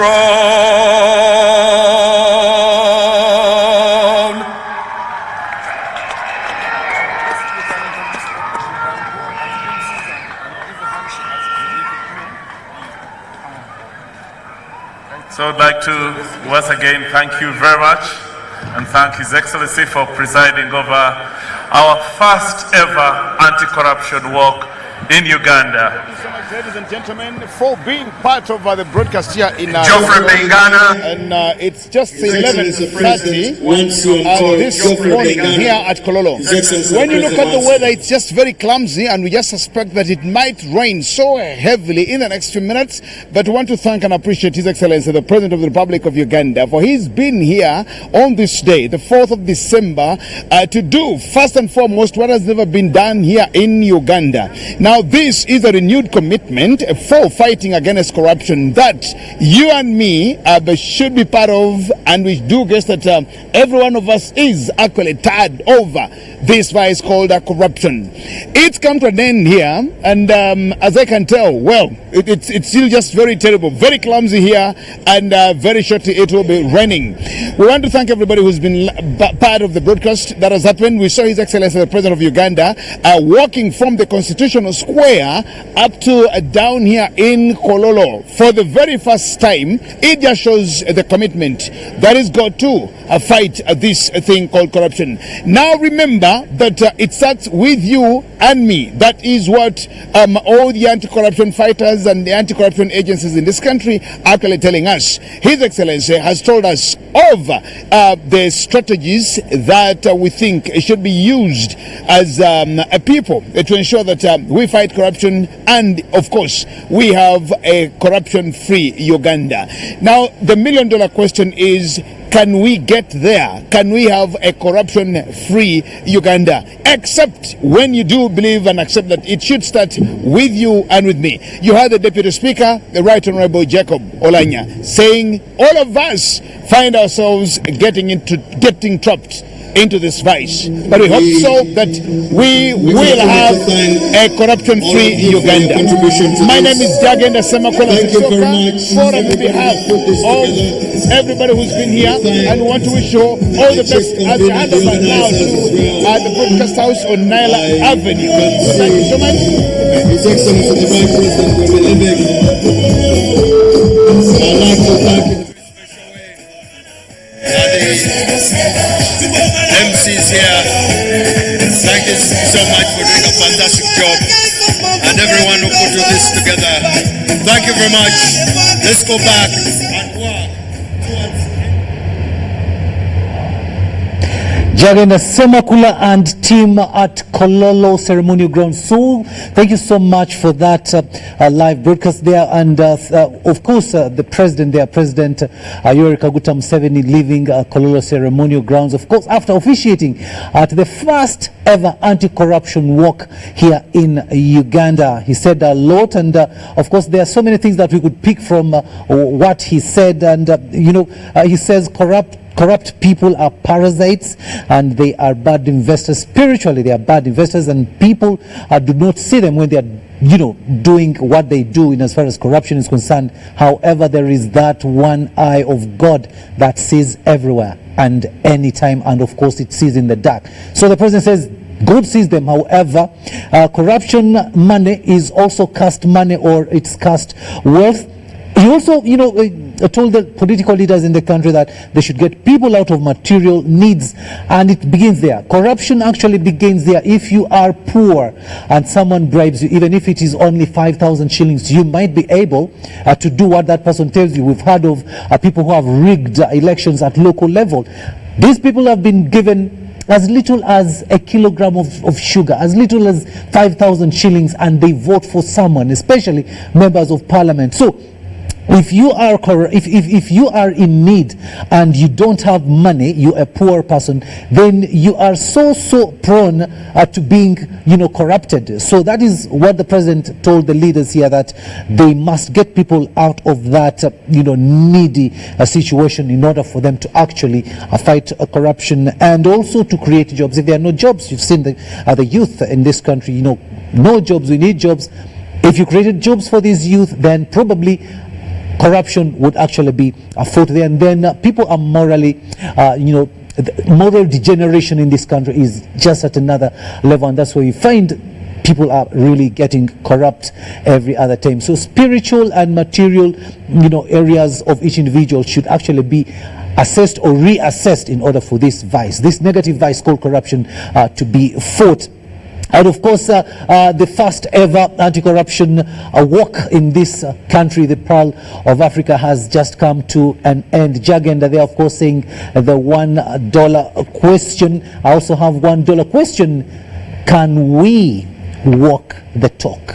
So I'd like to once again thank you very much and thank His Excellency for presiding over our first ever anti-corruption walk in Uganda. Ladies and gentlemen, for being part of the broadcast here in Geoffrey Bengana. And it's just 11:30 this morning here at Kololo. When you look at the weather, it's just very clumsy, and we just suspect that it might rain so heavily in the next few minutes. But we want to thank and appreciate His Excellency, the President of the Republic of Uganda, for he's been here on this day, the 4th of December, to do, first and foremost, what has never been done here in Uganda. Now, this is a renewed commitment for fighting against corruption that you and me should be part of, and we do guess that every one of us is actually tired over this vice called corruption. It's come to an end here, and as I can tell, well, it's still just very terrible, very clumsy here, and very shortly it will be raining. We want to thank everybody who's been part of the broadcast that has happened. We saw His Excellency the President of Uganda walking from the Constitutional Square up to down here in Kololo for the very first time. It just shows the commitment that is got to fight this thing called corruption. Now remember that it starts with you and me. That is what all the anti-corruption fighters and the anti-corruption agencies in this country are actually telling us. His Excellency has told us of the strategies that we think should be used as a people to ensure that we fight corruption, and of course we have a corruption-free Uganda. Now the million-dollar question is, can we get there? Can we have a corruption-free Uganda? Except when you do believe and accept that it should start with you and with me. You heard the Deputy Speaker, the Right Honorable Jacob Olanya, saying all of us find ourselves getting trapped into this vice. But we hope so that we will have a corruption-free Uganda. My name is Jagenda Semakola for on behalf of everybody who's been here, and want to wish you all the best as you hand over now to the broadcast house on Naila Avenue. Thank you so much. His Excellency the Vice President will be leaving. I'd like to thank him. MCs here, thank you so much for doing a fantastic job, and everyone who put this together, thank you very much. Let's go back and work towards Jagenda Semakula and team at Kololo Ceremonial Ground. So thank you so much for that live broadcast there. And of course, the president there, President Yoweri Kaguta Museveni, leaving Kololo Ceremonial Grounds, of course, after officiating at the first ever anti-corruption walk here in Uganda. He said a lot, and of course, there are so many things that we could pick from what he said. And, he says corrupt people are parasites, and they are bad investors. Spiritually, they are bad investors, and people do not see them when they are doing what they do in as far as corruption is concerned. However, there is that one eye of God that sees everywhere and anytime, and of course it sees in the dark. So the president says God sees them. However, corruption money is also cursed money, or it's cursed wealth. He also, told the political leaders in the country that they should get people out of material needs, and it begins there. Corruption actually begins there. If you are poor and someone bribes you, even if it is only 5,000 shillings, you might be able to do what that person tells you. We've heard of people who have rigged elections at local level. These people have been given as little as a kilogram of sugar, as little as 5,000 shillings, and they vote for someone, especially members of parliament. So if you are if you are in need and you don't have money, you're a poor person, then you are so prone to being corrupted. So that is what the president told the leaders here, that they must get people out of that needy situation in order for them to actually fight corruption, and also to create jobs. If there are no jobs, you've seen the youth in this country, no jobs. We need jobs. If you created jobs for these youth, then probably corruption would actually be fought there. And then people are morally, moral degeneration in this country is just at another level, and that's where you find people are really getting corrupt every other time. So spiritual and material, areas of each individual should actually be assessed or reassessed in order for this negative vice called corruption, to be fought. And of course, the first ever anti-corruption walk in this country, the Pearl of Africa, has just come to an end. Jagenda, they are of course saying the $1 question. I also have $1 question. Can we walk the talk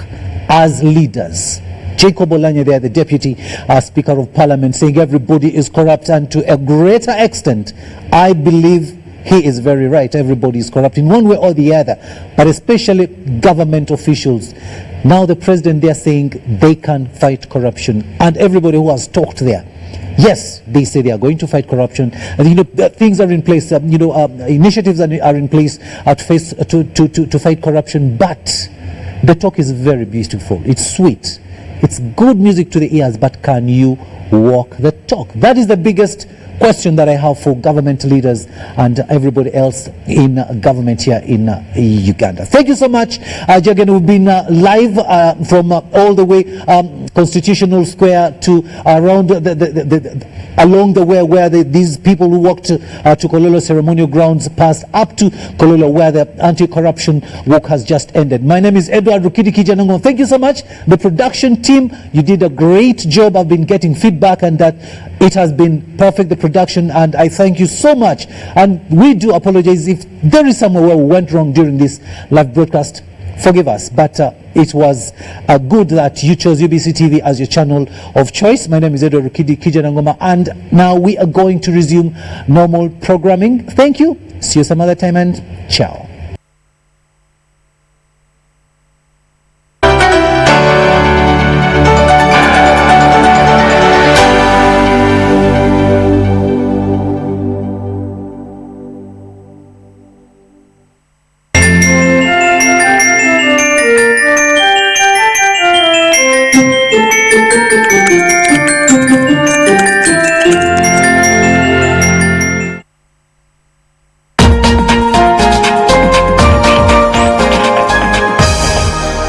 as leaders? Jacob Olanya there, the Deputy Speaker of Parliament, saying everybody is corrupt, and to a greater extent, I believe he is very right. Everybody is corrupt in one way or the other, but especially government officials. Now the president, they are saying they can fight corruption, and everybody who has talked there yes, they say they are going to fight corruption. And, things are in place. Initiatives are in place to fight corruption. But the talk is very beautiful. It's sweet. It's good music to the ears. But can you walk the talk? That is the biggest question that I have for government leaders and everybody else in government here in Uganda. Thank you so much. Again, we've been live from all the way Constitutional Square to around along the way where these people who walked to Kololo ceremonial grounds passed up to Kololo where the anti-corruption walk has just ended. My name is Edward Rukidi Kijanongo. Thank you so much. The production team, you did a great job. I've been getting feedback and that it has been perfect, the production, and I thank you so much. And we do apologize if there is somewhere where we went wrong during this live broadcast. Forgive us, but it was good that you chose UBC TV as your channel of choice. My name is Edward Rukidi Kijanangoma, and now we are going to resume normal programming. Thank you. See you some other time, and ciao.